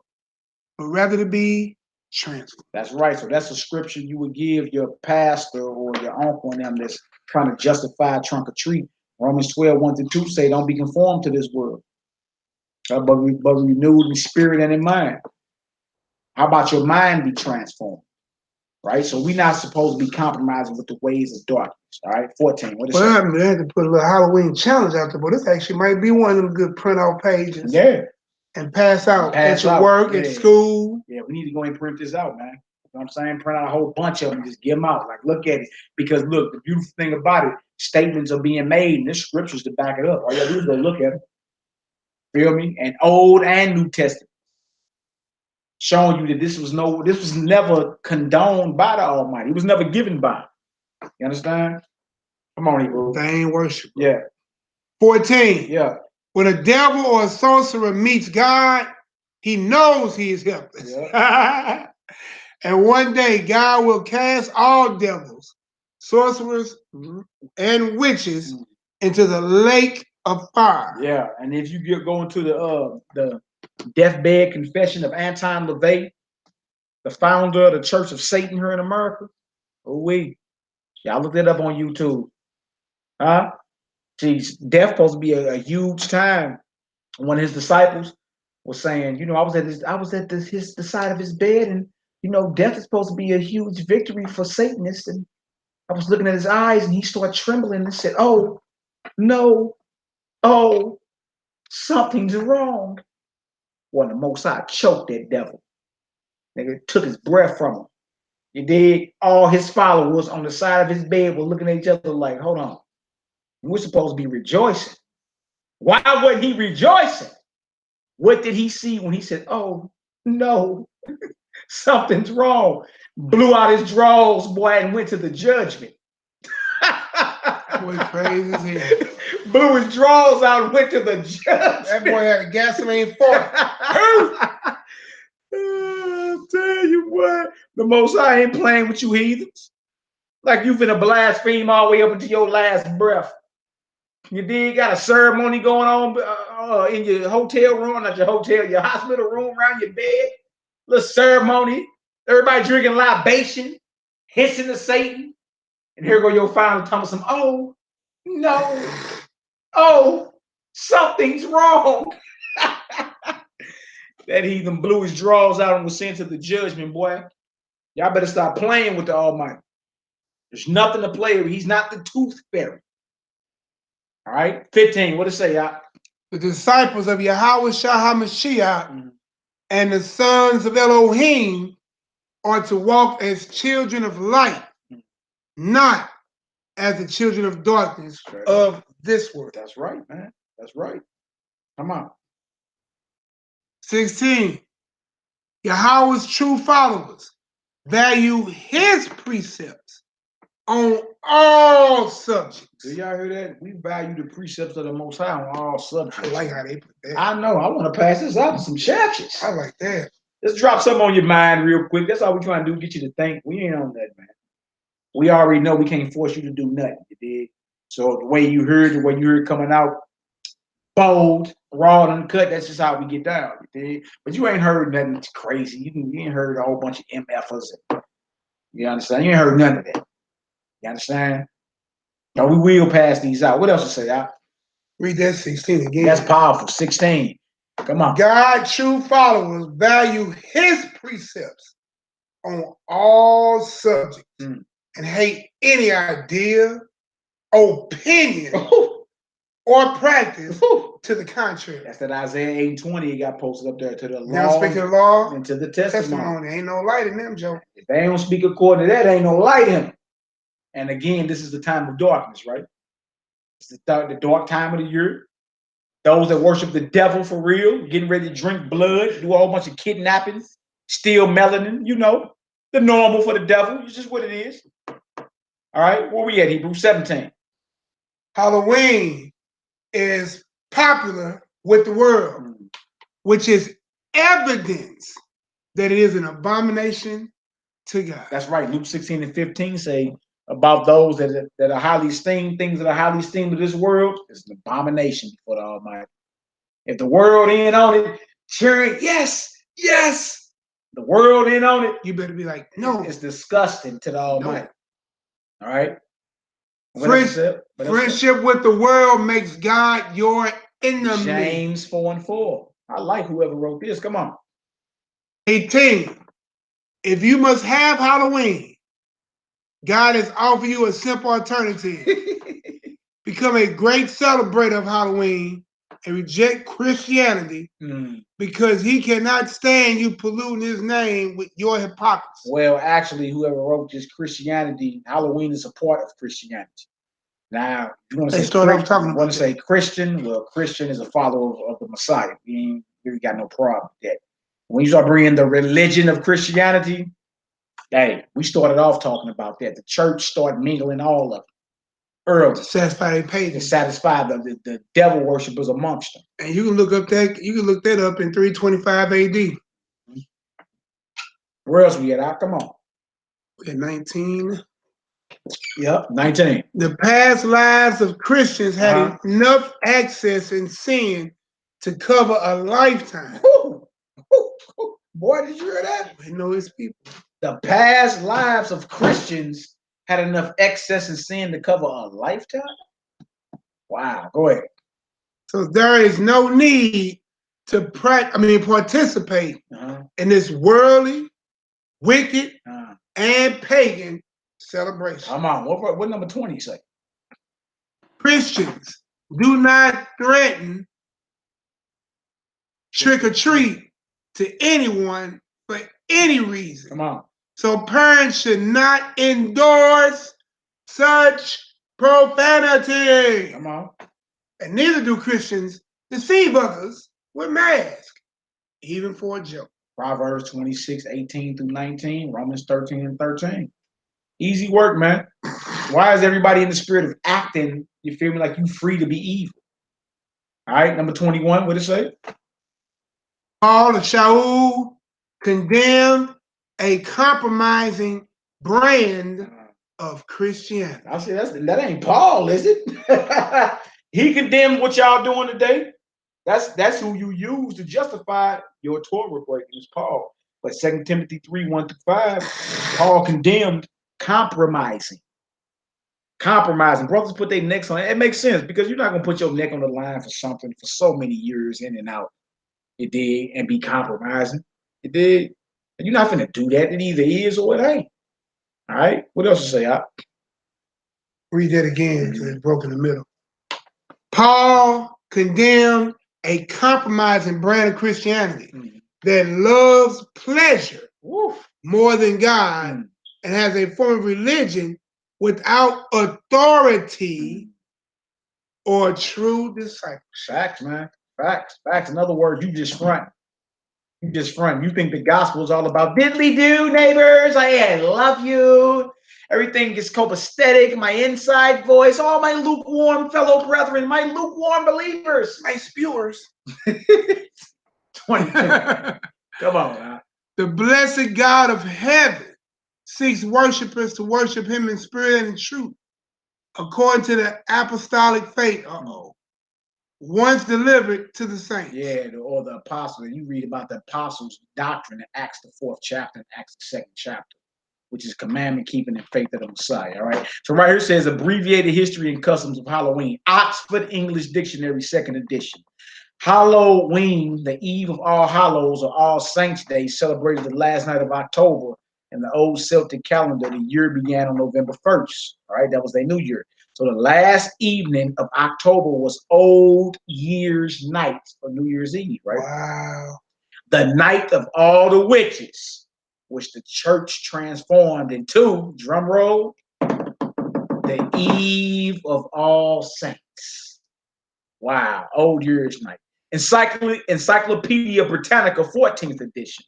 but rather to be transformed. That's right. So that's a scripture you would give your pastor or your uncle and them that's trying to justify trunk or treat. Romans 12:1-2 say, don't be conformed to this world, but renewed in spirit and in mind. How about your mind be transformed? Right? So we're not supposed to be compromising with the ways of darkness. All right, 14. What is well, that? I mean, they had to put a little Halloween challenge out there, but this actually might be one of them good printout pages. Yeah. And pass out at your work, at school. Yeah, we need to go and print this out, man. You know what I'm saying? Print out a whole bunch of them, just give them out. Like, look at it. Because look, the beautiful thing about it, statements are being made, and there's scriptures to back it up. All you gotta do is go look at them. Feel me? And Old and New Testament. Showing you that this was never condoned by the Almighty. It was never given by. You understand? Come on, Hebrew. Vain worship. Yeah. 14. Yeah. When a devil or a sorcerer meets God, he knows he is helpless. Yeah. And one day God will cast all devils, sorcerers, and witches into the lake of fire. Yeah, and if you go into the deathbed confession of Anton LaVey, the founder of the Church of Satan here in America, y'all look that up on YouTube. Huh? Geez, death supposed to be a huge time. One of his disciples was saying, you know, I was at the side of his bed, and you know, death is supposed to be a huge victory for Satanists. And I was looking at his eyes, and he started trembling and said, "Oh, no, oh, something's wrong." Well, the Most High choked that devil. Nigga took his breath from him. You dig? All his followers on the side of his bed were looking at each other like, hold on. We're supposed to be rejoicing. Why wasn't he rejoicing? What did he see when he said, oh, no, something's wrong? Blew out his drawers, boy, and went to the judgment. Boy, crazy as hell. Blew his drawers out and went to the judgment. That boy had a gasoline fort. I'll tell you what, the Most High ain't playing with you heathens. Like you finna blaspheme all the way up into your last breath. You did got a ceremony going on in your hotel room, not your hotel, your hospital room, around your bed. Little ceremony. Everybody drinking libation, hissing to Satan. And here go your final Thomas. Oh, no. Oh, something's wrong. That heathen blew his drawers out and was sent to the judgment, boy. Y'all better stop playing with the Almighty. There's nothing to play with. He's not the tooth fairy. All right, 15. What does it say, y'all? The disciples of Yahweh Shah HaMashiach and the sons of Elohim are to walk as children of light, not as the children of darkness of this world. That's right, man. That's right. Come on. 16. Yahweh's true followers value his precepts on all subjects. Do y'all hear that? We value the precepts of the Most High on all subjects. I like how they put that. I know. I want to pass this out to some churches. I like that. Let's drop something on your mind real quick. That's all we're trying to do, get you to think. We ain't on that, man. We already know we can't force you to do nothing, you dig? So the way you heard coming out, bold, raw, and uncut, that's just how we get down, you dig? But you ain't heard nothing crazy. You ain't heard a whole bunch of MFers. You understand? You ain't heard none of that. You understand? No, we will pass these out. What else to say, out? Read that 16 again. That's powerful. 16. Come on. God's true followers value his precepts on all subjects and hate any idea, opinion, or practice to the contrary. That's that Isaiah 8:20 got posted up there, to the They don't law speak of the law and to the testimony. Ain't no light in them, Joe. If they don't speak according to that, ain't no light in them. And again, this is the time of darkness, right? It's the dark time of the year. Those that worship the devil for real, getting ready to drink blood, do a whole bunch of kidnappings, steal melanin, you know, the normal for the devil. It's just what it is. All right, where we at? Hebrews 17. Halloween is popular with the world, which is evidence that it is an abomination to God. That's right. Luke 16:15 say about those that are highly esteemed, things that are highly esteemed of this world, is an abomination before the Almighty. If the world ain't on it, cheering, yes, yes. The world ain't on it, you better be like, no. It's disgusting to the Almighty. No. All right. Friendship with the world makes God your enemy. James 4:4. I like whoever wrote this. Come on. 18. If you must have Halloween, God has offered you a simple alternative. Become a great celebrator of Halloween and reject Christianity because he cannot stand you polluting his name with your hypocrisy. Well, actually, whoever wrote this, Christianity, Halloween is a part of Christianity. Now, you want to say Christian? Well, Christian is a follower of the Messiah. We ain't really got no problem with that. When you start bringing the religion of Christianity, hey, we started off talking about that. The church started mingling all of it early. To satisfy their pagans. To satisfy the devil worshippers amongst them. And you can look that up in 325 AD. Where else we at? Come on. We're at 19. Yep, 19. The past lives of Christians had enough access and sin to cover a lifetime. Boy, did you hear that? We know his people. The past lives of Christians had enough excess and sin to cover a lifetime? Wow, go ahead. So there is no need to participate in this worldly, wicked, and pagan celebration. Come on, what number 20 say? Christians do not threaten trick or treat to anyone for any reason. Come on. So parents should not endorse such profanity. Come on. And neither do Christians deceive others with masks, even for a joke. Proverbs 26:18-19, Romans 13:13. Easy work, man. Why is everybody in the spirit of acting, you feel me, like you free to be evil? All right, number 21, what it say? Paul of Shaul condemned a compromising brand of Christianity. I say that ain't Paul, is it? He condemned what y'all doing today. That's who you use to justify your Torah breaking, is Paul. But 2 Timothy 3:1-5, Paul condemned compromising. Compromising. Brothers put their necks on it. It makes sense because you're not gonna put your neck on the line for something for so many years in and out. You did, and be compromising. You did. And you're not gonna do that. It either is or it ain't. All right. What else to say? Read that again because it's broke in the middle. Paul condemned a compromising brand of Christianity that loves pleasure more than God and has a form of religion without authority or true discipleship. Facts, man. Facts. In other words, you just front. You think the gospel is all about diddly do, neighbors. I love you. Everything is copacetic. My inside voice. All my lukewarm fellow brethren. My lukewarm believers. My spewers. 22. Come on, man. The blessed God of heaven seeks worshipers to worship him in spirit and in truth, according to the apostolic faith. Once delivered to the saints. Yeah, or the apostles. You read about the apostles' doctrine in Acts, the 4th chapter, and Acts, the 2nd chapter, which is commandment keeping and faith of the Messiah. All right. So right here it says abbreviated history and customs of Halloween. Oxford English Dictionary, 2nd edition. Halloween, the eve of All Hallows or All Saints Day, celebrated the last night of October, In the old Celtic calendar, the year began on November 1st. All right, that was their new year. So the last evening of October was Old Year's Night, or New Year's Eve, right? Wow. The night of all the witches, which the church transformed into, drum roll, the Eve of All Saints. Wow, Old Year's Night. Encyclopedia Britannica, 14th edition.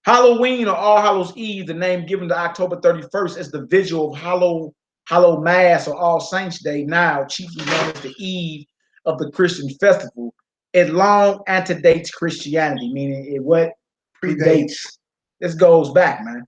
Halloween or All Hallows Eve, the name given to October 31st as the vigil of Hallow Mass or All Saints Day, now chiefly known as the eve of the Christian festival. It long antedates Christianity, meaning it what? Predates. This goes back, man.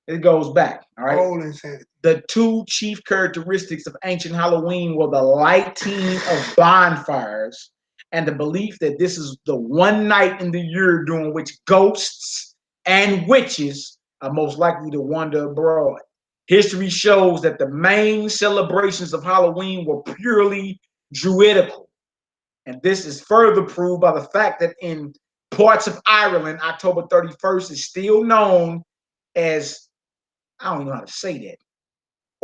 It goes back, all right? Old insanity. The two chief characteristics of ancient Halloween were the lighting of bonfires and the belief that this is the one night in the year during which ghosts and witches are most likely to wander abroad. History shows that the main celebrations of Halloween were purely druidical. And this is further proved by the fact that in parts of Ireland, October 31st is still known as, I don't even know how to say that,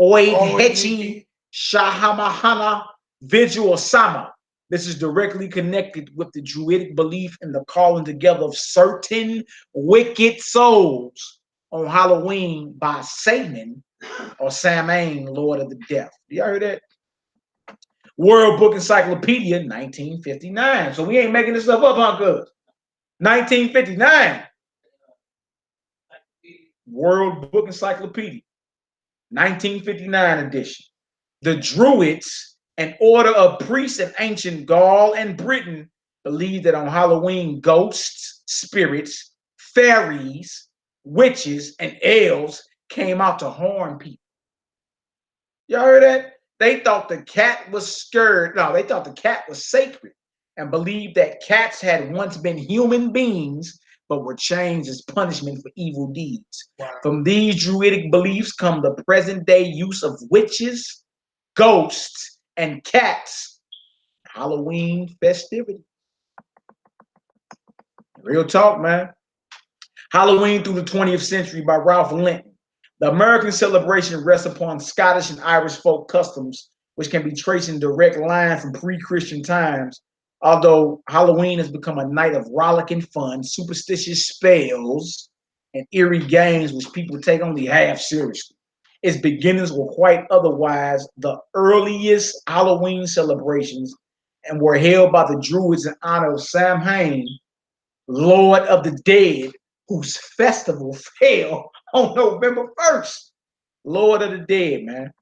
Oid Hechi Shahamahana Vigil Sama. This is directly connected with the Druidic belief in the calling together of certain wicked souls on Halloween by Satan or Samhain, Lord of the Death. Y'all heard that? World Book Encyclopedia, 1959. So we ain't making this stuff up, huh, cuz? 1959. World Book Encyclopedia, 1959 edition. The Druids, an order of priests in ancient Gaul and Britain, believed that on Halloween, ghosts, spirits, fairies, witches, and elves came out to harm people. Y'all heard that? They thought the cat was scared. No, they thought the cat was sacred and believed that cats had once been human beings but were changed as punishment for evil deeds. Wow. From these Druidic beliefs come the present day use of witches, ghosts, and cats. Halloween festivity. Real talk, man. Halloween through the 20th century by Ralph Linton. The American celebration rests upon Scottish and Irish folk customs, which can be traced in direct line from pre-Christian times. Although Halloween has become a night of rollicking fun, superstitious spells, and eerie games which people take only half seriously. Its beginnings were quite otherwise. The earliest Halloween celebrations and were held by the Druids in honor of Samhain, Lord of the Dead, whose festival fell on November 1st. Lord of the Dead, man.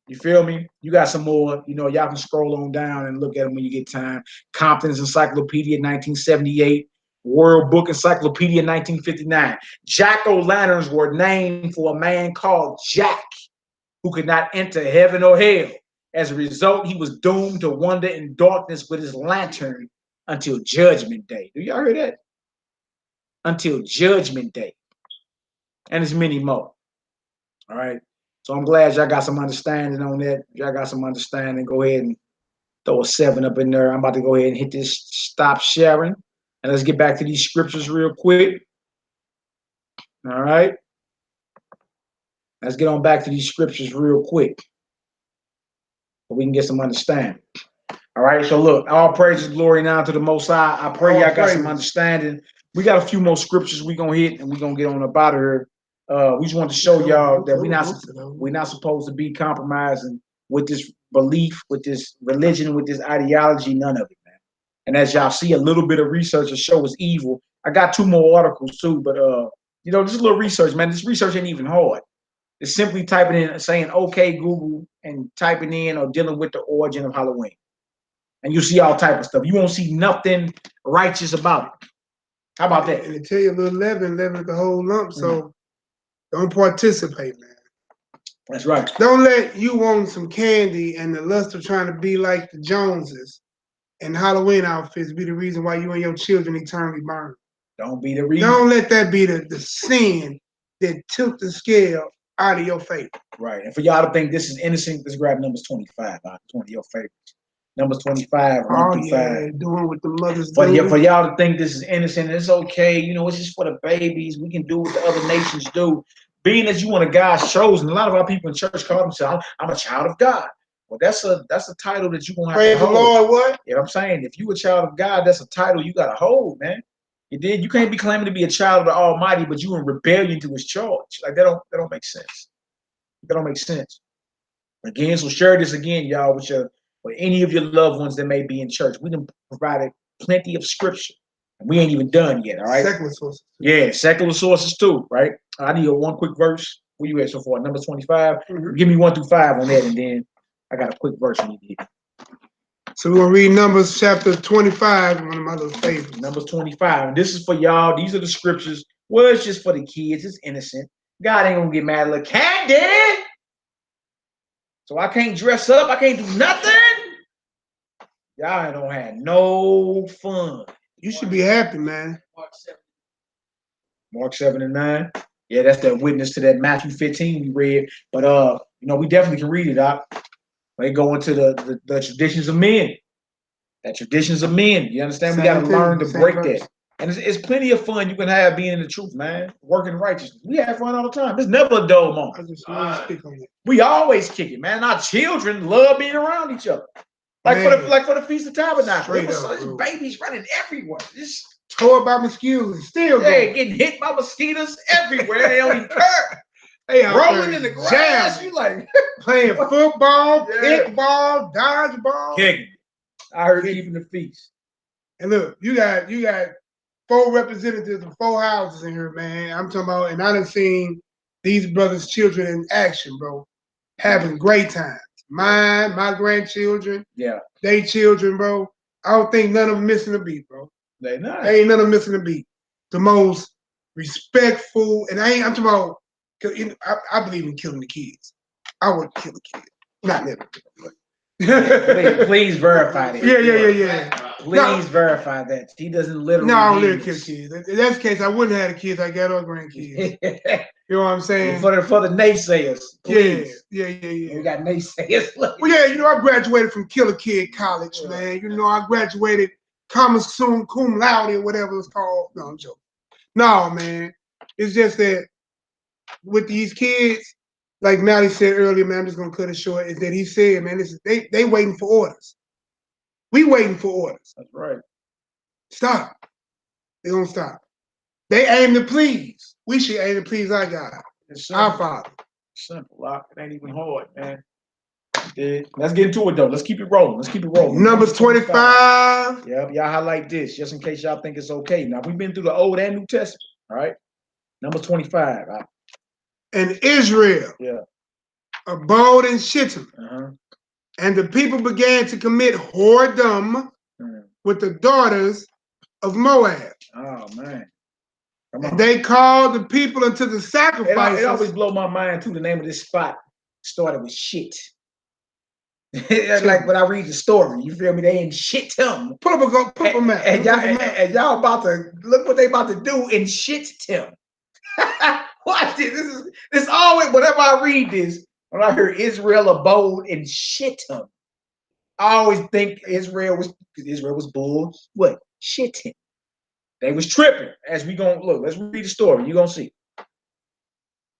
You feel me? You got some more, you know, y'all can scroll on down and look at them when you get time. Compton's Encyclopedia, 1978. World Book Encyclopedia, 1959. Jack-o'-lanterns were named for a man called Jack, who could not enter heaven or hell. As a result, he was doomed to wander in darkness with his lantern until Judgment Day. Do y'all hear that? Until Judgment Day. And there's many more. All right. So I'm glad y'all got some understanding on that. Y'all got some understanding. Go ahead and throw a 7 up in there. I'm about to go ahead and hit this stop sharing. And let's get back to these scriptures real quick. All right. Let's get on back to these scriptures real quick so we can get some understanding. All right. So look, all praises, glory now to the Most High. I pray y'all got some understanding. We got a few more scriptures we're going to hit and we're going to get on up out of here. We just want to show y'all that we're not supposed to be compromising with this belief, with this religion, with this ideology, none of it, man. And as y'all see, a little bit of research to show us evil. I got 2 more articles too, but you know, just a little research, man. This research ain't even hard. It's simply typing in, saying, okay, Google, and typing in or dealing with the origin of Halloween. And you see all type of stuff. You won't see nothing righteous about it. How about that? And they tell you a little leaven the whole lump, so don't participate, man. That's right. Don't let you want some candy and the lust of trying to be like the Joneses and Halloween outfits be the reason why you and your children eternally burn. Don't be the reason. Don't let that be the sin that took the scale out of your faith. Right. And for y'all to think this is innocent, let's grab numbers 25 out of 20 of your favorites. Numbers 25, 1 Oh through yeah, 5. doing what the mothers But yeah, do. for y'all to think this is innocent, it's okay. You know, it's just for the babies. We can do what the other nations do. Being that you want a God's chosen, a lot of our people in church call themselves, I'm a child of God. Well, that's a title that you're gonna have Praise to the hold. Lord, what? You know what I'm saying? If you a child of God, that's a title you gotta hold, man. You can't be claiming to be a child of the Almighty, but you in rebellion to his charge. Like that don't make sense. That don't make sense. Again, so share this again, y'all, with any of your loved ones that may be in church. We done provided plenty of scripture. We ain't even done yet, all right? Secular sources. Yeah, secular sources too, right? I need one quick verse. Where you at so far? Number 25? Give me 1 through 5 on that, and then I got a quick verse you need. So we're gonna read Numbers chapter 25, one of my little favorites. Numbers 25. And this is for y'all. These are the scriptures. Well, it's just for the kids. It's innocent. God ain't gonna get mad. Look, candy. So I can't dress up. I can't do nothing. Y'all don't have no fun. You should be happy, man. Mark 7 and 9. Yeah, that's the witness to that Matthew 15 we read. But we definitely can read it out. They go into the traditions of men. That traditions of men. You understand? We got to learn to break that. And it's plenty of fun you can have being in the truth, man. Working righteousness. We have fun all the time. It's never a dull moment. I just want to speak on it. We always kick it, man. Our children love being around each other. Like for the Feast of Tabernacles. Babies running everywhere. Just tore by mosquitoes and still getting hit by mosquitoes everywhere. They don't even care. They rolling in the grass. You like playing football, kickball, dodgeball. Kicking. I heard keeping the feast. And look, you got 4 representatives of 4 houses in here, man. I'm talking about, and I done seen these brothers' children in action, bro. Having great times. Mine, my grandchildren, they children, bro. I don't think none of them missing a beat, bro. They not. They ain't none of them missing a beat. The most respectful, and I'm talking about, I believe in killing the kids. I would kill a kid. Not never. Please verify that. Yeah. Please verify that. He doesn't literally. No, I don't literally kill kids. In that case, I wouldn't have the kids I got or grandkids. You know what I'm saying? For the naysayers. Please. Yeah. We got naysayers. Well, yeah, I graduated from Killer Kid College, man. I graduated cum laude or whatever it's called. No, I'm joking. No, man. It's just that with these kids, like Mally said earlier, man, I'm just gonna cut it short, is that he said, man, they waiting for orders. We waiting for orders. That's right. Stop. They don't stop. They aim to please. We should aim to please our God. Our Father. Simple. It ain't even hard, man. Let's get into it though. Let's keep it rolling. Numbers 25. Yep, y'all highlight this just in case y'all think it's okay. Now we've been through the Old and New Testament, all right? Numbers 25. And Israel abode in Shittim. And the people began to commit whoredom with the daughters of Moab. Oh man. And they called the people unto the sacrifices. It always blow my mind too. The name of this spot started with shit. Like when I read the story, you feel me? They in Shittim. Put up a map. And y'all about to look what they about to do in Shittim. Watch this. This always whenever I read this, when I hear Israel abode in Shittim, I always think Israel was bull. What? Shittim. They was tripping. As we gonna look, let's read the story. You're gonna see.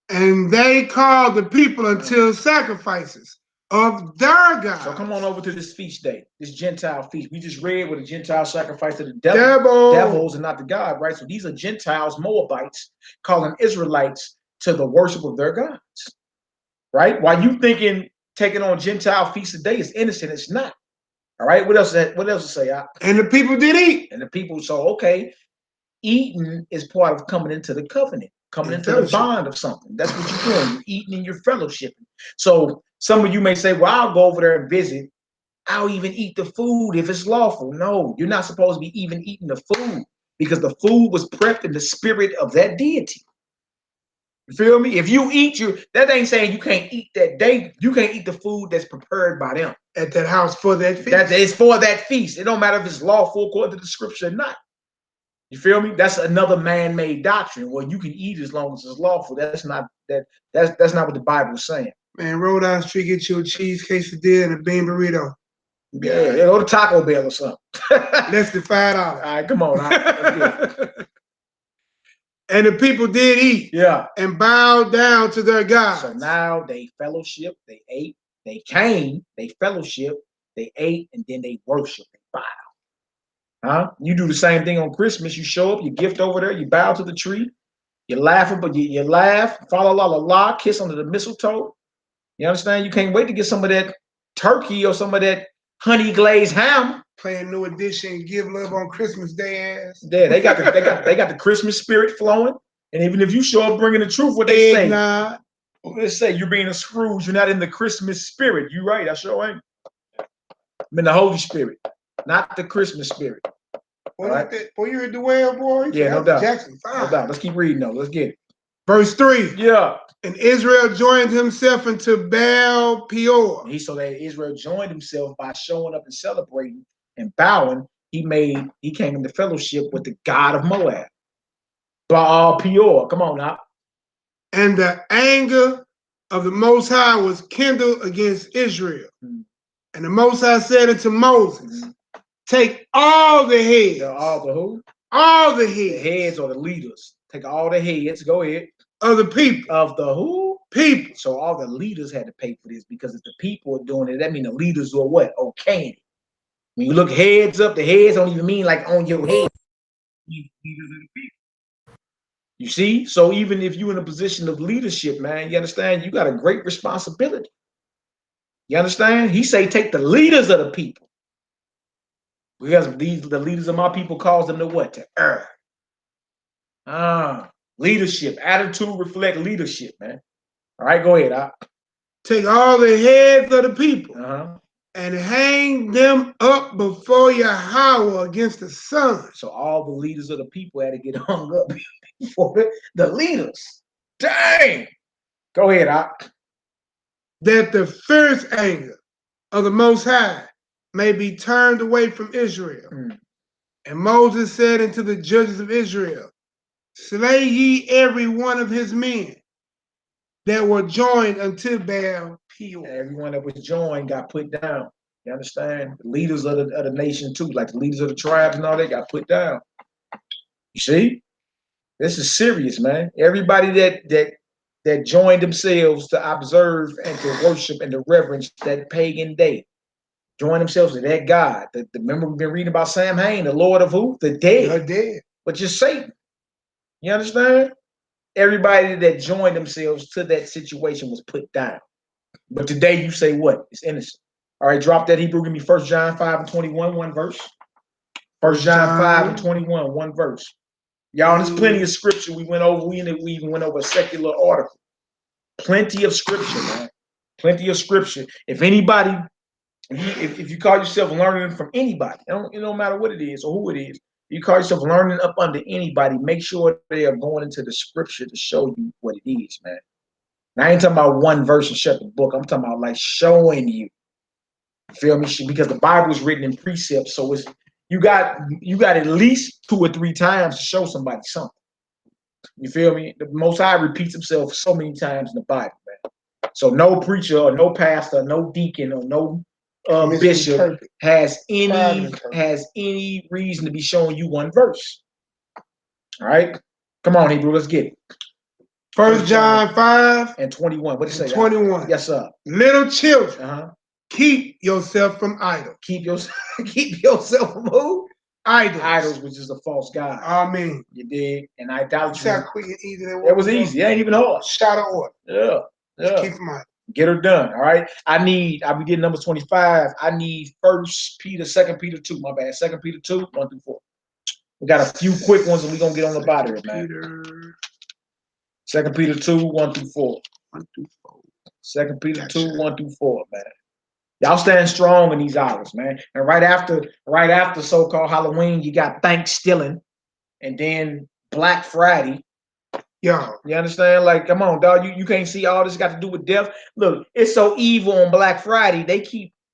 And they called the people until sacrifices of their God. So come on over to this feast day, this Gentile feast. We just read with a Gentile sacrifice to the devils and not the God, right? So these are Gentiles, Moabites, calling Israelites to the worship of their gods, right? While you thinking taking on Gentile feast today is innocent, it's not. All right. What else to say? And the people did eat. And the people, so okay, eating is part of coming into the covenant, coming into the bond of something. That's what you're doing. You're eating and you're fellowshipping. So some of you may say, well, I'll go over there and visit. I'll even eat the food if it's lawful. No, you're not supposed to be even eating the food because the food was prepped in the spirit of that deity. You feel me? If you eat that ain't saying you can't eat that day. You can't eat the food that's prepared by them. At that house for that feast. That is for that feast. It don't matter if it's lawful according to the scripture or not. You feel me? That's another man-made doctrine. Well, you can eat as long as it's lawful. That's not what the Bible is saying. Man, roll down the street, get you a cheese quesadilla and a bean burrito. Yeah, they go to Taco Bell or something. Less than $5. All right, come on. And the people did eat. Yeah. And bowed down to their God. So now they fellowship, they ate, they came, they fellowship, they ate, and then they worship and bow. Huh? You do the same thing on Christmas. You show up, you gift over there, you bow to the tree, you're laughing, but you laugh, follow la la la, kiss under the mistletoe. You understand? You can't wait to get some of that turkey or some of that honey glazed ham. Playing New Edition, Give Love on Christmas Day ass. Yeah, they got the Christmas spirit flowing. And even if you show up bringing the truth, what they say? They say you're being a Scrooge. You're not in the Christmas spirit. You're right. I sure ain't. I'm in the Holy Spirit, not the Christmas spirit. Boy, right? Boy, you're in the well, boy. Yeah, no doubt. Jackson 5. No doubt. Let's keep reading though. Let's get it. Verse 3. Yeah. And Israel joined himself into Baal Peor. So that Israel joined himself by showing up and celebrating and bowing. He came into fellowship with the God of Moab. Baal Peor. Come on now. And the anger of the Most High was kindled against Israel. Mm-hmm. And the Most High said unto Moses, mm-hmm. Take all the heads. All the who? All the heads. The heads or the leaders. Take all the heads. Go ahead. Of the people. Of the who? People. So all the leaders had to pay for this because if the people are doing it, that means the leaders are what? Okay. When you look heads up, the heads don't even mean like on your head. You see? So even if you're in a position of leadership, man, you understand? You got a great responsibility. You understand? He say take the leaders of the people. Because the leaders of my people calls them to what? To err. Leadership. Attitude reflect leadership, man. All right, go ahead. Take all the heads of the people and hang them up before Yahweh against the sun. So all the leaders of the people had to get hung up before the leaders. Dang. Go ahead, That the fierce anger of the Most High may be turned away from Israel. And Moses said unto the judges of Israel, Slay ye every one of his men that were joined unto Baal Peor. Everyone that was joined got put down. You understand? The leaders of the nation too, like the leaders of the tribes and all that got put down. You see? This is serious, man. Everybody that joined themselves to observe and to worship and to reverence that pagan day. Join themselves to that God. Remember we've been reading about Sam Hain, the Lord of who? The dead. The dead. But you're Satan. You understand? Everybody that joined themselves to that situation was put down. But today you say what? It's innocent. All right, drop that Hebrew. Give me 1 John 5:21, one verse. 1 John 5:21, one verse. Y'all, there's plenty of scripture we went over. We even went over a secular article. Plenty of scripture, man. Plenty of scripture. If anybody, if you call yourself learning from anybody, it don't matter what it is or who it is, you call yourself learning up under anybody, make sure they are going into the scripture to show you what it is, man. And I ain't talking about one verse and shut the book. I'm talking about like showing you. Feel me? Because the Bible is written in precepts, so it's you got at least 2 or 3 times to show somebody something. You feel me? The Most High repeats himself so many times in the Bible, man. So no preacher or no pastor, no deacon or no bishop has any reason to be showing you one verse. All right, come on, Hebrew, let's get it. 1 John 5:21. What did it say? 21. Yes, sir. Little children, keep yourself from idols. Keep yourself from who? Idols. Idols, which is a false god. Amen. You dig? And idolatry. See how quick and easy that was? It was easy. It ain't even hard. Shout out order. Yeah. Keep from idols. Get her done. All right. I'll be getting number 25. I need 1 Peter, 2 Peter 2. My bad. 2 Peter 2, 1-4. We got a few quick ones and we're gonna get on the body of it, man. 2 Peter 2, 1-4. 2 Peter 2, 1-4, man. Y'all stand strong in these hours, man. And right after so-called Halloween, you got Thanksgiving and then Black Friday. Yeah. You understand? Like, come on, dog. You can't see all this got to do with death. Look, it's so evil on Black Friday.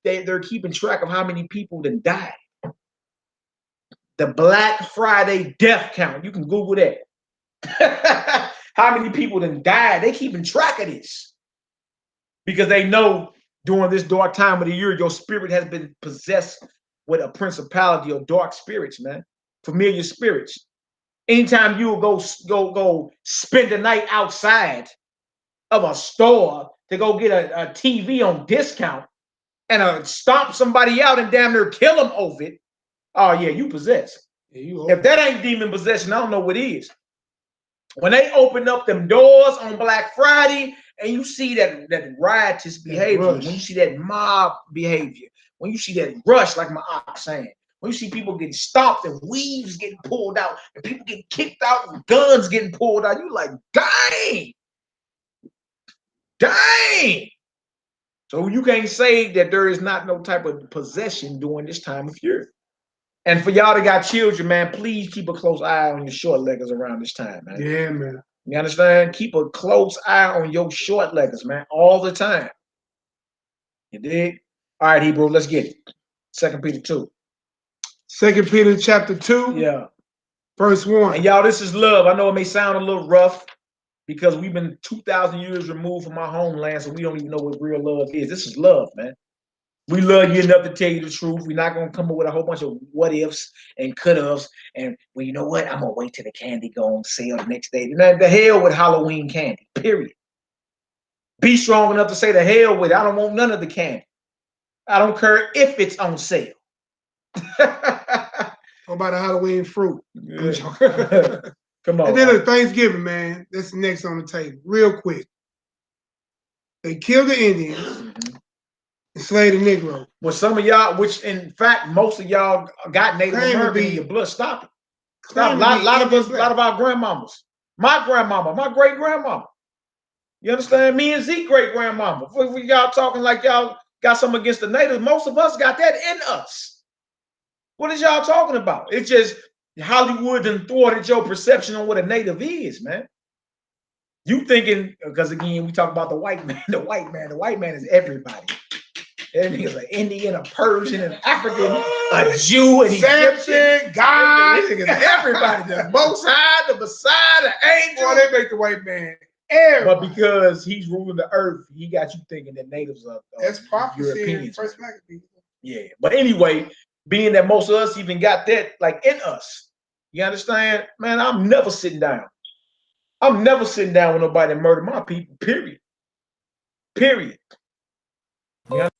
They're keeping track of how many people that died. The Black Friday death count. You can Google that. How many people that died? They keeping track of this. Because they know during this dark time of the year, your spirit has been possessed with a principality or dark spirits, man. Familiar spirits. Anytime you will go spend the night outside of a store to go get a TV on discount and stomp somebody out and damn near kill them over it, oh yeah, you possess. Yeah, if that ain't demon possession, I don't know what is. When they open up them doors on Black Friday and you see that riotous behavior, when you see that mob behavior, when you see that rush, like my aunt saying, when you see people getting stomped and weaves getting pulled out and people getting kicked out and guns getting pulled out, you like, dang. Dang. So you can't say that there is not no type of possession during this time of year. And for y'all that got children, man, please keep a close eye on your short leggers around this time, man. Yeah, man. You understand? Keep a close eye on your short leggers, man, all the time. You dig? All right, Hebrew, let's get it. 2 Peter 2. 2 Peter chapter 2. Yeah. Verse 1. And y'all, this is love. I know it may sound a little rough because we've been 2,000 years removed from our homeland, so we don't even know what real love is. This is love, man. We love you enough to tell you the truth. We're not going to come up with a whole bunch of what ifs and could haves. And, well, you know what? I'm going to wait till the candy go on sale the next day. The hell with Halloween candy, period. Be strong enough to say the hell with it. I don't want none of the candy. I don't care if it's on sale. What about the Halloween fruit? Come on. And then look, Thanksgiving, man. That's next on the table. Real quick. They killed the Indians and slayed the Negro. Well, some of y'all, which in fact, most of y'all got Native American in your blood. Stop it. Stop. A lot of us, a lot of our grandmamas. My grandmama, my great grandmama. You understand? Me and Zeke great grandmama. For y'all talking like y'all got something against the natives, most of us got that in us. What is y'all talking about? It's just Hollywood done thwarted your perception on what a native is, man. You thinking, because again, we talk about the white man, the white man is everybody. That nigga's an Indian, a Persian, an African, a Jew, an Egyptian, God, everybody, the Most High, the Messiah, the angel. Boy, they make the white man. But because he's ruling the earth, he got you thinking that natives are that's prophecy. Europeans. First people. Yeah, but anyway, being that most of us even got that like in us, you understand, man. I'm never sitting down. I'm never sitting down with nobody that murdered my people. Period. Period. You understand?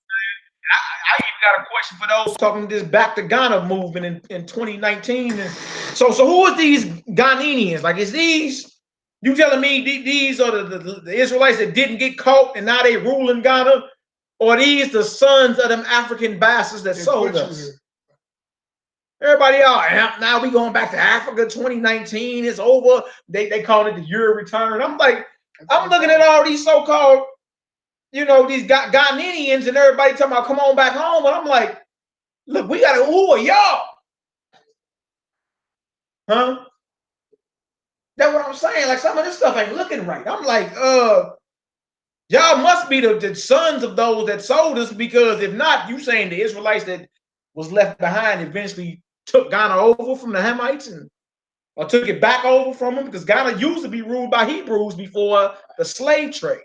I even got a question for those talking this back to Ghana movement in 2019. And so who are these Ghanaians? Like, is these? You telling me these are the Israelites that didn't get caught and now they rule in Ghana? Or are these the sons of them African bastards that sold us? Everybody out. Now we going back to Africa 2019. It's over. They called it the Euro return. I'm like, I'm looking at all these so-called, you know, these Ghanaians and everybody talking about come on back home. And I'm like, look, we got to, who are y'all? Huh? That's what I'm saying. Like, some of this stuff ain't looking right. I'm like, y'all must be the sons of those that sold us, because if not, you saying the Israelites that was left behind eventually took Ghana over from the Hamites or took it back over from them, because Ghana used to be ruled by Hebrews before the slave trade.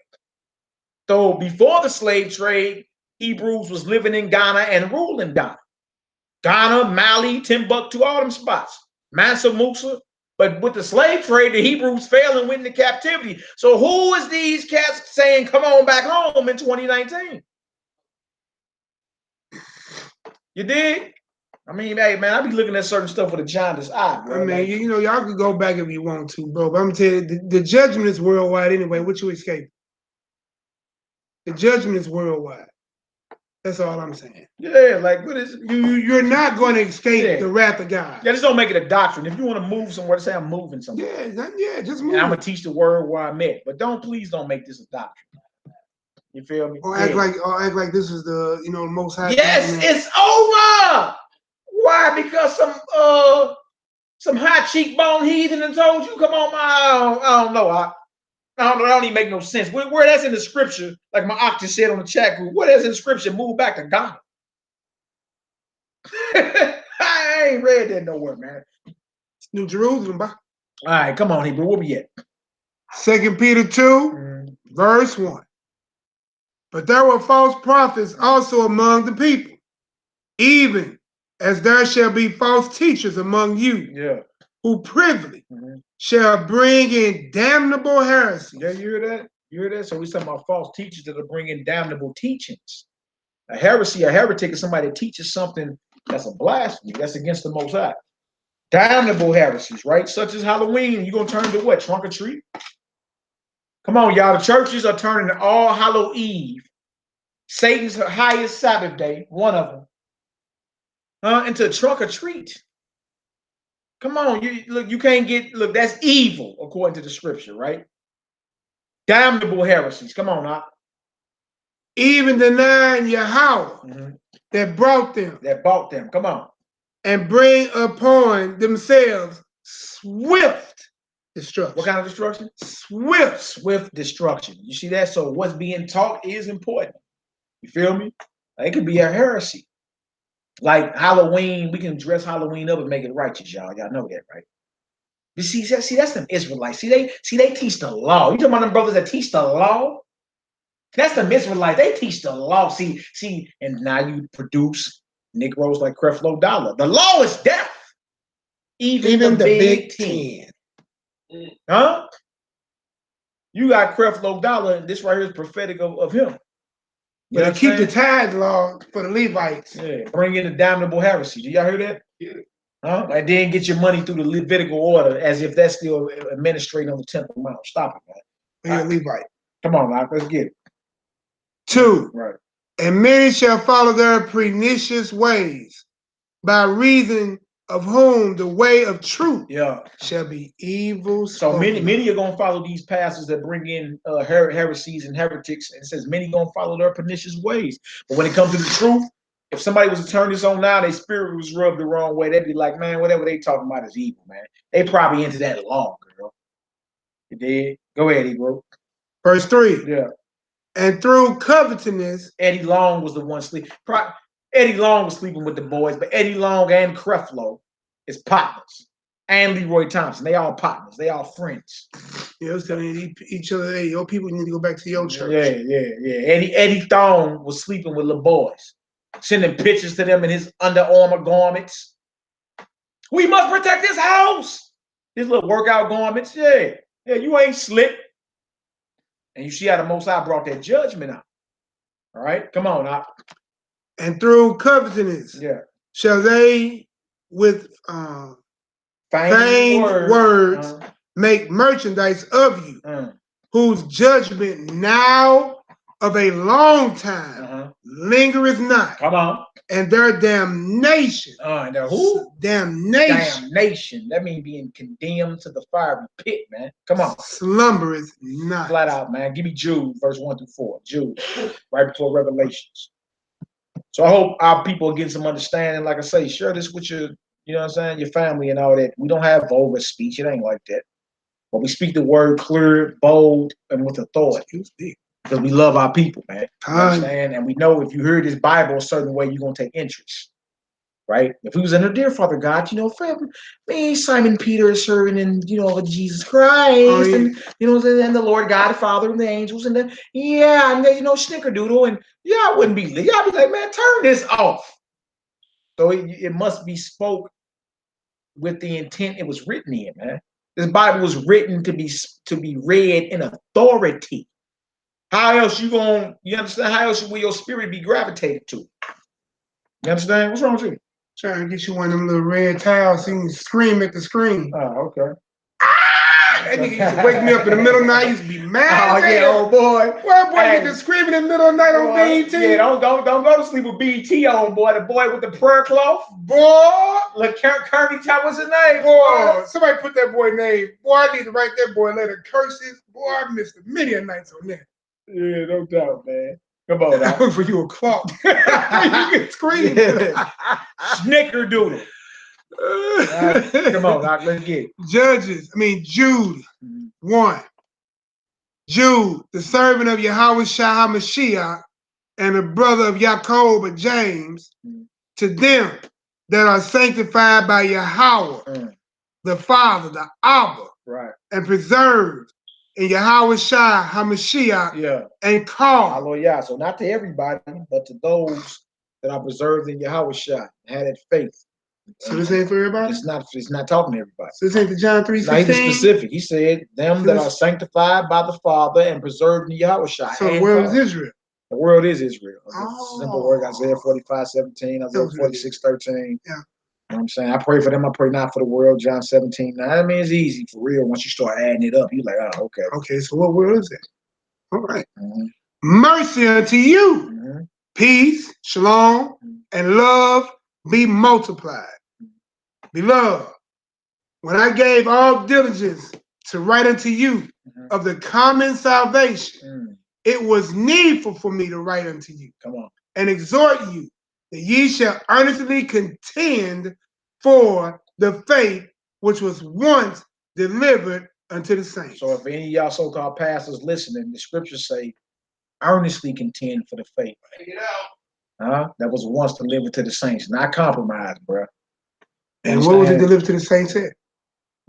So before the slave trade, Hebrews was living in Ghana and ruling Ghana. Ghana, Mali, Timbuktu, all them spots. Mansa Musa. But with the slave trade, the Hebrews fell and went into captivity. So who is these cats saying, come on back home in 2019? You dig? I mean, hey, man, I be looking at certain stuff with a jaundiced eye, bro. I mean, you know, y'all can go back if you want to, bro. But I'm telling you, the judgment is worldwide anyway. What you escape? The judgment is worldwide. That's all I'm saying. Yeah, like what is you're not going to escape the wrath of God. Yeah, just don't make it a doctrine. If you want to move somewhere, say I'm moving somewhere. Yeah, just move. And I'm gonna teach the word where I'm at, but please don't make this a doctrine. You feel me? Or act like this is the Most High. Yes, it's over. Why? Because some high cheekbone heathen and told you, come on, I don't know. I don't even make no sense. Where that's in the scripture, like my octa said on the chat group, where that's in the scripture, move back to Ghana. I ain't read that nowhere, man. It's New Jerusalem, bro. All right, come on, Hebrew. Where we at? 2 Peter 2, verse 1. But there were false prophets also among the people, even as there shall be false teachers among you, who privily shall bring in damnable heresy. Yeah, you hear that? You hear that? So we're talking about false teachers that are bringing damnable teachings. A heresy, a heretic is somebody that teaches something that's a blasphemy, that's against the Most High. Damnable heresies, right? Such as Halloween. You're going to turn to what? Trunk or treat? Come on, y'all. The churches are turning All Hallow Eve, Satan's highest Sabbath day, one of them, into trunk or treat. Come on, you can't get, look, that's evil according to the scripture, right? Damnable heresies. Come on now. Even denying Yahweh that brought them. That bought them. Come on. And bring upon themselves swift destruction. What kind of destruction? Swift destruction. You see that? So what's being taught is important. You feel me? It could be a heresy. Like Halloween, we can dress Halloween up and make it righteous, y'all. Y'all know that, right? You see, that's them Israelites. See, they teach the law. You talking about them brothers that teach the law? That's the Israelites. They teach the law. See, and now you produce Negroes like Creflo Dollar. The law is death. Even the Big Ten. Huh? You got Creflo Dollar, and this right here is prophetic of him. But they keep the tithe law for the Levites. Yeah, bring in the damnable heresy. Do y'all hear that? Yeah. Huh? And then get your money through the Levitical order as if that's still administrating on the Temple Mount. Stop it, man. You're a Levite. Come on, now, let's get it. 2. Right. And many shall follow their pernicious ways, by reason of whom the way of truth shall be evil. So many are going to follow these pastors that bring in heresies and heretics, and it says many going to follow their pernicious ways. But when it comes to the truth, if somebody was to turn this on now, their spirit was rubbed the wrong way, they'd be like, man, whatever they talking about is evil, man. They probably into that law, girl. You did? Go ahead, Ebro. Verse 3. Yeah. And through covetousness, Eddie Long was the one sleeping. Eddie Long was sleeping with the boys, but Eddie Long and Creflo is partners. And Leroy Thompson, they all partners. They all friends. Yeah, I was telling each other, hey, your people need to go back to your church. Yeah. Eddie Thong was sleeping with the boys, sending pictures to them in his Under Armour garments. We must protect this house. His little workout garments. Yeah, you ain't slick. And you see how the Most High brought that judgment out. All right, come on now. And through covetousness, shall they with feigned words make merchandise of you, whose judgment now of a long time lingereth not. Come on. And their damnation. And their who? Damnation. Damnation. That means being condemned to the fiery pit, man. Come on. Slumbereth not. Flat out, man. Give me Jude, verse 1 through 4. Jude, right before Revelations. So I hope our people are getting some understanding. Like I say, share this with your, you know what I'm saying, your family and all that. We don't have vulgar speech. It ain't like that. But we speak the word clear, bold, and with authority. Because we love our people, man. You understand? And we know if you hear this Bible a certain way, you're going to take interest. Right? If we was in a dear Father God, you know, me, Simon Peter is serving in, you know, Jesus Christ, and, you know, and the Lord God, the Father, and the angels, and then, and then, you know, snickerdoodle, and I wouldn't be lit. I'd be like, man, turn this off. So it must be spoke with the intent it was written in, man. This Bible was written to be read in authority. How else you understand? How else will your spirit be gravitated to? You understand? What's wrong with you? Trying to get you one of them little red towels so you can scream at the screen. Oh, okay. That nigga used to wake me up in the middle of the night. Used to be mad. Oh, yeah, old boy. Boy, get to screaming in the middle of the night on BET. Yeah, don't go to sleep with BET on, boy. The boy with the prayer cloth. Boy. Look, Kirby, what's his name? Boy, somebody put that boy name. Boy, I need to write that boy letter curses. Boy, I missed a million nights on that. Yeah, no doubt, man. Come on now. For you a clock. You can scream. Snickerdoodle. Come on, Doc, let's get it. Jude 1. Jude, the servant of Yahweh Shah HaMashiach, and the brother of Jacob and James, to them that are sanctified by Yahweh, the Father, the Abba, and preserved in Yahweh Shai HaMashiach Yeah. and called. Hallelujah. So not to everybody, but to those that are preserved in Yahweh Shai, had that faith. So this ain't for everybody? It's not talking to everybody. So this ain't the John 3:16? Now, he was specific. He said, them that are sanctified by the Father and preserved in Yahweh Shai. So the world is Israel. The world is Israel. Oh. Simple word, Isaiah 45:17, Isaiah 46:13. Yeah. You know what I'm saying? I pray for them. I pray not for the world. John 17:9. I mean, it's easy for real. Once you start adding it up, you're like, oh, okay. Okay, so what world is that? All right. Mercy unto you. Peace, shalom, and love be multiplied. Beloved, when I gave all diligence to write unto you of the common salvation, it was needful for me to write unto you. Come on. And exhort you that ye shall earnestly contend for the faith which was once delivered unto the saints. So if any of y'all so-called pastors listening, the scriptures say, earnestly contend for the faith. That was once delivered to the saints, not compromised, bro. And what was it delivered to the saints at?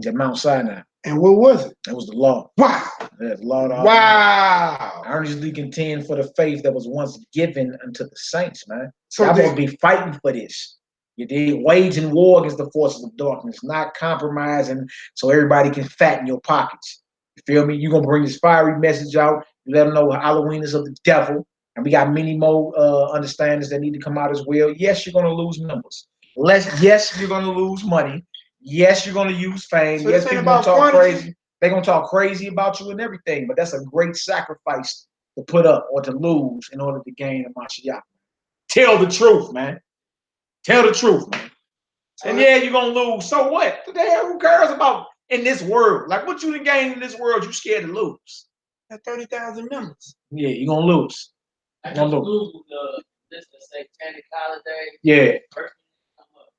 At Mount Sinai. And what was it? It was the law. Wow. Yeah, the law. Wow. Earnestly contend for the faith that was once given unto the saints, man. So y'all gonna be fighting for this. You did waging war against the forces of darkness, not compromising so everybody can fatten your pockets. You feel me? You're gonna bring this fiery message out. You let them know Halloween is of the devil. And we got many more understandings that need to come out as well. Yes, you're gonna lose members. Yes, you're gonna lose money. Yes, you're gonna use fame. So yes, people gonna talk crazy. They're gonna talk crazy about you and everything, but that's a great sacrifice to put up or to lose in order to gain a Mashiach. Tell the truth, man. Tell the truth, man. And yeah, you're gonna lose. So what? What the hell? Who cares about in this world? Like what you done gain in this world, you scared to lose. At 30,000 members. Yeah, you're gonna lose. I just Googled this the Satanic holiday. Yeah. First come up.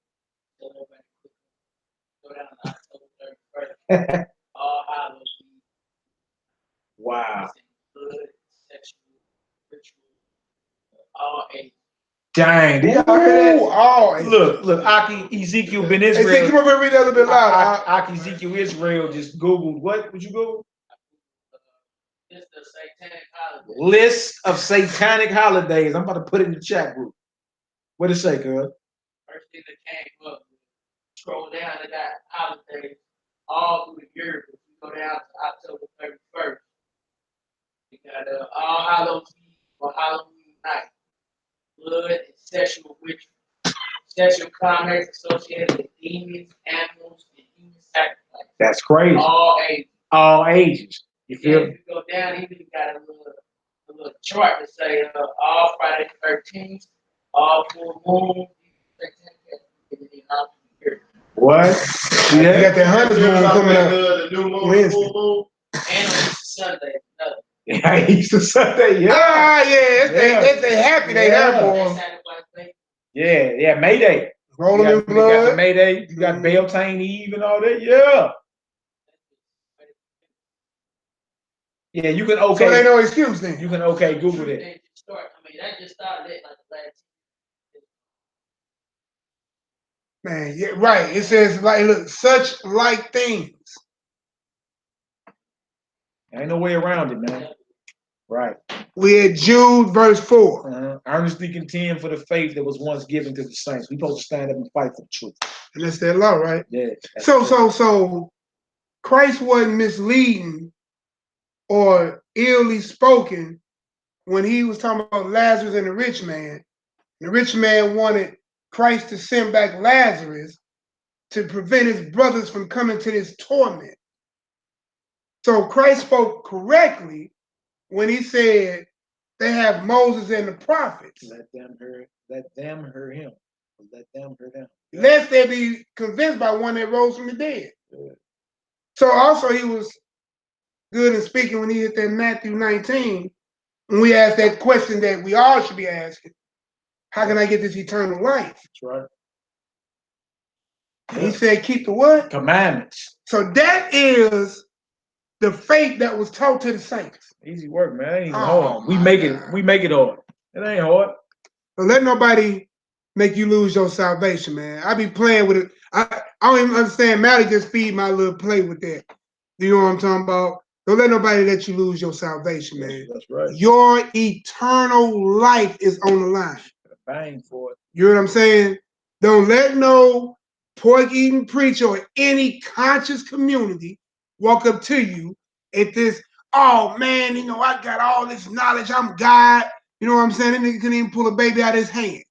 So nobody go down to October 31st. All Hallows Eve. Wow. Blood, sexual, ritual, all ages. Dang, did y'all hear that? Oh, look, Aki Ezekiel Ben Israel. Hey, come over and read that a little bit louder. Aki Ezekiel Israel just Googled what? Would you Google? List of Satanic holidays. List of Satanic holidays. I'm about to put it in the chat group. What it say, girl? First thing that came up, scroll down, they got holidays all through the year. If you go down to October 31st, you got All Hallows Eve or Halloween night. Blood and sexual ritual. Sexual climax associated with demons, animals, and human sacrifice. That's crazy. All ages. All ages. You feel? If you go down, even you got a little chart to say all Friday the 13th, all full moon. What? Yeah. You got that 100 moon coming up. The new moon, Wednesday. full moon, and on Easter Sunday. Yeah, Easter Sunday. Yeah. Ah, yeah. It's a happy day there, boy. Yeah. May Day. Rolling in blood. You got the May Day. You got Beltane Eve and all that. Yeah. Yeah, you can okay. So they no excuse then. You can okay Google it. I mean, that just started it like the last. Man, yeah, right. It says like, look, such like things. Ain't no way around it, man. Right. We at Jude verse 4. Earnestly contend for the faith that was once given to the saints. We supposed to stand up and fight for the truth. And that's their law, right? Yeah. So Christ wasn't misleading or illy spoken when he was talking about Lazarus and the rich man. The rich man wanted Christ to send back Lazarus to prevent his brothers from coming to this torment. So Christ spoke correctly when he said they have Moses and the prophets. Let them hear him. Let them hear them. Lest they be convinced by one that rose from the dead. Yeah. So also he was good in speaking when he hit that Matthew 19, when we asked that question that we all should be asking. How can I get this eternal life? That's right. And he said, keep the what? Commandments. So that is the faith that was taught to the saints. Easy work, man. It ain't even hard. We make it hard. It ain't hard. Don't let nobody make you lose your salvation, man. I be playing with it. I don't even understand. Maddie just feed my little play with that. You know what I'm talking about? Don't let nobody let you lose your salvation, man. That's right. Your eternal life is on the line. Bang for it. You know what I'm saying? Don't let no pork-eating preacher or any conscious community walk up to you at this, oh man, you know, I got all this knowledge, I'm God. You know what I'm saying? That nigga couldn't even pull a baby out of his hand.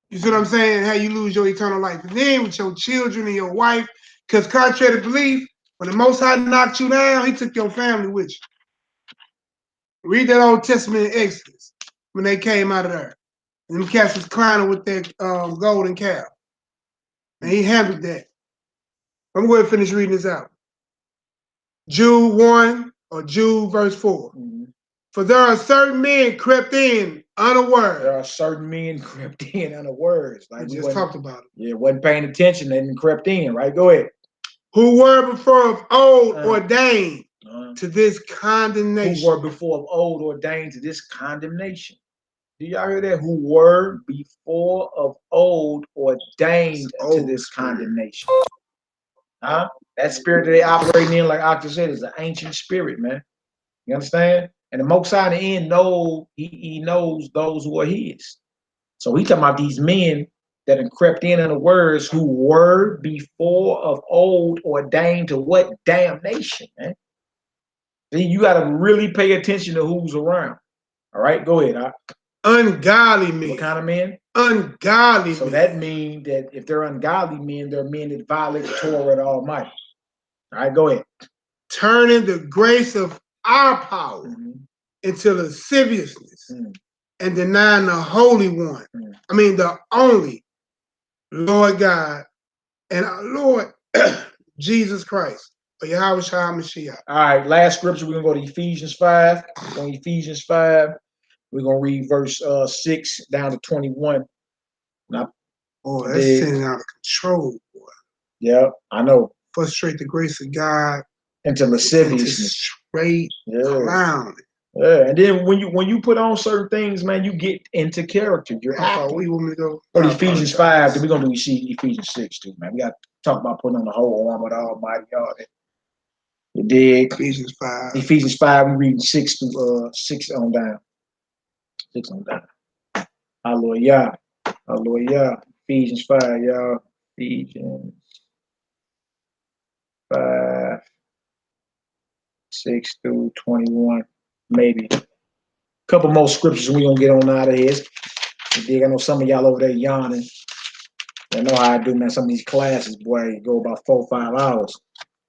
You see what I'm saying? How you lose your eternal life. And then with your children and your wife, because contrary to belief, when the Most High knocked you down, he took your family with you. Read that Old Testament in Exodus when they came out of there. And them cats was climbing with their golden calf. And he handled that. I'm going to finish reading this out. Jude 1 or Jude verse 4. Mm-hmm. For there are certain men crept in unaware. There are certain men crept in unawares. I Like just talked about it. Yeah, wasn't paying attention and crept in, right? Go ahead. Who were before of old ordained to this condemnation. Who were before of old ordained to this condemnation. Do y'all hear that? Who were before of old ordained to this condemnation. Huh? That spirit that they operating in, like Octa said, is an ancient spirit, man. You understand? And the Most High in the end knows, he knows those who are his. So he talking about these men that have crept in the words who were before of old ordained to what damnation, man. See, you got to really pay attention to who's around. All right, go ahead. Ungodly men. What kind of men? Ungodly so men. That means that if they're ungodly men, they're men that violate the Torah, the Almighty. All right, go ahead. Turning the grace of our power into lasciviousness and denying the Holy One. I mean, the only Lord God and our Lord Jesus Christ. Or Yahweh Shah Mashiach. All right, last scripture, we're going to go to Ephesians 5. On Ephesians 5, we're going to read verse 6 down to 21. Now, oh, that's sending out of control, boy. Yeah, I know. Frustrate the grace of God into lasciviousness. Straight clown. Yeah, and then when you put on certain things, man, you get into character. You're acting. We want me to go? Or Ephesians 5, then we're going to do Ephesians 6 too, man. We got to talk about putting on the whole armor of the Almighty God. You dig? Ephesians 5. Ephesians 5, we read 6 on down. 6 on down. Hallelujah. Hallelujah. Ephesians 5, y'all. Ephesians 5, 6 through 21. Maybe. A couple more scriptures and we're going to get on out of here. You dig? I know some of y'all over there yawning. I know how I do, man. Some of these classes, boy, go about 4 or 5 hours.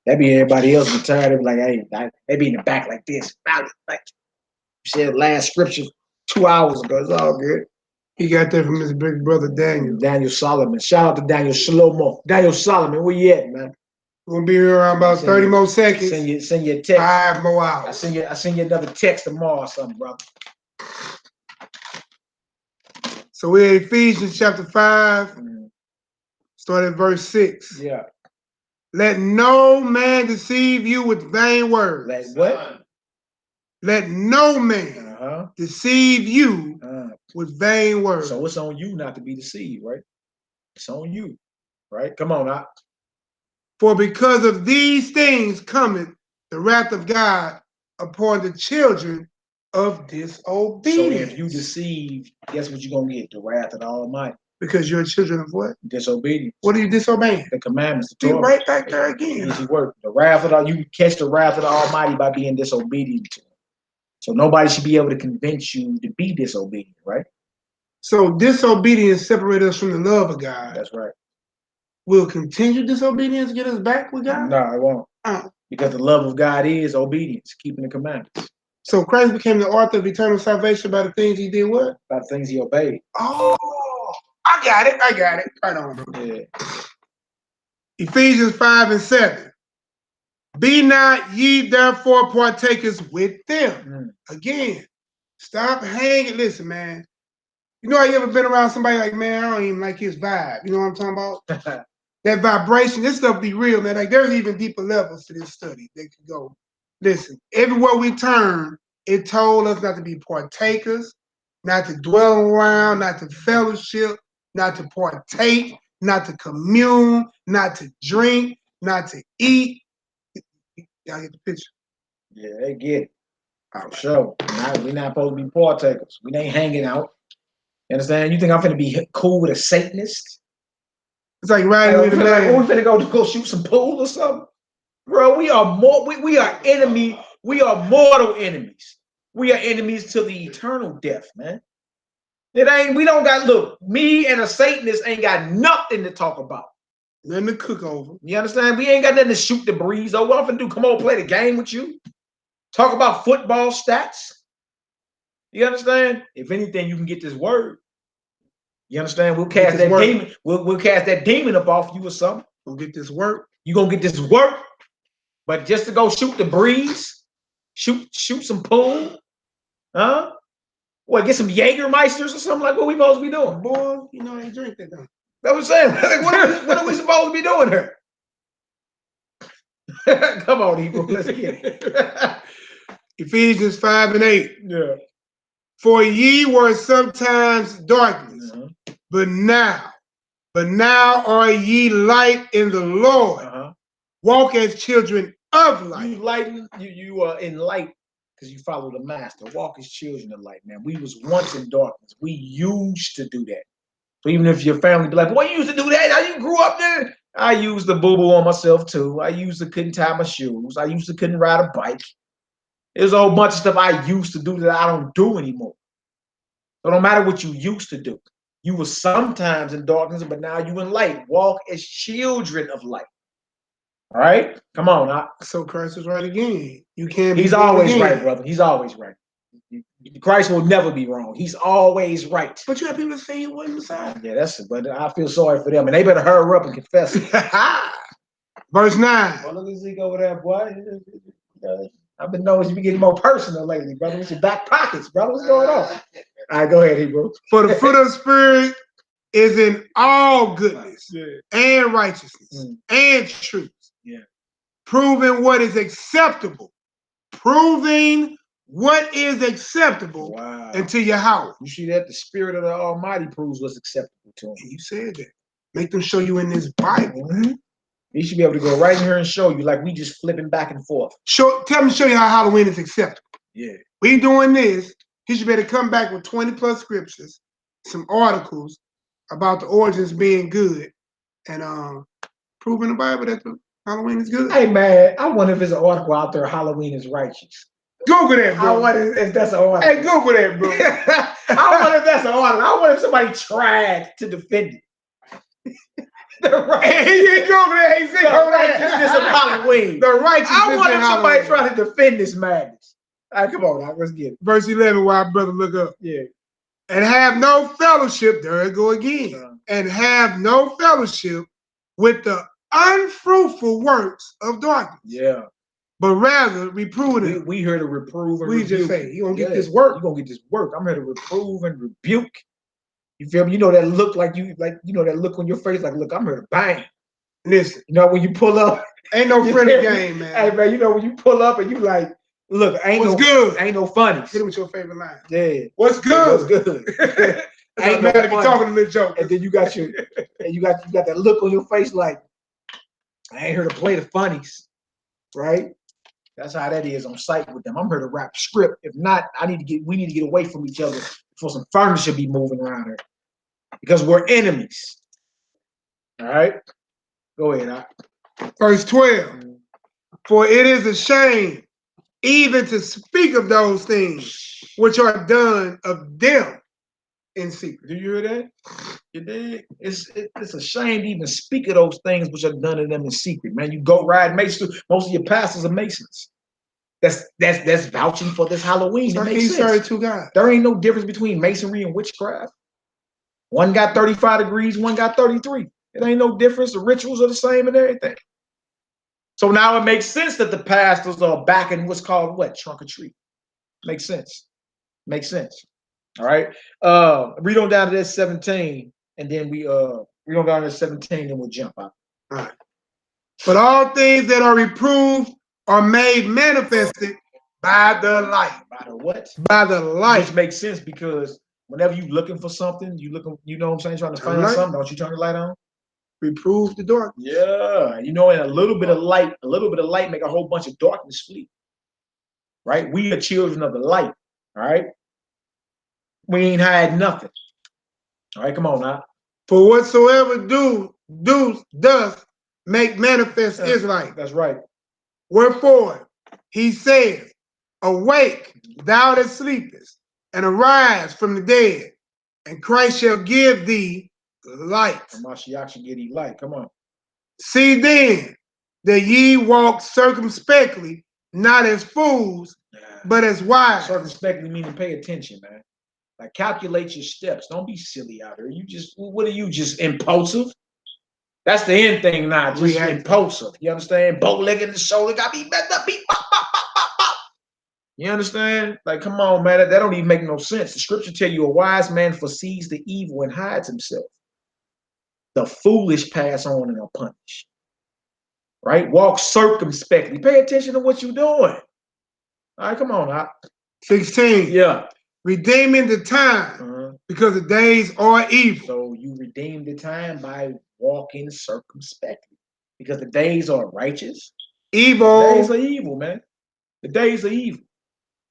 That be everybody else be tired. They be like, hey, they be in the back like this. Like, you said last scripture 2 hours ago. It's all good. He got that from his big brother Daniel. Daniel Solomon. Shout out to Daniel Shalomo. Daniel Solomon, where you at, man? We're gonna be here around about 30 more seconds. Send you a text. 5 more hours. I send you another text tomorrow or something, brother. So we're in Ephesians chapter 5, start at verse 6. Yeah. Let no man deceive you with vain words. Let what? Let no man deceive you with vain words. So it's on you not to be deceived, right? It's on you, right? Come on now. For because of these things cometh the wrath of God upon the children of disobedience. So if you deceive, guess what you're going to get? The wrath of the Almighty. Because you're children of what? Disobedience. What are you disobeying? The commandments. Be right back there again. Easy work. The wrath of you catch the wrath of the Almighty by being disobedient to him. So nobody should be able to convince you to be disobedient, right? So disobedience separates us from the love of God. That's right. Will continued disobedience get us back with God? No, it won't. Because the love of God is obedience, keeping the commandments. So Christ became the author of eternal salvation by the things he did what? By the things he obeyed. Oh, I got it. Right on, bro. Yeah. Ephesians 5 and 7. Be not ye therefore partakers with them. Again, stop hanging. Listen, man. You know how you ever been around somebody like, man, I don't even like his vibe. You know what I'm talking about? That vibration, this stuff be real, man. Like there's even deeper levels to this study that could go. Listen, everywhere we turn, it told us not to be partakers, not to dwell around, not to fellowship, not to partake, not to commune, not to drink, not to eat. Y'all get the picture. Yeah, they get it. For sure. We're not supposed to be partakers. We ain't hanging out. You understand? You think I'm finna be cool with a Satanist? It's like riding with a man. We finna go shoot some pool or something? Bro, we are enemy. We are mortal enemies. We are enemies to the eternal death, man. We don't got, look, me and a Satanist ain't got nothing to talk about. Nothing to cook over. You understand? We ain't got nothing to shoot the breeze over. What I'm finna do? Come on, play the game with you? Talk about football stats? You understand? If anything, you can get this word. You understand? We'll cast that demon. We'll cast that demon up off you or something. We'll get this work. You gonna get this work, but just to go shoot the breeze, shoot some pool, huh? What? Get some Jägermeisters or something like what we supposed to be doing? Boy, you know they drink that though. That's what I'm saying. Like, what are we supposed to be doing here? Come on, Hebrew. Let's get it. Ephesians 5:8. Yeah. For ye were sometimes darkness, but now are ye light in the Lord. Walk as children of light. You are in light because you follow the master. Walk as children of light, man. We was once in darkness. We used to do that. So even if your family be like, "Boy, you used to do that? How you grew up there?" I used to boo-boo on myself too. I used to couldn't tie my shoes. I used to couldn't ride a bike. There's a whole bunch of stuff I used to do that I don't do anymore. So no matter what you used to do, you were sometimes in darkness, but now you in light. Walk as children of light. All right? Come on. So Christ is right again. You can't be He's always right, brother. He's always right. Christ will never be wrong. He's always right. But you have people that say he wasn't Messiah. Yeah, that's it. But I feel sorry for them. And they better hurry up and confess it. Verse 9. Well, look at Zeke over there, boy. I've been noticing you be getting more personal lately, brother. What's your back pockets, brother? What's going on? All right, go ahead, Hebrew. For the fruit of the Spirit is in all goodness and righteousness and truth. Yeah. Proving what is acceptable. Proving what is acceptable unto your house. You see that? The Spirit of the Almighty proves what's acceptable to him. You said that. Make them show you in this Bible. He should be able to go right in here and show you, like we just flipping back and forth. Tell him to show you how Halloween is acceptable. Yeah. We doing this. He should be able to come back with 20 plus scriptures, some articles about the origins being good, and proving the Bible that the Halloween is good. Hey man, I wonder if there's an article out there, Halloween is righteous. Google that, bro. I wonder if that's an article. Hey, Google that, bro. I wonder if that's an article. I wonder if somebody tried to defend it. He ain't Google that. He said the righteousness of Halloween. The righteousness I wonder if somebody Halloween. trying to defend this madness. All right, come on, now, let's get it. Verse 11, while brother look up. Yeah. And have no fellowship, there I go again, and have no fellowship with the unfruitful works of darkness. Yeah. But rather reprove them. We here to reprove and we rebuke. Just say, you gonna get this work. You gonna get this work. I'm here to reprove and rebuke. You feel me? You know that look that look on your face, like, look, I'm here to bang. Listen. You know, when you pull up. Ain't no friendly game, man. Hey man, you know when you pull up and you like, look, What's good? Ain't no funnies. Hit it with your favorite line. Yeah. What's good? What's good? Ain't no funny. Talking a little joke. And then you got that look on your face like, I ain't here to play the funnies, right? That's how that is on site with them. I'm here to rap script. If not, we need to get away from each other before some furniture be moving around here. Because we're enemies. All right? Go ahead. Verse 12. For it is a shame even to speak of those things which are done of them in secret. Do you hear that? You did? It's a shame to even speak of those things which are done of them in secret, man. You go ride Masons. Most of your pastors are Masons. That's vouching for this Halloween. So it makes sense. started two guys. There ain't no difference between Masonry and witchcraft. One got 35 degrees, one got 33. It ain't no difference. The rituals are the same and everything. So now it makes sense that the pastors are backing what's called what? Trunk or treat. Makes sense. Makes sense. All right. Read on down to this 17, and then we read on down to this 17, and we'll jump out. All right. But all things that are reproved are made manifested by the light. By the what? By the light. Which makes sense because whenever you looking for something, you know what I'm saying, trying to find something, don't you turn the light on? Reprove the dark. Yeah, you know, and a little bit of light make a whole bunch of darkness flee. Right? We are children of the light. All right. We ain't hide nothing. All right, come on now. For whatsoever does make manifest is light. That's right. Wherefore he says, awake, thou that sleepest, and arise from the dead, and Christ shall give thee light. Mashiach should give thee light. Come on. See then that ye walk circumspectly, not as fools, but as wise. Circumspectly meaning pay attention, man. Like calculate your steps. Don't be silly out here. What are you, just impulsive? That's the end thing now, just impulsive. You understand? Bow leg in the shoulder, got me bent up, beat, bop, bop, bop, bop, bop. You understand? Like, come on, man. That don't even make no sense. The scripture tell you a wise man foresees the evil and hides himself. The foolish pass on and are punished. Right? Walk circumspectly. Pay attention to what you're doing. All right, come on now. 16. Yeah. Redeeming the time because the days are evil. So you redeem the time by walking circumspectly because the days are righteous. Evil. The days are evil, man. The days are evil.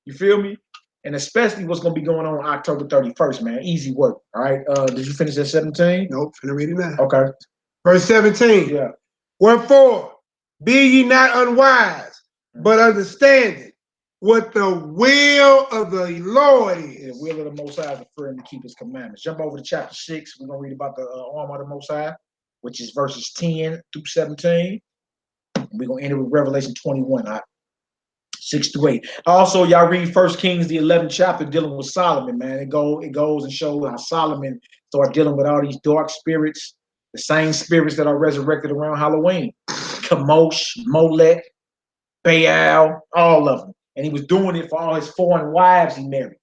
You feel me? And especially what's going to be going on October 31st, man. Easy work. All right. Did you finish at 17? Nope. Finna read it now. Okay. Verse 17. Yeah. Wherefore, be ye not unwise, but understanding what the will of the Lord is. The will of the Most High is for him to keep his commandments. Jump over to chapter 6. We're going to read about the arm of the Most High, which is verses 10 through 17. We're going to end it with Revelation 21, 6 through 8. Also, y'all read 1 Kings, the 11th chapter, dealing with Solomon, man. It goes and shows how Solomon started dealing with all these dark spirits, the same spirits that are resurrected around Halloween. Kamosh, Molech, Baal, all of them. And he was doing it for all his foreign wives he married.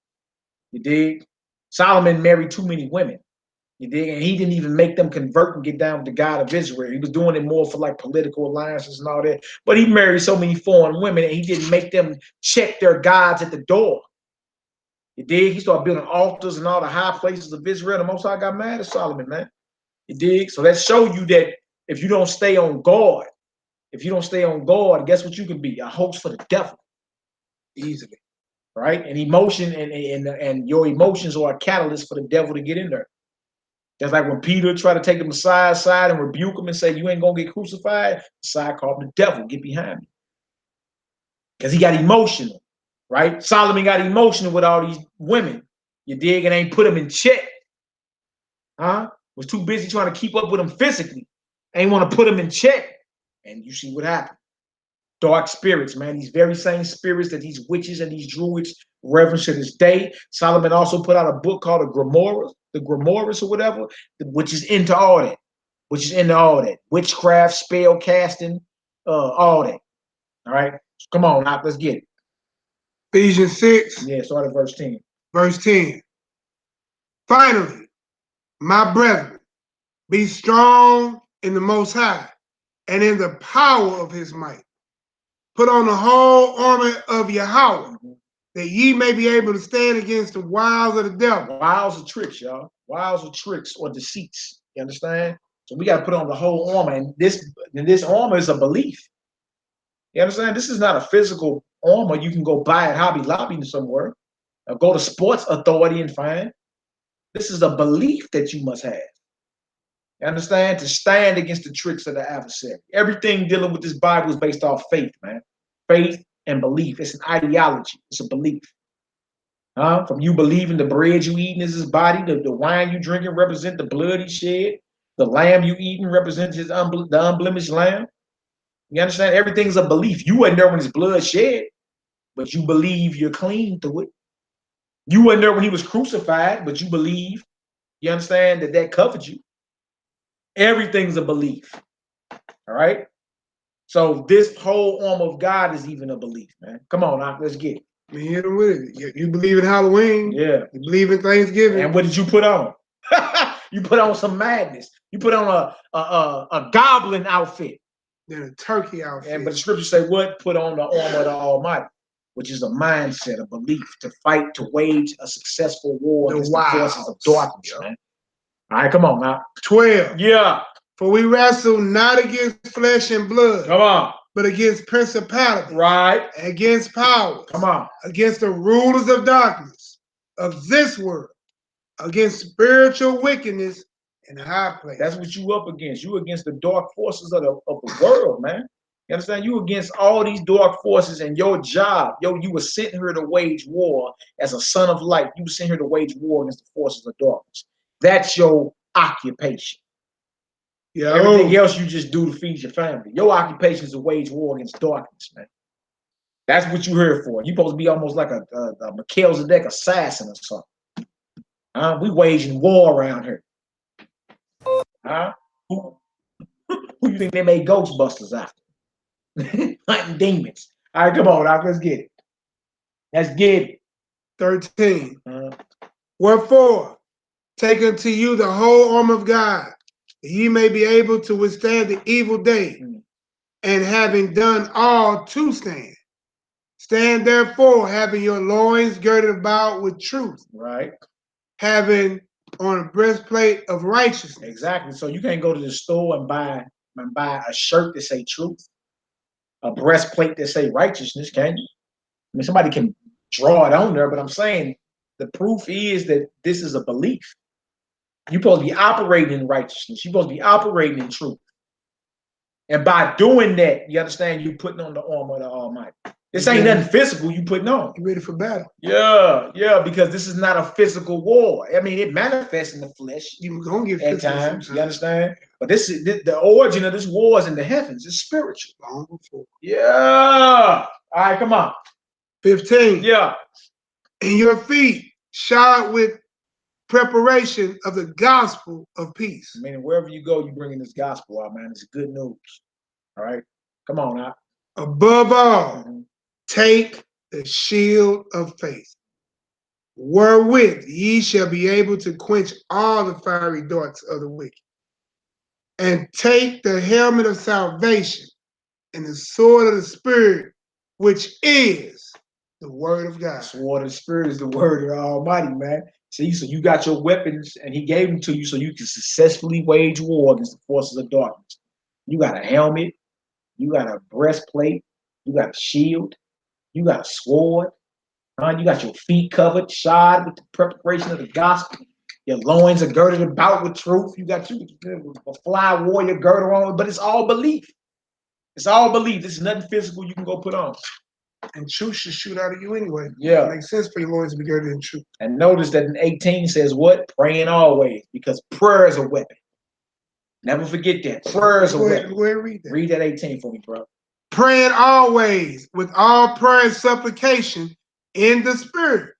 You dig? Solomon married too many women. You dig? And he didn't even make them convert and get down with the God of Israel. He was doing it more for like political alliances and all that. But he married so many foreign women and he didn't make them check their gods at the door. You dig? He started building altars in all the high places of Israel. The Most High got mad at Solomon, man. You dig? So that show you that if you don't stay on guard, guess what you can be? A host for the devil. Easily. Right? And emotion and your emotions are a catalyst for the devil to get in there. That's like when Peter tried to take the Messiah aside and rebuke him and say, you ain't gonna get crucified. Messiah called him the devil, get behind me. Because he got emotional, right? Solomon got emotional with all these women. You dig? And ain't put them in check. Was too busy trying to keep up with them physically. Ain't want to put them in check. And you see what happened. Dark spirits, man. These very same spirits that these witches and these druids reverence to this day. Solomon also put out a book called the Grimoires or whatever, which is into all that. Witchcraft, spell casting, all that. All right. Come on, now, let's get it. Ephesians 6. Yeah, start at verse 10. Verse 10. Finally, my brethren, be strong in the Most High and in the power of his might. Put on the whole armor of Yahweh, that ye may be able to stand against the wiles of the devil. Wiles are tricks, y'all. Wiles are tricks or deceits. You understand? So we got to put on the whole armor. And this armor is a belief. You understand? This is not a physical armor you can go buy at Hobby Lobby somewhere. Or go to Sports Authority and find. This is a belief that you must have. You understand? To stand against the tricks of the adversary. Everything dealing with this Bible is based off faith, man. Faith and belief. It's an ideology. It's a belief. From you believing the bread you eating is his body, the wine you drinking represent the blood he shed, the lamb you eating represents the unblemished lamb. You understand? Everything's a belief. You wasn't there when his blood shed, but you believe you're clean through it. You wasn't there when he was crucified, but you believe. You understand that covered you. Everything's a belief. All right? So this whole armor of God is even a belief, man. Come on now, let's get it. Man, hit him with it. You believe in Halloween. Yeah. You believe in Thanksgiving. And what did you put on? You put on some madness. You put on a goblin outfit. Then a turkey outfit. But the scriptures say what? Put on the armor of the Almighty, which is a mindset, a belief, to fight, to wage a successful war against the forces of darkness, man. All right, come on now. 12. Yeah. For we wrestle not against flesh and blood, Come on. but against principalities, Right. against powers, Come on. against the rulers of darkness of this world, against spiritual wickedness in high places. That's what you up against. You against the dark forces of the world, man. You understand? You against all these dark forces and your job. Yo, you were sitting here to wage war as a son of light. You were sitting here to wage war against the forces of darkness. That's your occupation. Yeah. Everything else you just do to feed your family. Your occupation is to wage war against darkness, man. That's what you're here for. You're supposed to be almost like a Melchizedek assassin or something. We waging war around here. Who you think they made Ghostbusters after? Hunting demons. All right, come on, Doc, let's get it. Let's get it. 13. Wherefore, take unto you the whole armor of God, that ye may be able to withstand the evil day, and having done all to stand. Stand therefore, having your loins girded about with truth. Right. Having on a breastplate of righteousness. Exactly. So you can't go to the store and buy a shirt that say truth, a breastplate that say righteousness, can you? I mean, somebody can draw it on there, but I'm saying the proof is that this is a belief. You're supposed to be operating in righteousness. You're supposed to be operating in truth. And by doing that, you understand, you're putting on the armor of the Almighty. This ain't nothing physical you putting on. You ready for battle? Yeah, because this is not a physical war. I mean, it manifests in the flesh. You're going to get at times, you understand? But this is the origin of this war is in the heavens. It's spiritual. Long before. Yeah. All right, come on. 15. Yeah. And your feet shod with preparation of the gospel of peace. I mean, wherever you go, you bringing this gospel out, man. It's good news. All right, come on now. Above all, take the shield of faith, wherewith ye shall be able to quench all the fiery darts of the wicked. And take the helmet of salvation and the sword of the Spirit, which is the word of God. The sword of the Spirit is the word of the Almighty, man. See, so you got your weapons, and He gave them to you so you can successfully wage war against the forces of darkness. You got a helmet, you got a breastplate, you got a shield, you got a sword, you got your feet covered, shod with the preparation of the gospel. Your loins are girded about with truth. You got a fly warrior girdle on, but it's all belief. It's all belief. This is nothing physical you can go put on. And truth should shoot out of you anyway. Yeah. It makes sense for your loins to be girded in truth. And notice that in 18 says what? Praying always, because prayer is a weapon. Never forget that. Prayer is a weapon. Go ahead and read that. Read that 18 for me, bro. Praying always with all prayer and supplication in the Spirit,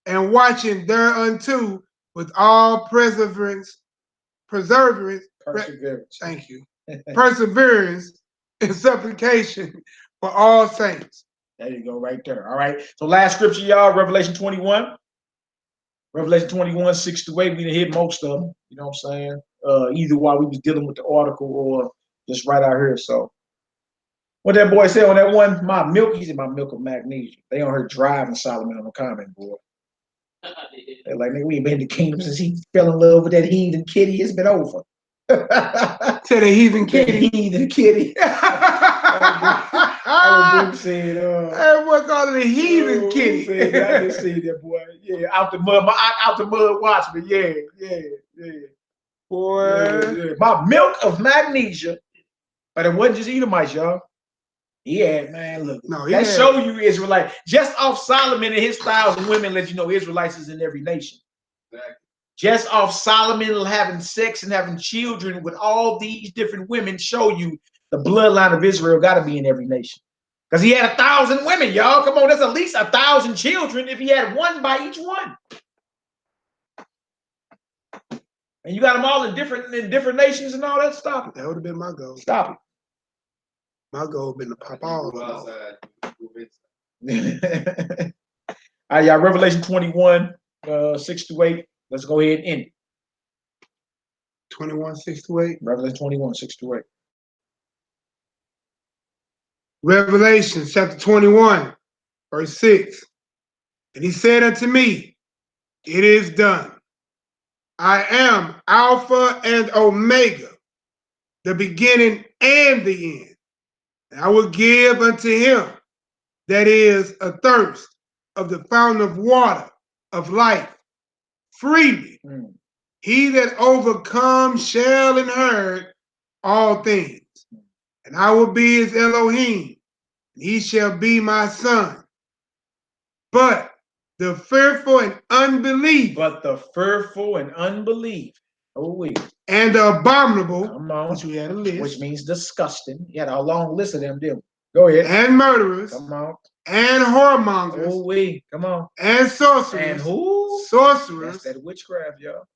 and watching thereunto with all perseverance. Thank you. Perseverance and supplication for all saints. There you go, right there. All right. So last scripture, y'all, Revelation 21. Revelation 21, 6-8. We done hit most of them. You know what I'm saying? Either while we was dealing with the article or just right out here. So what that boy said on that one, my milk, he said my milk of magnesia. They on her driving Solomon on the comment board. They're like, nigga, we ain't been in the kingdom since he fell in love with that heathen kitty. It's been over. Said the heathen kitty. Heathen kitty. I said, hey, what called it a heathen kitty? Said, I just see that boy. Yeah, out the mud. Out the mud, watch me. Yeah. Boy. Yeah. My milk of magnesia. But it wasn't just Edomites, y'all. He had, man, look. No, that show you Israelite. Just off Solomon and his 1,000 women let you know Israelites is in every nation. Exactly. Just off Solomon having sex and having children with all these different women show you the bloodline of Israel got to be in every nation. Because he had 1,000 women, y'all. Come on, that's at least 1,000 children if he had one by each one. And you got them all in different nations and all that. Stop it. That would have been my goal. Stop it. My goal would have been to pop all of them. All right, y'all. Revelation 21, 6-8. Let's go ahead and end it. 21, 6-8. Revelation 21, 6-8. Revelation chapter 21, verse 6. And he said unto me, it is done. I am Alpha and Omega, the beginning and the end. And I will give unto him that is athirst of the fountain of water of life freely. He that overcomes shall inherit all things. And I will be his Elohim, and he shall be my son. But the fearful and unbelief. But the fearful and unbelief. Oh, and the abominable. Come on. Which we had a list. Which means disgusting. You had a long list of them, didn't we? Go ahead. And murderers. Come on. And whoremongers. Oh, come on. And sorcerers. And who? Sorcerers. That's that witchcraft, y'all.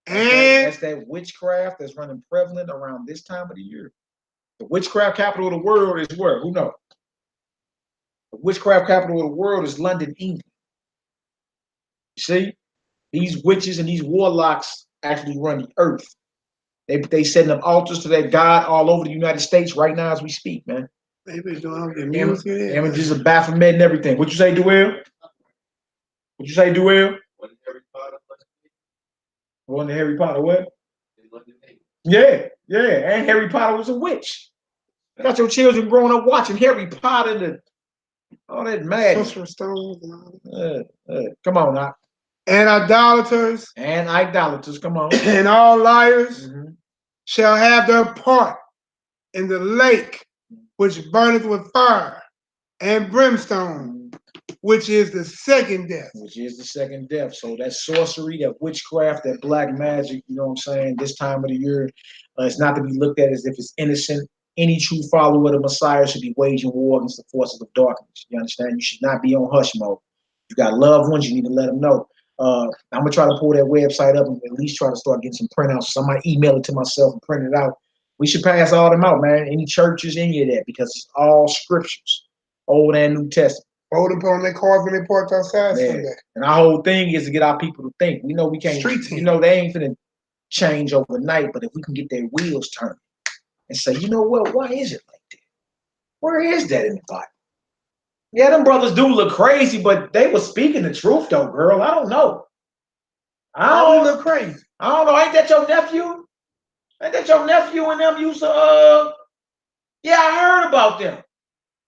That's that witchcraft that's running prevalent around this time of the year. The witchcraft capital of the world is where? Who knows? The witchcraft capital of the world is London, England. You see? These witches and these warlocks actually run the earth. They setting up altars to their God all over the United States right now as we speak, man. Maybe doing the music. Images of Baphomet and everything. What you say, Duell? What you say, Duell? Wasn't Harry Potter what? Yeah. And Harry Potter was a witch. You got your children growing up watching Harry Potter and all that madness. Come on now. And idolaters. And idolaters, come on. And all liars shall have their part in the lake which burneth with fire and brimstone, which is the second death. Which is the second death. So that sorcery, that witchcraft, that black magic, you know what I'm saying, this time of the year, it's not to be looked at as if it's innocent. Any true follower of the Messiah should be waging war against the forces of darkness. You understand? You should not be on hush mode. You got loved ones, you need to let them know. I'm going to try to pull that website up and at least try to start getting some printouts. So I might email it to myself and print it out. We should pass all them out, man. Any churches, any of that, because it's all scriptures, Old and New Testament. Hold them on their cars when they parked outside Sunday. And our whole thing is to get our people to think. We know we can't, you know, they ain't finna change overnight, but if we can get their wheels turned and say, you know what, why is it like that? Where is that in the Bible? Yeah, them brothers do look crazy, but they were speaking the truth, though, girl. I don't know. I don't look crazy. I don't know. Ain't that your nephew? Ain't that your nephew and them used to, yeah, I heard about them.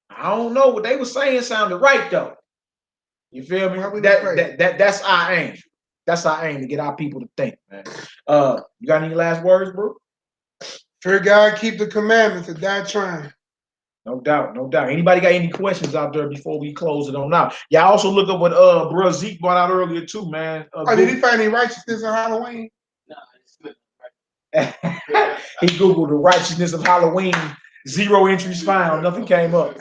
I don't know. What they were saying sounded right, though. You feel me? That's our aim. That's our aim, to get our people to think, man. You got any last words, bro? Fear God, keep the commandments, and die trying. No doubt, no doubt. Anybody got any questions out there before we close it on out? Yeah, I also look up what bro Zeke brought out earlier too, man. Did he find any righteousness on Halloween? No, it's good. He Googled the righteousness of Halloween. 0 entries found. Nothing came up.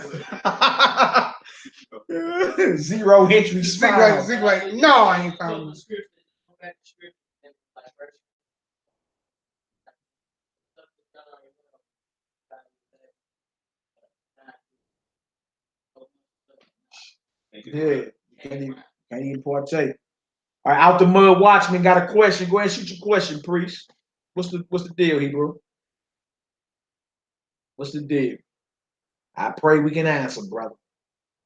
0 entries found. Zeke like, no, I ain't found it. Yeah, can't even partake. All right, Out the Mud Watchman got a question. Go ahead and shoot your question, priest. What's the deal, Hebrew? What's the deal? I pray we can answer, brother.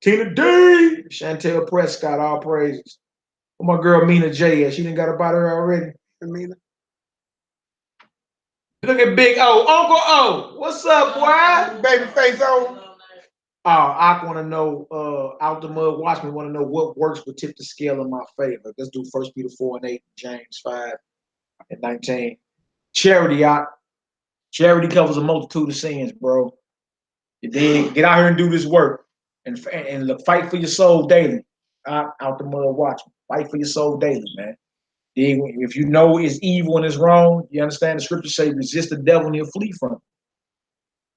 Tina D, Chantel Prescott, all praises. Where my girl Mina J at? She done got about her already. Mina. Look at Big O, Uncle O. What's up, boy? Baby face O. I want to know, Out the Mud Watchman want to know what works would tip the scale in my favor. Let's do 1 Peter 4:8, James 5:19. Charity, charity covers a multitude of sins, bro. You dig? Get out here and do this work, and fight for your soul daily. Out the Mud Watchman, fight for your soul daily, man. Dig? If you know it's evil and it's wrong, you understand the scriptures say resist the devil and he'll flee from it.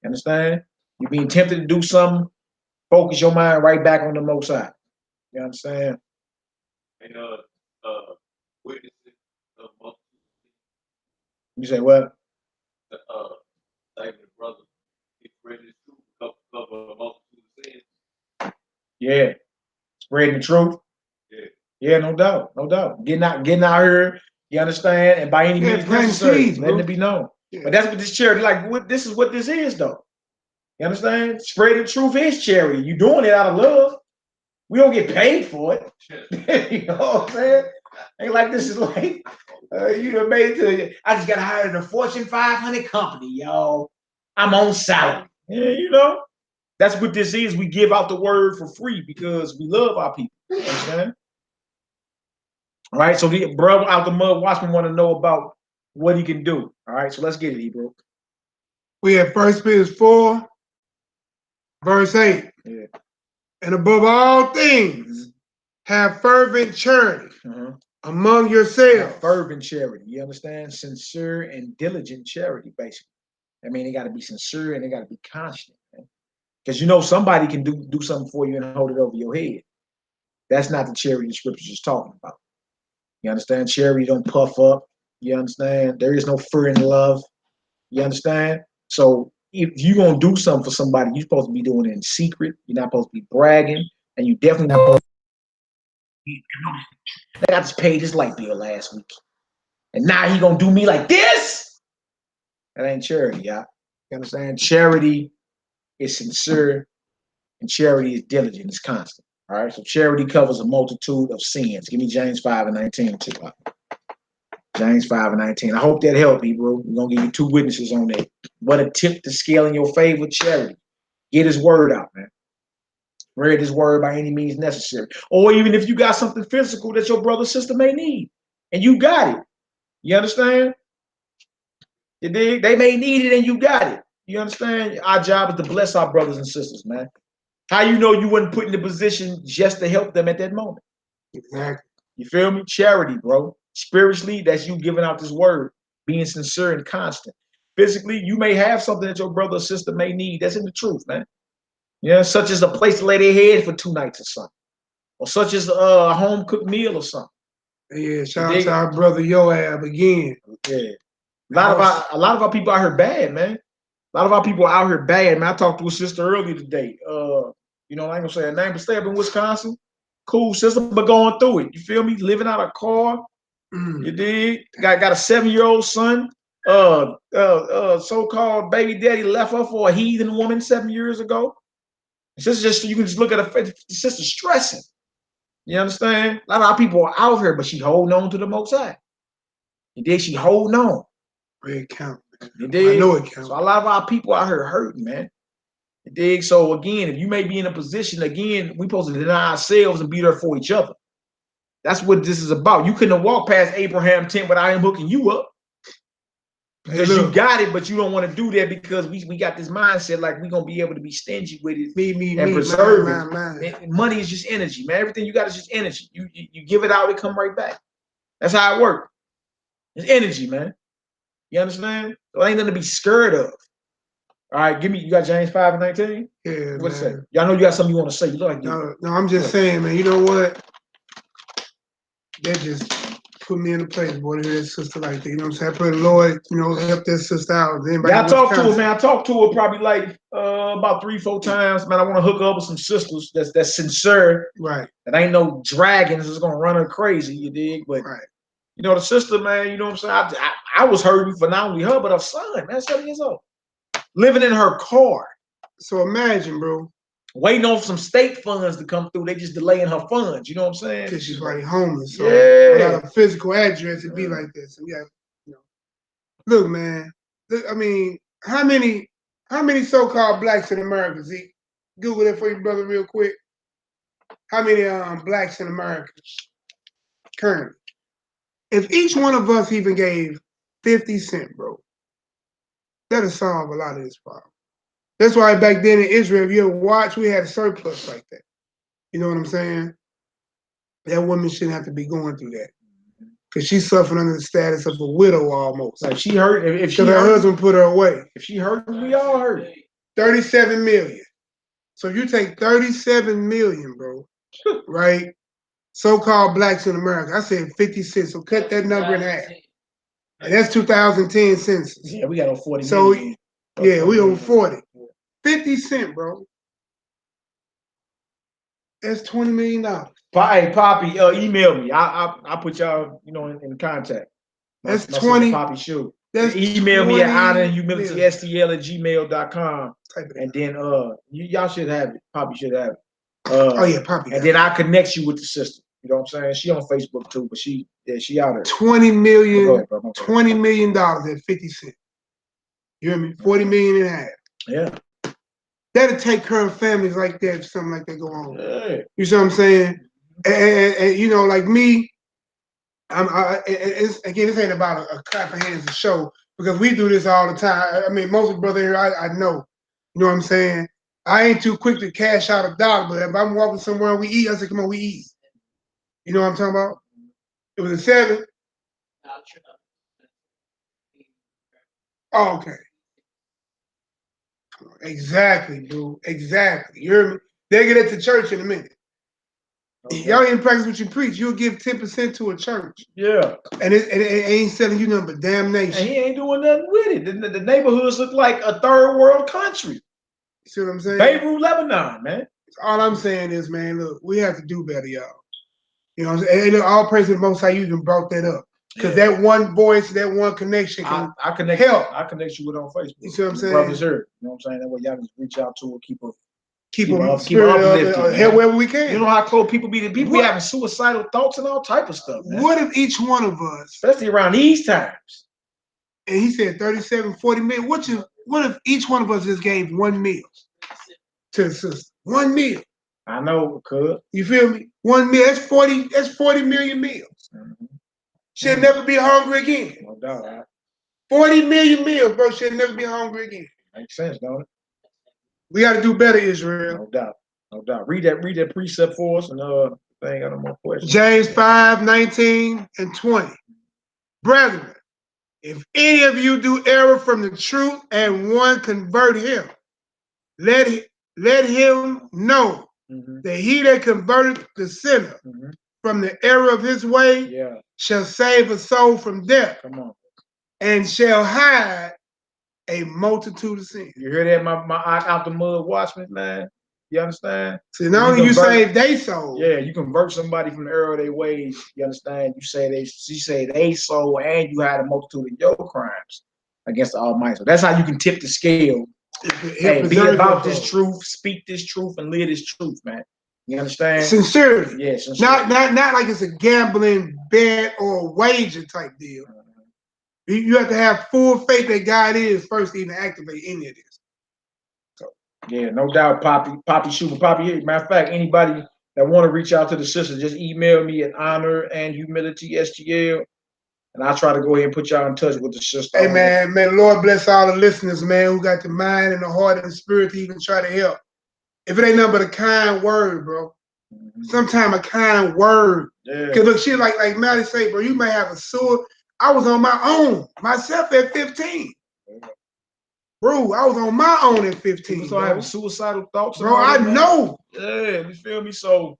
You understand? You're being tempted to do something. Focus your mind right back on the Most High. You understand? And witnesses of multitude. You say what? Like the brother, he spread his truth, cover a multitude of sins. Yeah, spreading the truth. Yeah, no doubt, no doubt. Getting out here. You understand? And by any means necessary, letting it be known. Yeah. But that's what this charity, this is what this is, though. You understand? Spreading the truth is charity. You doing it out of love. We don't get paid for it. You know what I'm saying? Ain't like this is like you done made it to. I just got hired in a Fortune 500 company, y'all. I'm on salary. Yeah, you know, that's what this is. We give out the word for free because we love our people. You understand? All right, so the brother out the mud watchman want to know about what he can do. All right, so let's get it, Hebrew. We have 1 Peter 4, verse 8. Yeah. And above all things, have fervent charity among yourselves. Have fervent charity. You understand? Sincere and diligent charity, basically. I mean, they got to be sincere and they got to be constant. Because you know somebody can do something for you and hold it over your head. That's not the charity the scriptures is talking about. You understand? Charity don't puff up. You understand? There is no fear in love. You understand? So if you're going to do something for somebody, you're supposed to be doing it in secret. You're not supposed to be bragging. And you definitely not supposed to be, I just paid his light bill last week. And now he going to do me like this? That ain't charity, y'all. You understand? Charity is sincere and charity is diligent. It's constant. All right? So charity covers a multitude of sins. Give me James 5:19 too. James 5:19. I hope that helped, Hebrew. We're going to give you 2 witnesses on that. What a tip to scale in your favor, charity. Get his word out, man. Read his word by any means necessary. Or even if you got something physical that your brother or sister may need, and you got it. You understand? You dig? They may need it and you got it. You understand? Our job is to bless our brothers and sisters, man. How you know you wasn't put in the position just to help them at that moment? Exactly. You feel me? Charity, bro. Spiritually, that's you giving out this word, being sincere and constant. Physically, you may have something that your brother or sister may need. That's in the truth, man. Yeah, such as a place to lay their head for 2 nights or something. Or such as a home-cooked meal or something. Yeah, shout out to our brother Yoab again. Yeah. A lot of our people out here bad, man. A lot of our people are out here bad, man. I talked to a sister earlier today. You know, I ain't gonna say her name, but stay up in Wisconsin. Cool sister, but going through it. You feel me? Living out a car. You dig? Got a 7-year-old son. So-called baby daddy left her for a heathen woman 7 years ago. Sister, just you can just look at her face. The sister stressing. You understand? A lot of our people are out here, but she holding on to the Most High. You dig? She holding on. It count. You dig? I know it counts. So a lot of our people out here hurting, man. You dig? So again, if you may be in a position, again, we supposed to deny ourselves and be there for each other. That's what this is about. You couldn't have walked past Abraham's tent without him hooking you up. Because you got it, but you don't want to do that because we got this mindset like we're going to be able to be stingy with it and preserve it. Money is just energy, man. Everything you got is just energy. You give it out, it come right back. That's how it works. It's energy, man. You understand? So ain't nothing to be scared of. All right, you got James 5:19? Yeah, what it say? Y'all know you got something you want to say. You look like no, I'm just saying, man, you know what? That just put me in a place, boy, to hear that sister like that. You know what I'm saying? I pray the Lord, you know, help that sister out. Yeah, I talked to her, man. I talked to her probably like about 3-4 times. Man, I want to hook her up with some sisters that's sincere. Right. That ain't no dragons that's gonna run her crazy, you dig? But you know, the sister, man, you know what I'm saying? I was hurting for not only her, but her son, man, 7 years old. Living in her car. So imagine, bro. Waiting on some state funds to come through. They just delaying her funds. You know what I'm saying? Because she's already homeless. So yeah. without a physical address, it'd be like this. So we have, you know. Look, man. Look, I mean, how many so-called blacks in America? Zeke? Google that for you, brother, real quick. How many blacks in America currently? If each one of us even gave 50 cents, bro, that'll solve a lot of this problem. That's why back then in Israel, if you ever watch, we had a surplus like that. You know what I'm saying? That woman shouldn't have to be going through that. Because she's suffering under the status of a widow almost. Like she hurt. If she her husband put her away. If she hurt, we all hurt. 37 million. So if you take 37 million, bro, right? So-called blacks in America. I said 50 cents. So cut that number in half. And that's 2010 census. Yeah, we got over 40 so, million. Yeah, we over 40. 50 cents, bro. That's $20 million. Hey, Poppy, email me. I put y'all, you know, in contact. That's 20. Poppy shoot. That's email me at honorandhumilitystl@gmail.com. And then y'all should have it. Poppy should have it. Oh yeah, Poppy. And then I connect you with the sister. You know what I'm saying? She on Facebook too, but she out there. $20 million at 50 cents. You hear me? 40 million and a half. Yeah. That'll take care of families like that if something like that go on. Yeah. You see what I'm saying? And you know, like me, it's, again, this ain't about a clap of hands, a show, because we do this all the time. I mean, most of the brother here, I know. You know what I'm saying? I ain't too quick to cash out a dollar, but if I'm walking somewhere and we eat, I say, come on, we eat. You know what I'm talking about? It was a 7. Oh, okay. Exactly, bro. Exactly. You hear me? They'll get it to church in a minute. Okay. Y'all ain't practice what you preach. You'll give 10% to a church. Yeah. And it ain't selling you nothing but damnation. And he ain't doing nothing with it. The neighborhoods look like a third world country. You see what I'm saying? Beirut, Lebanon, man. All I'm saying is, man, look, we have to do better, y'all. You know what I'm saying? And look, all praise to the Most High, you even brought that up. Because that one voice, that one connection can I connect help. I connect you with on Facebook. You see what I'm saying? Brothers here. You know what I'm saying? That way y'all can reach out to her, keep them uplifted, help wherever we can. You know how close people be be having suicidal thoughts and all type of stuff, man. What if each one of us, especially around these times, and he said 37, 40 million, what if each one of us just gave 1 meal to the sister? 1 meal. I know, cuz. You feel me? 1 meal, that's 40 million meals. Mm-hmm. She'll never be hungry again. No doubt. Right? 40 million meals, bro. She'll never be hungry again. Makes sense, don't it? We got to do better, Israel. No doubt. No doubt. Read that precept for us, and I ain't got no more questions. James 5, 19 and 20. Brethren, if any of you do error from the truth and one convert him, let him know that he that converted the sinner from the error of his way shall save a soul from death. Come on. And shall hide a multitude of sins. You hear that, my out the mud watchman, man? You understand? See, not only you save they soul. Yeah, you convert somebody from the error of their ways. You understand? You say they soul, and you had a multitude of your crimes against the Almighty. So that's how you can tip the scale. Hey, be about this truth, speak this truth, and live this truth, man. You understand? Sincerity. Yeah, sincerity. Not like it's a gambling bet or a wager type deal. You have to have full faith that God is first to even activate any of this. So, yeah, no doubt, Poppy Shooter, Poppy. Matter of fact, anybody that want to reach out to the sister, just email me at honorandhumilitySTL, and I'll try to go ahead and put y'all in touch with the sister. Hey, man, Lord bless all the listeners, man, who got the mind and the heart and the spirit to even try to help. If it ain't nothing but a kind word, bro. Sometimes a kind word. Because look, shit like Maddie say, bro, you may have a sword. I was on my own, myself at 15. Bro, I was on my own at 15. So I have suicidal thoughts. Bro, I know. Yeah, you feel me? So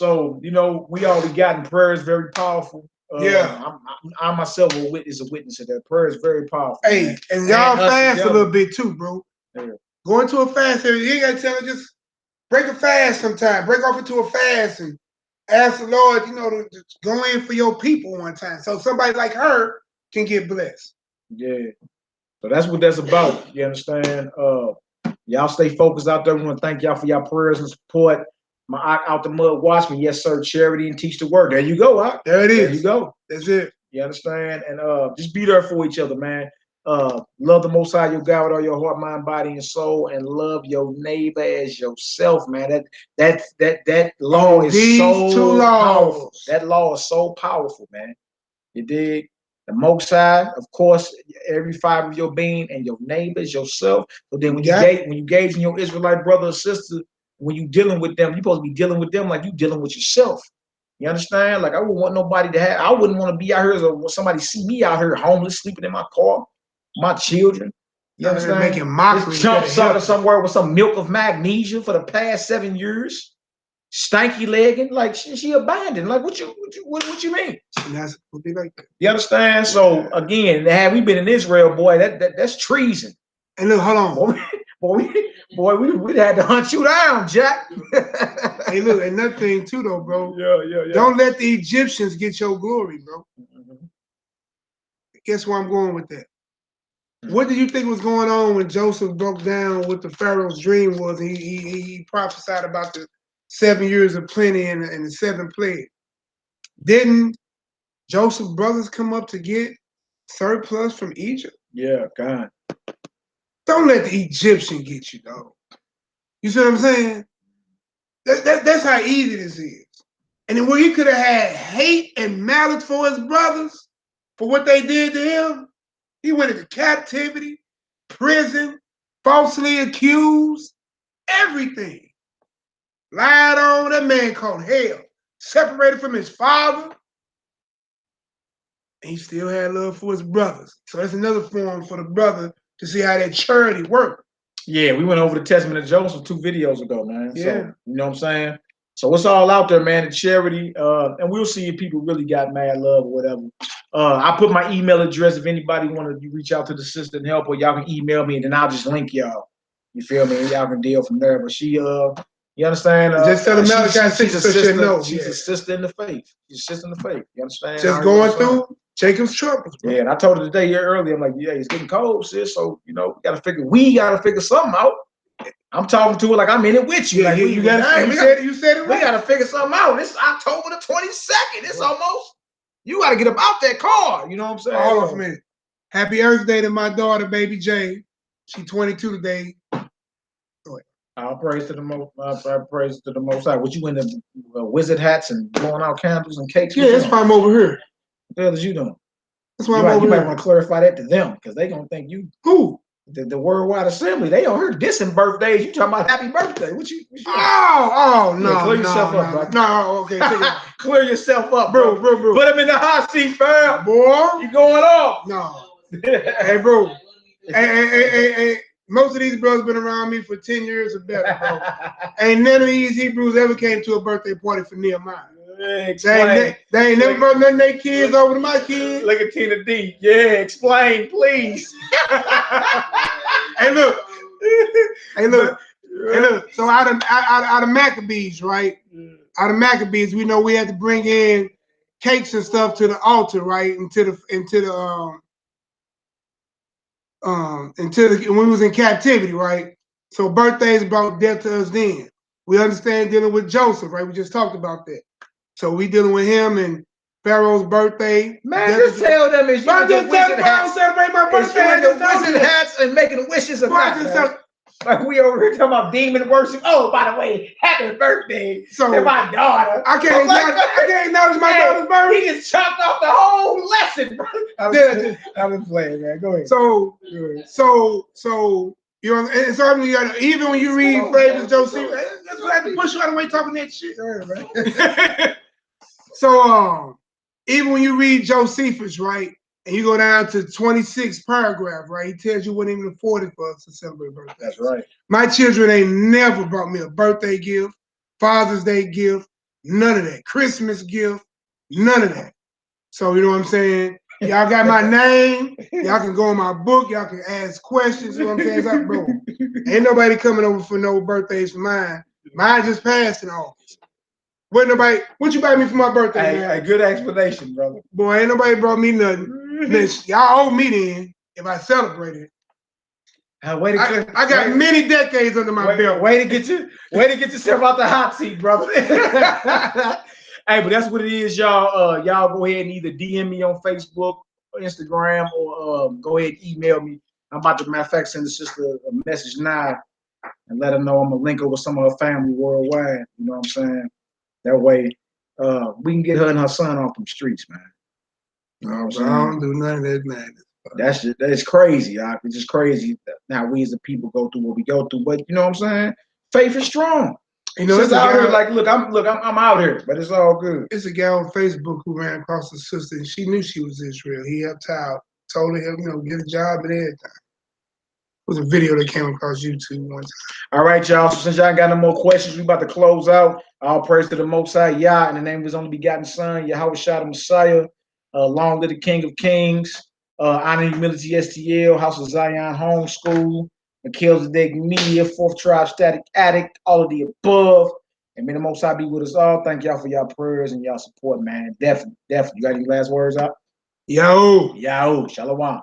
you know, we already gotten prayers very powerful. I myself is a witness of that. Prayer is very powerful. Hey, man. and y'all fast a little bit too, bro. Yeah. Go into a fast area. You ain't gotta tell her, just break a fast sometime. Break off into a fast and ask the Lord, you know, to go in for your people one time. So somebody like her can get blessed. Yeah. So that's what that's about. You understand? Y'all stay focused out there. We want to thank y'all for y'all prayers and support. My out the mud watchman, yes sir. Charity and teach the word. There you go. Huh? There it is. There you go. That's it. You understand? And just be there for each other, man. Love the Most High, your God with all your heart, mind, body, and soul, and love your neighbor as yourself, man. That law is so powerful. That law is so powerful, man. You dig? The Most High, of course, every fiber of your being, and your neighbors, yourself. But then when you gauge in your Israelite brother or sister, when you dealing with them, you're supposed to be dealing with them like you dealing with yourself. You understand? Like I wouldn't want nobody to have. I wouldn't want to be out here or somebody see me out here homeless, sleeping in my car, my children. You understand? Making mockery. This chump started somewhere with some milk of magnesia for the past 7 years. Stanky legging, like she abandoned. Like what you mean? You understand? So again, had we been in Israel, boy, that's treason. And look, hold on, boy, we'd had to hunt you down, Jack. Hey, look, another thing too, though, bro. Yeah. Don't let the Egyptians get your glory, bro. Guess where I'm going with that? What do you think was going on when Joseph broke down what the Pharaoh's dream was? He prophesied about the 7 years of plenty and the 7th plague. Didn't Joseph's brothers come up to get surplus from Egypt? Yeah, God. Don't let the Egyptian get you, dog. You see what I'm saying? That's how easy this is. And then where he could have had hate and malice for his brothers, for what they did to him, he went into captivity, prison, falsely accused, everything. Lied on, that man called hell, separated from his father, and he still had love for his brothers. So that's another form for the brother to see how that charity worked. Yeah, we went over the Testament of Joseph 2 videos ago, man. Yeah. So, you know what I'm saying? So it's all out there, man, the charity. And we'll see if people really got mad love or whatever. I put my email address if anybody want to reach out to the sister and help, or y'all can email me and then I'll just link y'all. You feel me? Y'all can deal from there. But she, you understand? Just tell the Malachi she's a sister. know. She's a sister in the faith. She's a sister in the faith. You understand? Just going through Jacob's troubles. Yeah, and I told her today here earlier, I'm like, yeah, it's getting cold, sis. So, you know, we gotta figure something out. I'm talking to her like I'm in it with you. Yeah, like, you said it we right. gotta figure something out. It's October the 22nd. It's almost, you gotta get up out that car. You know what I'm saying? Hold on a minute. Happy Earth Day to my daughter, baby Jay. She's 22 today. I'll praise to the most. Praise to the Most High. What you in the wizard hats and blowing out candles and cakes? Yeah, that's why I'm over here. What the hell is you doing? That's why I'm over You here. might want to clarify that to them because they gonna think you Who? The Worldwide Assembly. They on here dissing birthdays. You talking about happy birthday? What you Oh no, yeah, clear yourself up, bro. No, okay. Clear yourself up, bro. Put him in the hot seat, fam. Boy, You going off? No. Hey, bro. Hey. Most of these brothers been around me for 10 years or better, bro. Ain't none of these Hebrews ever came to a birthday party for Nehemiah. They ain't never brought none of their kids over to my kids. Look at Tina D. Yeah, explain, please. Hey, look. So out of Maccabees, right? Out of Maccabees, we know we had to bring in cakes and stuff to the altar, right? Until when we was in captivity, right? So birthdays brought death to us then. We understand dealing with Joseph, right? We just talked about that. So we dealing with him and Pharaoh's birthday. Man, just tell them it's you with the wizard hats. Celebrate my birthday. It's you with the wizard hats and making wishes or not. Like we over here talking about demon worship. Oh, by the way, happy birthday to my daughter. I can't acknowledge my daughter's birthday. He just chopped off the whole lesson, bro. I'm just playing, man. Go ahead. So you know, and so I mean, even when you read Flavors Josephus, that's what I have to push you out of the way talking that shit. Right? So even when you read Josephus, right, and you go down to 26th paragraph, right, he tells you what even afforded for us to celebrate birthdays. That's right. My children ain't never brought me a birthday gift, Father's Day gift, none of that. Christmas gift, none of that. So you know what I'm saying? Y'all got my name. Y'all can go in my book. Y'all can ask questions. You know what I'm saying? It's like, bro, ain't nobody coming over for no birthdays for mine. Mine just passed in August. What you buy me for my birthday, man? A good explanation, brother. Boy, ain't nobody brought me nothing. Y'all owe me then if I celebrated. I got many decades under my belt. Way to get yourself out the hot seat, brother. Hey, but that's what it is, y'all. Y'all go ahead and either DM me on Facebook or Instagram, or go ahead and email me. I'm about to, matter of fact, send the sister a message now and let her know I'm gonna link her with some of her family worldwide. You know what I'm saying? That way, we can get her and her son off them streets, man. You know what I'm saying? I don't do none of that madness. That's crazy, y'all. It's just crazy. Now we as a people go through what we go through, but you know what I'm saying? Faith is strong. You know, it's out here like, look, I'm out here, but it's all good. It's a guy on Facebook who ran across a sister, and she knew she was Israel. He helped out, told her, get a job and everything. It was a video that came across YouTube one time. All right, y'all. So since y'all ain't got no more questions, we about to close out. All praise to the Most High Yah, in the name of His only begotten Son, Yahweh Shah the Messiah. Long live the King of Kings. Honor Humility STL, House of Zion Homeschool, Melchizedek Media, Fourth Tribe Static Addict, all of the above. And may the Most High be with us all. Thank y'all for y'all prayers and y'all support, man. Definitely. You got any last words out? Yo. Shalom.